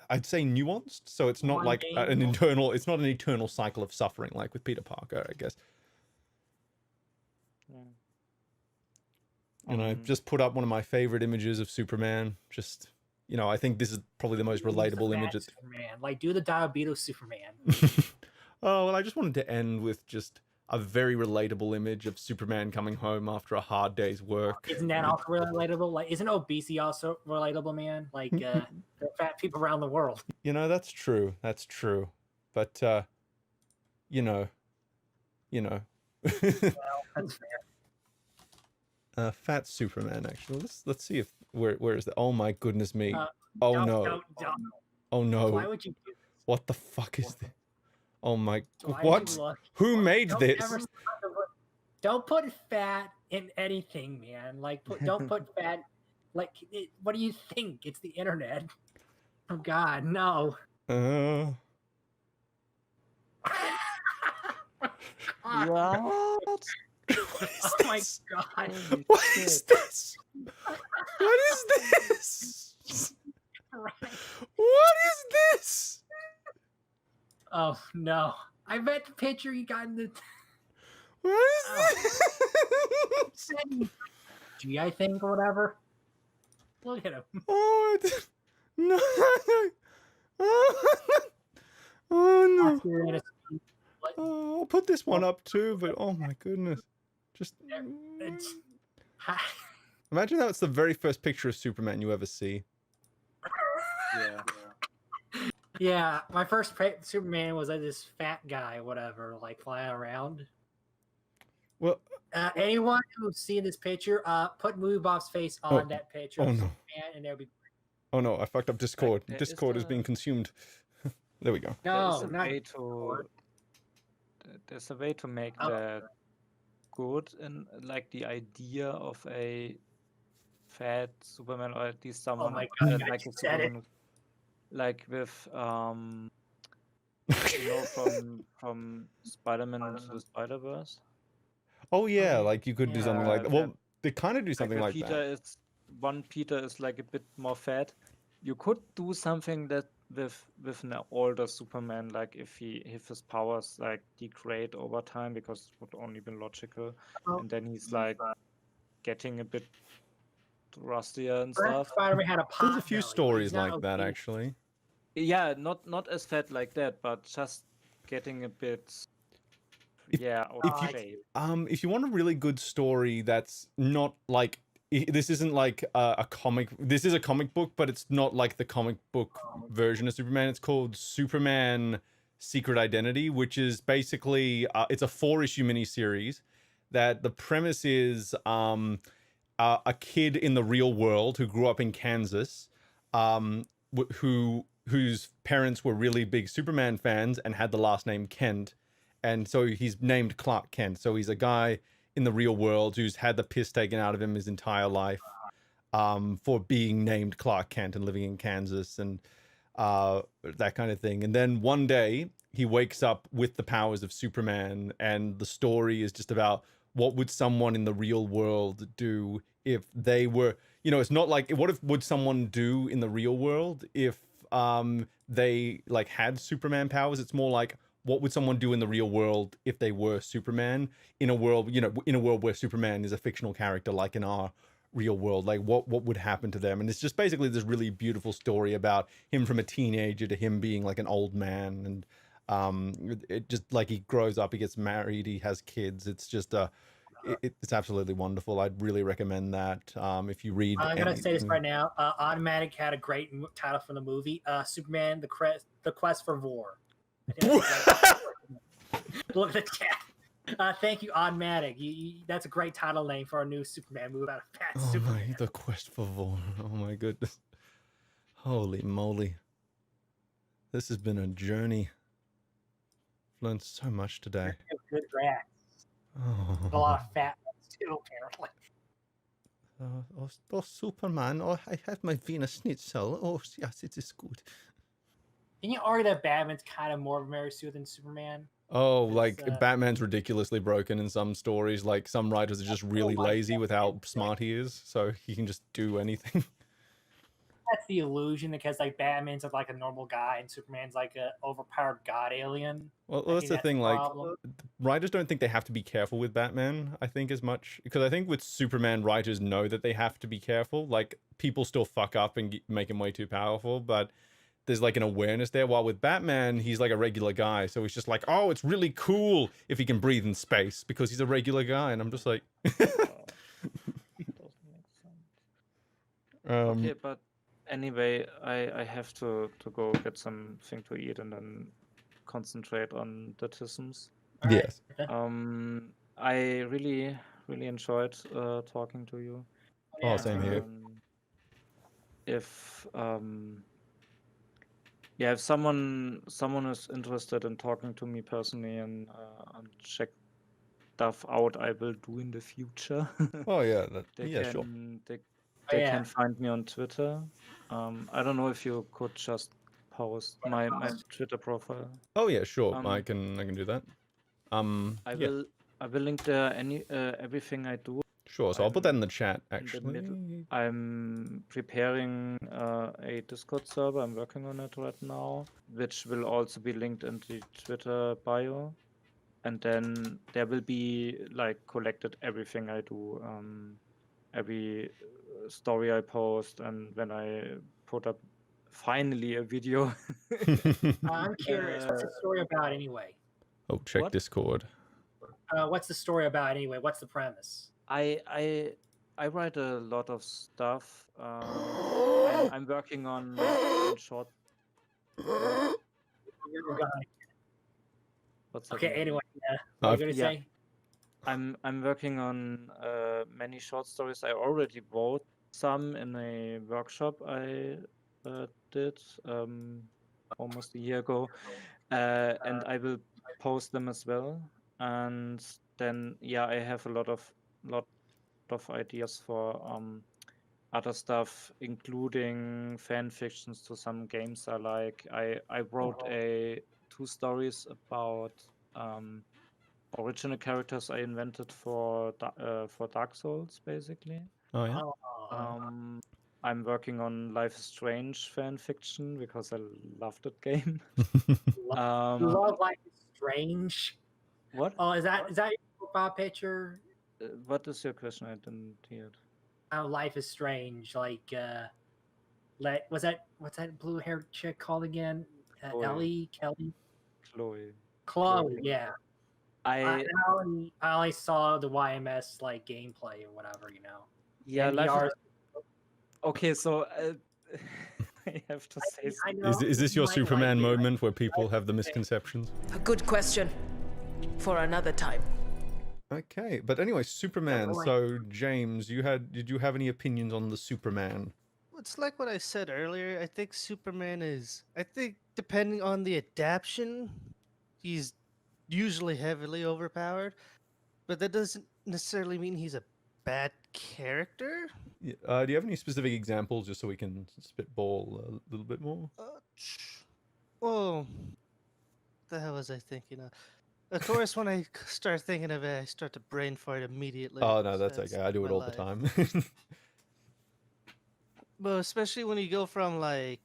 I'd say nuanced, so it's not like an eternal cycle of suffering like with Peter Parker, I guess. And I just put up one of my favorite images of Superman. Just, you know, I think this is probably the most relatable image. Superman. Like, do the Diabetes Superman. Oh, well, I just wanted to end with just a very relatable image of Superman coming home after a hard day's work. Isn't that also relatable? Like, isn't obesity also relatable, man? Like, there are fat people around the world. You know, that's true. That's true. But, you know. Well, that's fair. Fat Superman, actually. Let's see if where is that? Oh my goodness me! Don't. Oh no! Why would you do this? What the fuck is this? Oh my! What? Who made this? Don't put fat in anything, man. Like, don't put fat. Like, what do you think? It's the internet. Oh God, no. What? Oh my God! What is this? What is this? What is this? Oh no! I bet the picture you got in the. What is this? G, I think, or whatever. Look at him. Oh no! Oh no! Oh, I'll put this one up too, but oh my goodness. Just imagine that's the very first picture of Superman you ever see. Yeah. Yeah, my first Superman was like this fat guy, whatever, like flying around. Well, anyone who's seen this picture, put Movie Bob's face on that picture of Superman, and there'll be. Oh no, I fucked up Discord. Discord is being consumed. There we go. No, there's a way to make that good, and like the idea of a fat Superman, or at least someone my God, like a said it. Superman, like with you know, from Spider-Man into the Spider-Verse. Oh yeah, like you could do something like that. Well, they kind of do something like that. Peter is like a bit more fat. You could do something that with an older Superman, like if his powers like degrade over time, because it would only be logical, and then he's like getting a bit rustier and stuff. Spider-Man had a pot. There's a few stories like that, actually. Yeah, not as fat like that, but just getting a bit. Out of shape. If you want a really good story that's not like this isn't like a comic. This is a comic book, but it's not like the comic book version of Superman. It's called Superman Secret Identity, which is basically it's a 4-issue miniseries that the premise is a kid in the real world who grew up in Kansas, whose parents were really big Superman fans and had the last name Kent, and so he's named Clark Kent. So he's a guy in the real world who's had the piss taken out of him his entire life for being named Clark Kent and living in Kansas and that kind of thing. And then one day he wakes up with the powers of Superman, and the story is just about what would someone in the real world do if they were, it's not like, what would someone do in the real world if they like had Superman powers? It's more like, what would someone do in the real world if they were Superman in a world, in a world where Superman is a fictional character, like in our real world? Like what would happen to them? And it's just basically this really beautiful story about him from a teenager to him being like an old man. And it just like he grows up, he gets married, he has kids. It's just it's absolutely wonderful. I'd really recommend that. If you read, I'm gonna say this right now. Automatic had a great title for the movie. Superman: The Quest for Vor. Look at the chat. Thank you, Automatic. That's a great title name for a new Superman movie about a fat Superman. The Quest for Vor. Oh my goodness. Holy moly. This has been a journey. I've learned so much today. Good rats. Oh. A lot of fat ones too, apparently. Superman. Oh, I had my Wiener Schnitzel. Oh, yes, it is good. Can you argue that Batman's kind of more of a Mary Sue than Superman? Oh, like Batman's ridiculously broken in some stories. Like some writers are just really lazy with how smart he is, so he can just do anything. That's the illusion, because like Batman's like a normal guy and Superman's like a overpowered god alien. Well, that's the thing. Like, writers don't think they have to be careful with Batman, I think, as much, because I think with Superman, writers know that they have to be careful. Like, people still fuck up and make him way too powerful, but there's like an awareness there. While with Batman, he's like a regular guy, so he's just like, oh, it's really cool if he can breathe in space because he's a regular guy, and I'm just like, Okay, but anyway, I have to go get something to eat and then concentrate on the tisms. Yes. I really enjoyed talking to you. Oh, same here. If if someone is interested in talking to me personally and check stuff out I will do in the future. Oh yeah, Sure. They yeah. can find me on Twitter. I don't know if you could just post my Twitter profile. Oh yeah, sure. I can do that. I will link there everything I do. Sure. So I'll put that in the chat. Actually, I'm preparing a Discord server. I'm working on it right now, which will also be linked in the Twitter bio. And then there will be like collected everything I do, every story I post, and when I put up finally a video. I'm curious. What's the story about anyway? Oh, check Discord. What's the story about anyway? What's the premise? I write a lot of stuff. I'm working on short. What's okay. that? Anyway, what are you gonna say? I'm working on many short stories. I already wrote some in a workshop I did almost a year ago, and I will post them as well. And then I have a lot of ideas for other stuff, including fan fictions to some games I like. I wrote 2 stories about original characters I invented for Dark Souls, basically. Oh yeah. I'm working on Life is Strange fan fiction because I love that game. Love Life is Strange. What? Oh, is that your profile picture? What is your question? I didn't hear it. Life is Strange. Like, what's that blue-haired chick called again? Kelly. Chloe. Yeah. I only saw the YMS like gameplay or whatever, Yeah, And life ER is... Okay, so I have to say I Is know this you your might Superman like it. moment where people have the misconceptions? A good question for another time. Okay, but anyway, Superman. like- So James, did you have any opinions on the Superman? It's like what I said earlier. I think Superman is. I think depending on the adaptation, he's usually heavily overpowered, but that doesn't necessarily mean he's a bad character. Do you have any specific examples just so we can spitball a little bit more? Oh, the hell was I thinking of? Of course, when I start thinking of it, I start to brain fart immediately. Oh no, that's okay. I do it my all the life. time. But especially when you go from like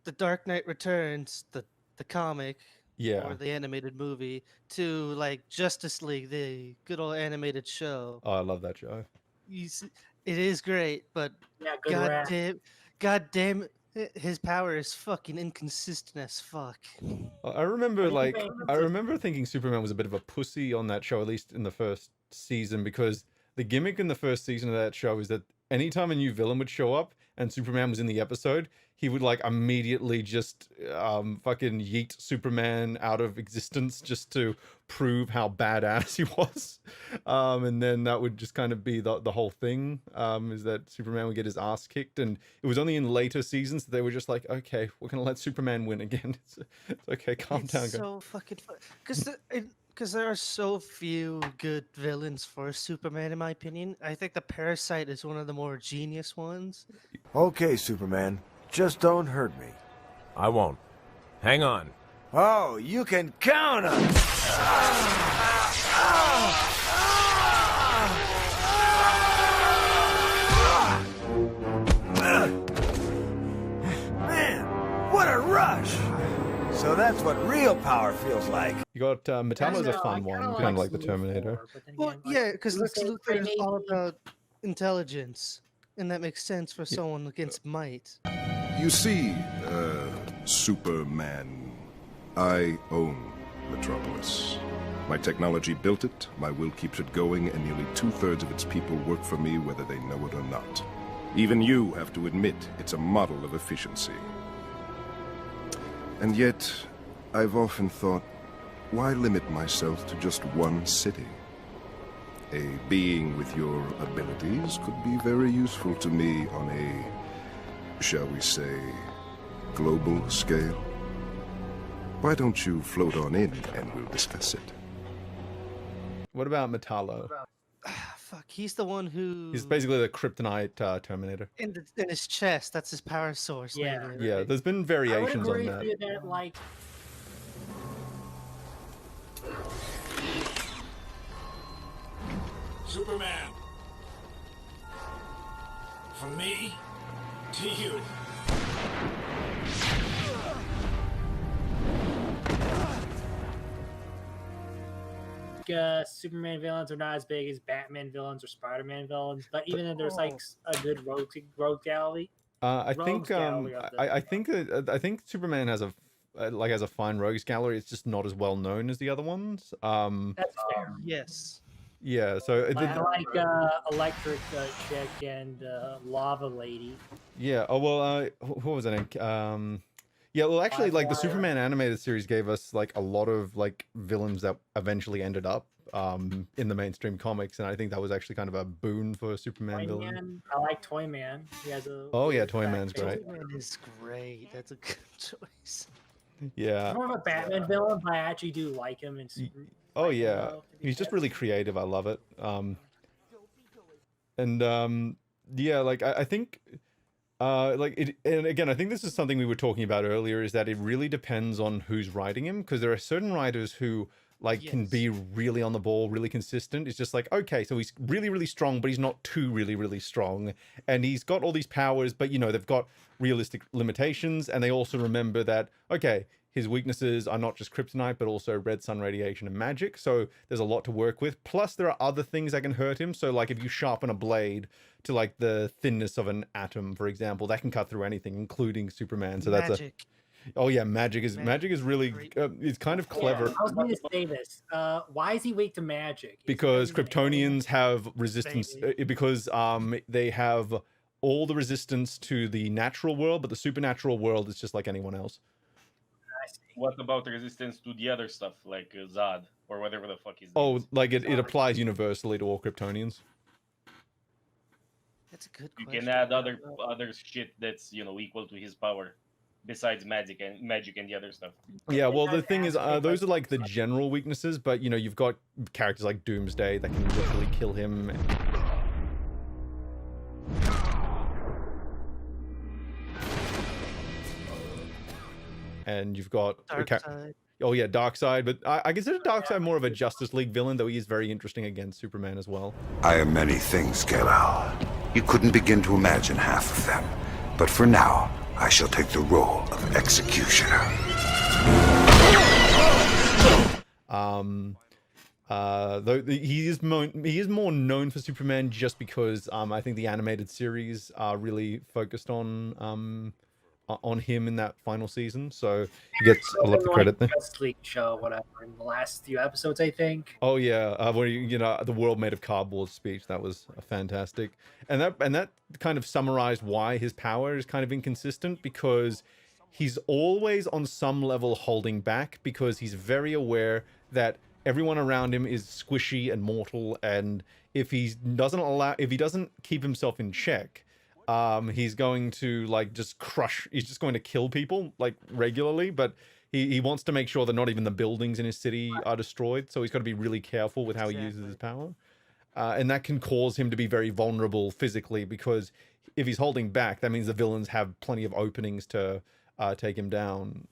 the Dark Knight Returns, the comic, Yeah. or the animated movie, to like Justice League, the good old animated show. Oh, I love that show. It is great, but Yeah, good rap. god damn it, his power is fucking inconsistent as fuck. I remember What do you like think? I remember thinking Superman was a bit of a pussy on that show, at least in the first season, because the gimmick in the first season of that show is that anytime a new villain would show up and Superman was in the episode, he would like immediately just fucking yeet Superman out of existence just to prove how badass he was. And then that would just kind of be the whole thing, is that Superman would get his ass kicked. And it was only in later seasons that they were just like, okay, we're going to let Superman win again. It's okay, calm down. It's so fucking fun. Because there are so few good villains for Superman, in my opinion. I think the Parasite is one of the more genius ones. Okay, Superman. Just don't hurt me. I won't. Hang on. Oh, you can count on it. Man, what a rush! So that's what real power feels like. You got Metallo's a I fun kinda one, like kind of like the Luthor, Terminator. Well, yeah, because Lex Luthor is all about intelligence, and that makes sense for someone against might. You see, Superman, I own Metropolis. My technology built it, my will keeps it going, and nearly 2/3 of its people work for me whether they know it or not. Even you have to admit it's a model of efficiency. And yet, I've often thought, why limit myself to just one city? A being with your abilities could be very useful to me on a, shall we say, global scale. Why don't you float on in and we'll discuss it? What about Metallo? Fuck, he's the one who... He's basically the Kryptonite Terminator. In his chest, that's his power source. Yeah. later. Yeah, there's been variations I would on agree that. with you that, like, Superman. From me to you. Superman villains are not as big as Batman villains or Spider-Man villains, but even if there's like a good rogue gallery, I rogues think gallery of them. I think Superman has a fine rogues gallery. It's just not as well known as the other ones. That's fair. Yes. Yeah. So I like Electric Chick and Lava Lady. yeah. Oh well. What was it? Yeah. Well, actually, like the Superman animated series gave us like a lot of like villains that eventually ended up in the mainstream comics, and I think that was actually kind of a boon for Superman villain. Toyman. I like Toyman. He has a Oh yeah, weird Toyman's back great. Toyman is great. That's a good choice. Yeah. I'm more of a Batman villain, but I actually do like him. Oh yeah, he's just really creative. I love it. Yeah, like I think, like it, and again, I think this is something we were talking about earlier. Is that it really depends on who's writing him, because there are certain writers who like can be really on the ball, really consistent. It's just like, okay, so he's really, really strong, but he's not too really, really strong, and he's got all these powers, but you know they've got realistic limitations, and they also remember that okay, his weaknesses are not just kryptonite, but also red sun radiation and magic. So there's a lot to work with. Plus, there are other things that can hurt him. So, like, if you sharpen a blade to, like, the thinness of an atom, for example, that can cut through anything, including Superman. So that's magic. Oh yeah, magic is really it's kind of clever. Yeah, I was going to say this. Why is he weak to magic? Because Kryptonians have resistance because they have all the resistance to the natural world, but the supernatural world is just like anyone else. What about resistance to the other stuff, like Zod, or whatever the fuck is? Oh, like it applies universally to all Kryptonians. That's a good You question. can add other shit that's equal to his power, besides magic and the other stuff. Yeah, well, the thing is, those are like the general weaknesses, but you've got characters like Doomsday that can literally kill him. And you've got Darkseid. Oh yeah, Darkseid, but I consider Darkseid more of a Justice League villain, though he is very interesting against Superman as well. I am many things, Kal-El. You couldn't begin to imagine half of them. But for now, I shall take the role of executioner. Though he is more known for Superman just because I think the animated series really focused on him in that final season, so he gets a lot of credit there. Justice League show, whatever, in the last few episodes, I think. Oh yeah, where the world made of cardboard speech, that was fantastic, and that kind of summarized why his power is kind of inconsistent, because he's always on some level holding back, because he's very aware that everyone around him is squishy and mortal, and if he doesn't keep himself in check, he's going to he's just going to kill people like regularly, but he wants to make sure that not even the buildings in his city are destroyed, so he's got to be really careful with how he uses his power. And that can cause him to be very vulnerable physically, because if he's holding back, that means the villains have plenty of openings to take him down.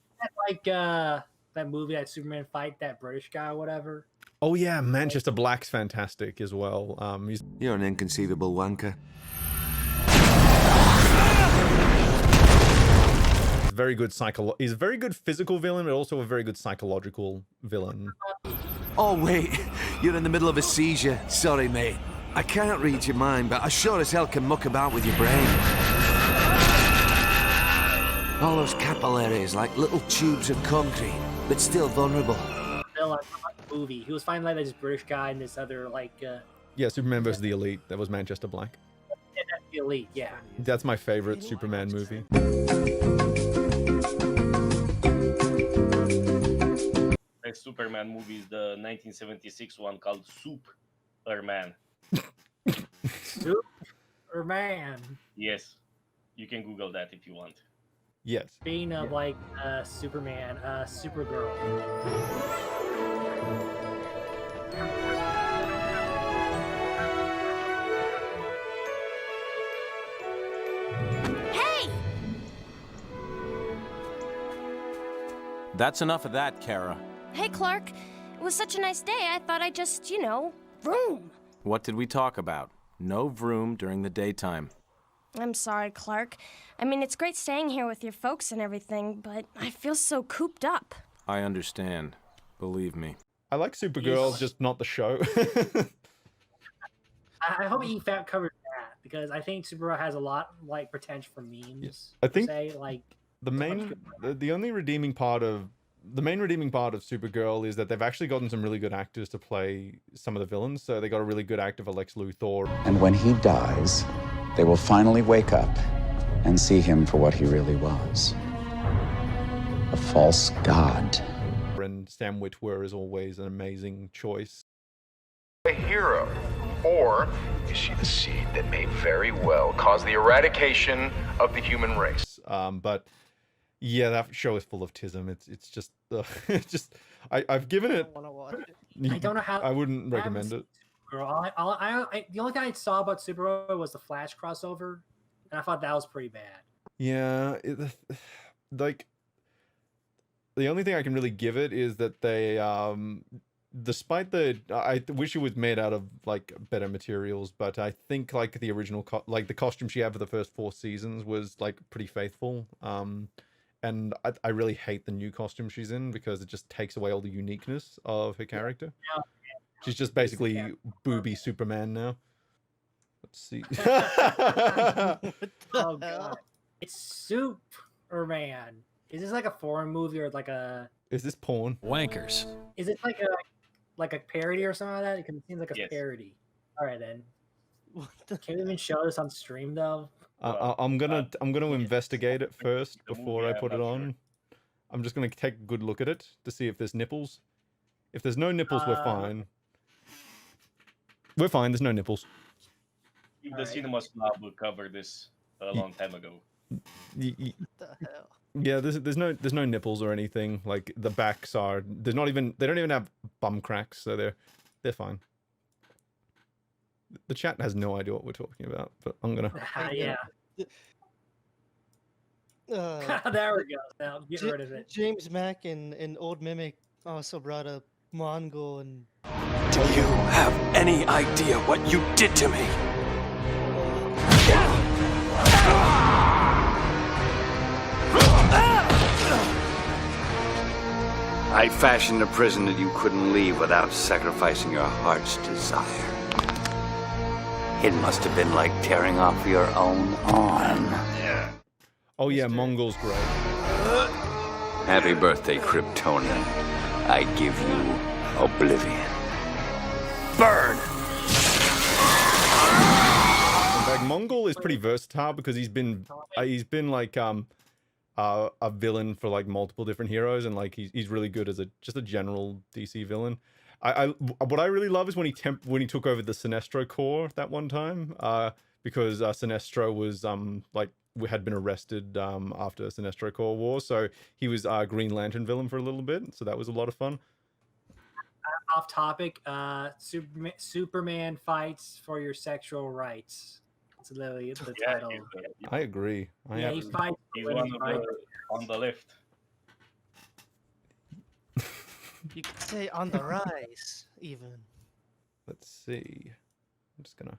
Like that movie, that Superman fight, that British guy or whatever. Oh yeah, Manchester Black's fantastic as well. You're an inconceivable wanker. Very good he's a very good physical villain, but also a very good psychological villain. Oh wait, you're in the middle of a seizure. Sorry, mate. I can't read your mind, but I sure as hell can muck about with your brain. All those capillaries like little tubes of concrete, but still vulnerable. Movie. He was fighting like this British guy and this other Yeah, Superman vs. the Elite. That was Manchester Black. Yeah, that's the Elite. Yeah. That's my favorite Superman movie. The Superman movie is the 1976 one called Superman. Superman. Yes, you can Google that if you want. Yes. Being of Superman, Supergirl. Hey! That's enough of that, Kara. Hey, Clark. It was such a nice day, I thought I'd just, vroom. What did we talk about? No vroom during the daytime. I'm sorry, Clark. I mean, it's great staying here with your folks and everything, but I feel so cooped up. I understand. Believe me. I like Supergirl, just not the show. I hope he covered that, because I think Supergirl has a lot potential for memes. Yes. I think the main redeeming part of Supergirl is that they've actually gotten some really good actors to play some of the villains. So they got a really good actor for Lex Luthor. And when he dies, they will finally wake up and see him for what he really was. A false god. And Sam Witwer is always an amazing choice. A hero? Or is she the seed that may very well cause the eradication of the human race? But yeah, that show is full of tism. It's just I've given it. I don't know how. I wouldn't recommend it. Girl, the only thing I saw about Supergirl was the Flash crossover, and I thought that was pretty bad. Yeah, the only thing I can really give it is that they, despite I wish it was made out of better materials, but I think the original the costume she had for the first 4 seasons was pretty faithful. And I really hate the new costume she's in, because it just takes away all the uniqueness of her character. Yeah. She's just basically booby Superman now. Let's see. Oh god, it's Superman. Is this like a foreign movie or like a? Is this porn? Wankers. Is it like a parody or something like that? Because it seems like a parody. All right then. Can we even show this on stream though? I'm gonna investigate it first before I put it on. I'm just gonna take a good look at it to see if there's nipples. If there's no nipples, we're fine. We're fine. There's no nipples. The Cinema Snob will cover this a long time ago. What the hell? Yeah, there's no nipples or anything. Like the backs are. They don't even have bum cracks, so they're fine. The chat has no idea what we're talking about, but I'm gonna. Yeah. There we go. Now get rid of it. James Mack and Old Mimic also brought up Mongol and. Do you have any idea what you did to me? I fashioned a prison that you couldn't leave without sacrificing your heart's desire. It must have been like tearing off your own arm. Oh yeah, Mongol's great. Happy birthday, Kryptonian. I give you oblivion. Burn! In fact, Mongol is pretty versatile because he's been like a villain for like multiple different heroes, and like he's really good as just a general DC villain. What I really love is when he took over the Sinestro Corps that one time, because Sinestro was had been arrested after Sinestro Corps War, so he was Green Lantern villain for a little bit, so that was a lot of fun. Off topic, Superman fights for your sexual rights. That's literally the title. I agree. He fights. He's on the left. You could say on the rise, even. Let's see. I'm just gonna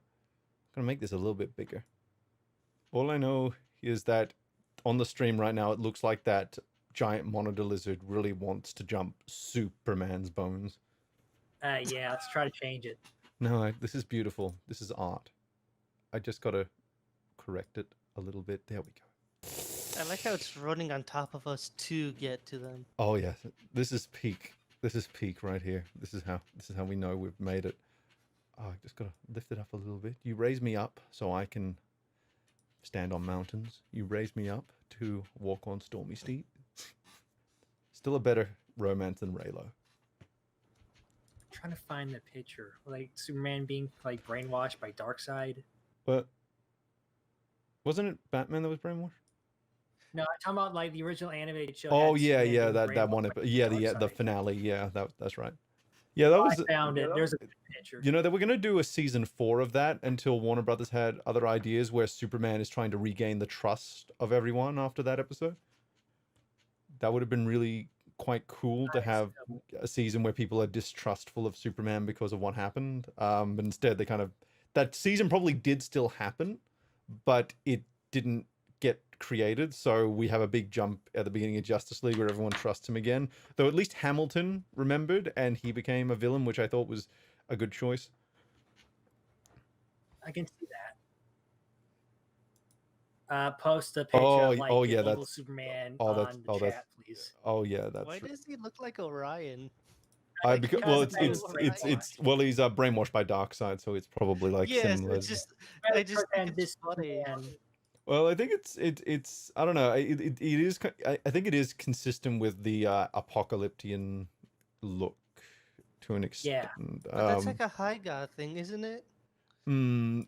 make this a little bit bigger. All I know is that on the stream right now, it looks like that giant monitor lizard really wants to jump Superman's bones. Yeah, let's try to change it. No, this is beautiful. This is art. I just gotta correct it a little bit. There we go. I like how it's running on top of us to get to them. Oh yeah, this is peak. This is peak right here. This is how we know we've made it. Oh, I just gotta lift it up a little bit. You raise me up so I can stand on mountains. You raise me up to walk on stormy steep. Still a better romance than Raylo. Trying to find the picture, like Superman being like brainwashed by Darkseid. But wasn't it Batman that was brainwashed? No, I'm talking about like the original animated show. Oh yeah, that one. Yeah, the finale. Yeah, that's right. Yeah, that was. I found it. There's a picture. You know, they were gonna do a season 4 of that until Warner Brothers had other ideas where Superman is trying to regain the trust of everyone after that episode. That would have been really quite cool to have a season where people are distrustful of Superman because of what happened. But instead, that season probably did still happen, but it didn't get created. So we have a big jump at the beginning of Justice League where everyone trusts him again. Though at least Hamilton remembered and he became a villain, which I thought was a good choice. I can see that. Post a picture of like evil Superman on the chat, please. Oh yeah, that's. Why does he look like Orion? Because he's brainwashed by Darkseid, so it's probably like similar. I just think it's funny. Well, I think it's I don't know. It is. I think it is consistent with the apocalyptic look to an extent. Yeah, but that's like a high god thing, isn't it?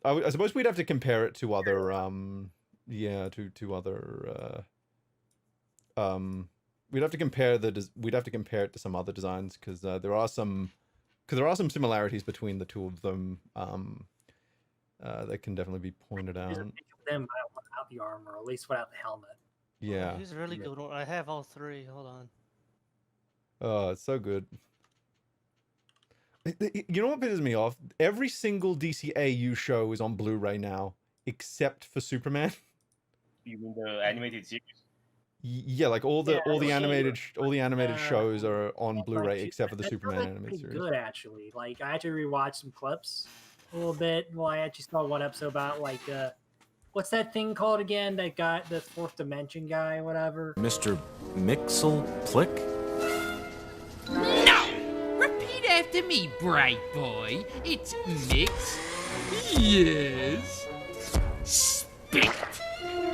I suppose we'd have to compare it to other to other we'd have to compare it to some other designs because there are some similarities between the two of them that can definitely be pointed out. Them without the armor, or at least without the helmet. Yeah, he's a really good one. I have all three. Hold on. Oh, it's so good. You know what pisses me off? Every single DCAU show is on Blu-ray now, except for Superman. You mean the animated series? Yeah, like all the animated shows are on Blu-ray except for the Superman animated series. Good actually. Like I had to rewatch some clips a little bit. Well, I actually saw one episode about like what's that thing called again? That guy, the fourth dimension guy, whatever. Mr. Mixel Plick? No! Repeat after me, bright boy. It's Mix. Yes. Spit.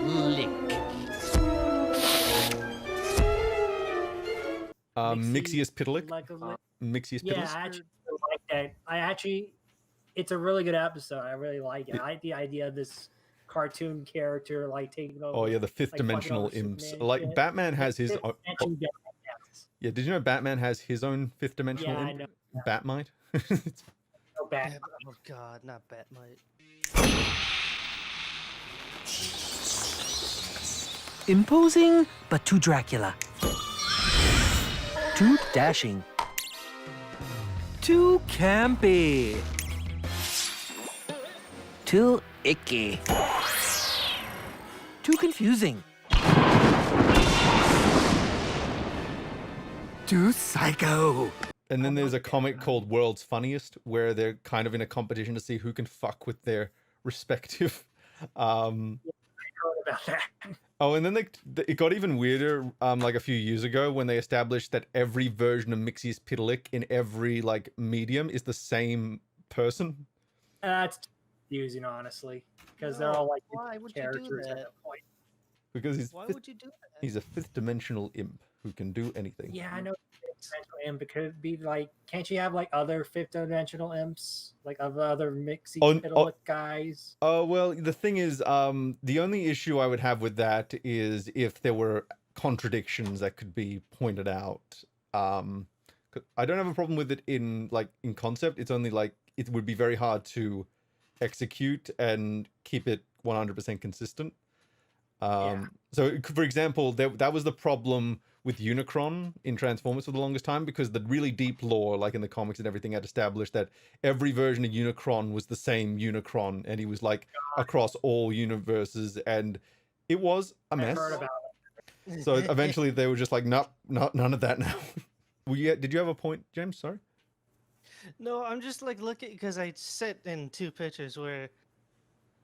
Lick. Mixius Pitalik. Mixius Yeah, Pitalik. I actually really like that. It's a really good episode. I really like it. I like the idea of this cartoon character like taking over. Oh yeah, the fifth like, fucking dimensional over imps. Superman Like shit. Batman has his. Fifth dimension Batman, yes. Yeah, did you know Batman has his own fifth dimensional Yeah, I imp? know. Batmite. No Batman. Oh god, not Batmite. Imposing, but too Dracula. Too dashing. Too campy. Too icky. Too confusing. Too psycho. And then there's a comic called World's Funniest, where they're kind of in a competition to see who can fuck with their respective. I heard about that. Oh, and then it got even weirder. Like a few years ago, when they established that every version of Mixius Pitalik in every like medium is the same person. That's confusing, honestly, because they're all like why would you do characters at that? that point. Because Why would you do that? he's a fifth dimensional imp who can do anything. Yeah, I know. Imp, it could be like, can't you have like other fifth dimensional imps, like other Mixie Pitalik guys? Oh well, the thing is, the only issue I would have with that is if there were contradictions that could be pointed out. I don't have a problem with it in concept. It's only like it would be very hard to execute and keep it 100% consistent. So, for example, that was the problem with Unicron in Transformers for the longest time, because the really deep lore, like in the comics and everything, had established that every version of Unicron was the same Unicron, and he was like across all universes, and it was a mess. I've heard about it. So eventually they were just like, nope, none of that now. Did you have a point, James? Sorry. No, I'm just like looking because I set in two pictures where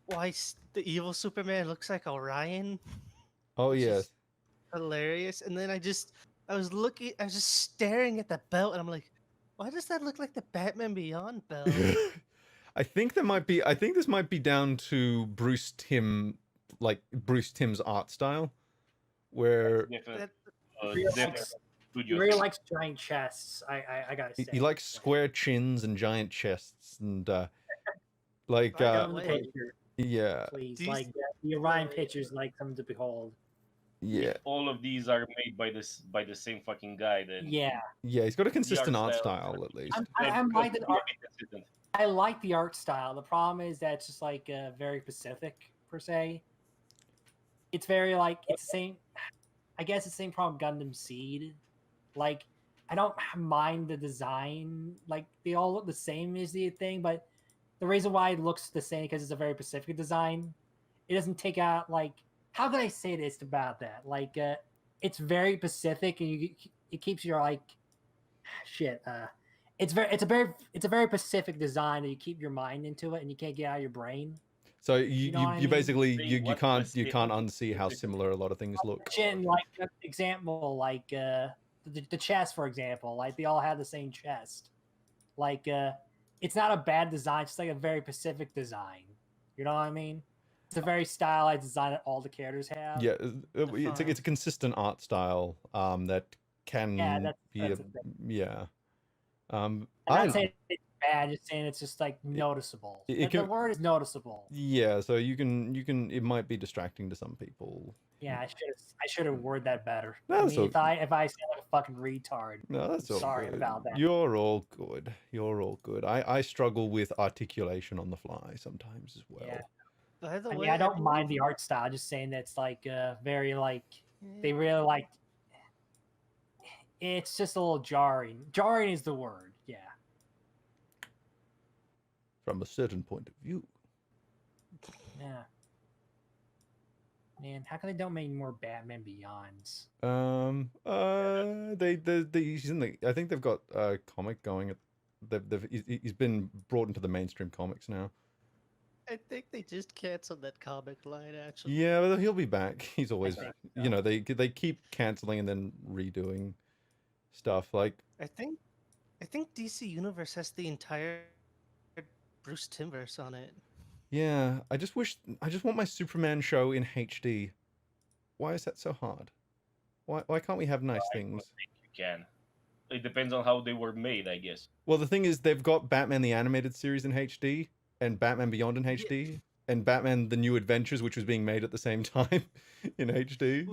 the evil Superman looks like Orion. Oh yeah. Hilarious. And then I was just staring at the belt, and I'm like, why does that look like the Batman Beyond belt? I think this might be down to Bruce Timm's art style, where He really likes giant chests. I gotta say. he likes square chins and giant chests, and like yeah. Please, like the Orion pictures, like something to behold. Yeah. All of these are made by the same fucking guy. Then Yeah. Yeah, he's got a consistent art style at least. I like the art style. The problem is that it's just like very specific per se. It's very like it's the same. I guess it's the same problem Gundam Seed. Like I don't mind the design. Like they all look the same is the thing, but the reason why it looks the same because it's a very specific design. It doesn't take out like. How can I say this about that? Like, it's very specific, and it keeps your like, shit. It's a very specific design, and you keep your mind into it, and you can't get out of your brain. So you basically you can't unsee how similar a lot of things look. Like example, like the chest, for example, like they all have the same chest. Like, it's not a bad design; it's just like a very specific design. You know what I mean? It's a very stylized design that all the characters have. Yeah, it's a consistent art style that can be I'm not saying it's bad, just saying it's just like noticeable. The word is noticeable. Yeah, so you can it might be distracting to some people. Yeah, I should have worded that better. No, I mean, if I sound like a fucking retard, No, that's all sorry good. about that. You're all good. You're all good. I struggle with articulation on the fly sometimes as well. Yeah. By the I way, mean, I don't mind the art style. Just saying that it's like very like they really like. It's just a little jarring. Jarring is the word. Yeah. From a certain point of view. Yeah. Man, how come they don't make more Batman Beyonds? He's in the. I think they've got a comic going. He's been brought into the mainstream comics now. I think they just canceled that comic line, actually. Yeah, but he'll be back. He's always, think you know, they keep canceling and then redoing stuff. Like, I think DC Universe has the entire Bruce Timmverse on it. yeah, I just want my Superman show in HD. Why is that so hard? Why can't we have nice I don't things? think you can. It depends on how they were made, I guess. Well, the thing is, they've got Batman the Animated Series in HD, and Batman Beyond in HD, and Batman the New Adventures, which was being made at the same time in HD.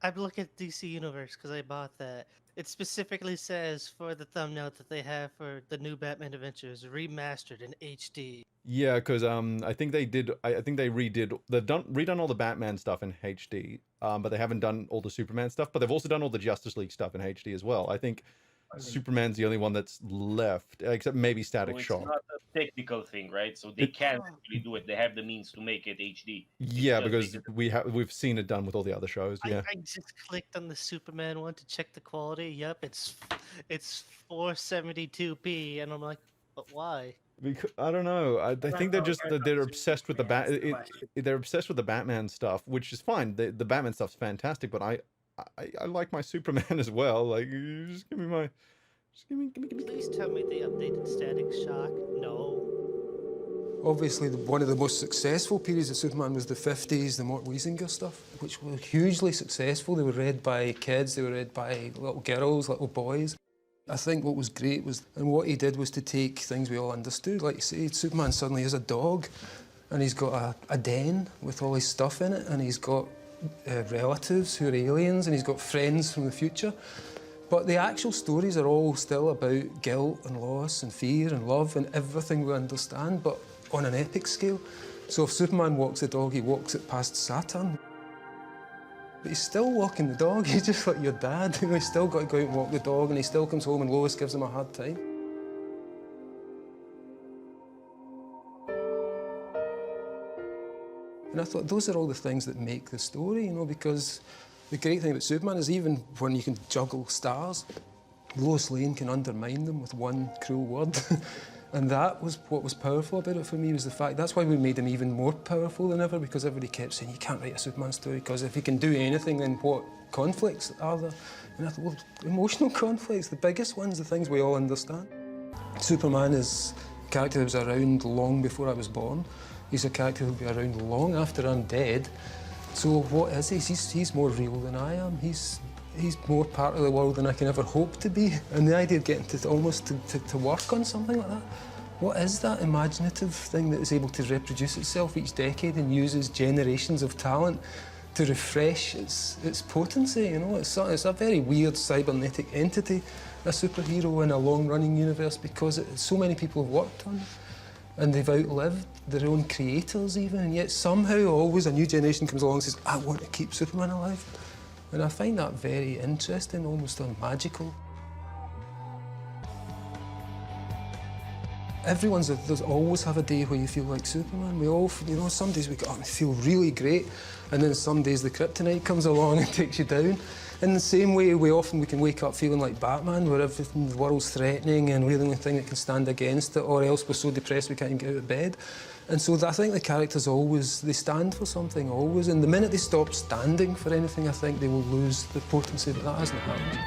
I look at DC Universe because I bought that. It specifically says for the thumbnail that they have for the new Batman Adventures remastered in HD. Yeah, because I think they did. I think they redid. They've redone all the Batman stuff in HD, but they haven't done all the Superman stuff. But they've also done all the Justice League stuff in HD as well. I think Superman's the only one that's left, except maybe Static So it's Shock. not a technical thing, right? So they can actually do it. They have the means to make it HD. Yeah, It's just because we've seen it done with all the other shows. Yeah. I just clicked on the Superman one to check the quality. Yep, it's 472p, and I'm like, but why? Because, I don't know. I think they're obsessed with the they're obsessed with the Batman stuff, which is fine. The Batman stuff's fantastic, but I like my Superman as well. Like, just give me. Please tell me they updated Static Shock. No. Obviously, one of the most successful periods of Superman was the 50s, the Mort Weisinger stuff, which were hugely successful. They were read by kids, they were read by little girls, little boys. I think what was great was, and what he did was to take things we all understood. Like you say, Superman suddenly is a dog, and he's got a den with all his stuff in it, and he's got relatives who are aliens, and he's got friends from the future. But the actual stories are all still about guilt and loss and fear and love and everything we understand, but on an epic scale. So if Superman walks the dog, he walks it past Saturn. But he's still walking the dog. He's just like your dad. He's still got to go out and walk the dog, and he still comes home and Lois gives him a hard time. And I thought those are all the things that make the story, you know, because the great thing about Superman is even when you can juggle stars, Lois Lane can undermine them with one cruel word. And that was what was powerful about it for me, was the fact that's why we made him even more powerful than ever, because everybody kept saying, you can't write a Superman story, because if he can do anything, then what conflicts are there? And I thought, well, emotional conflicts, the biggest ones, the things we all understand. Superman is a character that was around long before I was born. He's a character who'll be around long after I'm dead. So what is he? He's more real than I am. He's more part of the world than I can ever hope to be. And the idea of getting to almost to work on something like that, what is that imaginative thing that is able to reproduce itself each decade and uses generations of talent to refresh its potency, you know? It's a very weird cybernetic entity, a superhero in a long-running universe, because so many people have worked on it. And they've outlived their own creators even, and yet somehow always a new generation comes along and says, I want to keep Superman alive. And I find that very interesting, almost magical. There's always have a day where you feel like Superman. We all, you know, some days we feel really great, and then some days the Kryptonite comes along and takes you down. In the same way, we can wake up feeling like Batman, where everything, the world's threatening and we're the only thing that can stand against it, or else we're so depressed we can't even get out of bed. And so I think the characters always, they stand for something, always. And the minute they stop standing for anything, I think they will lose the potency, but that hasn't happened.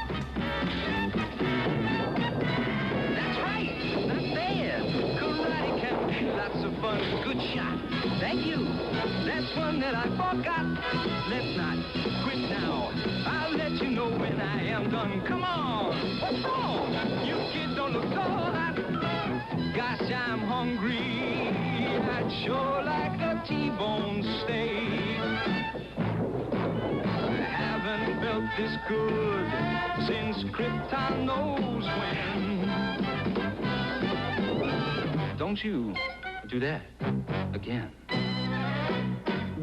That's right, not bad. Karate can be lots of fun. Good shot. Thank you. That's one that I forgot. Let's not quit now. I'll let you know when I am done. Come on. What's wrong? You kids don't look so hot. Gosh, I'm hungry. I'd sure like a T-bone steak. I haven't felt this good since Krypton knows when. Don't you do that again.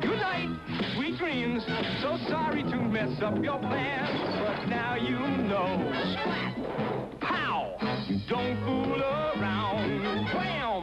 Good night, sweet dreams. So sorry to mess up your plans, but now you know. Splat! Pow! Don't fool around. Wham!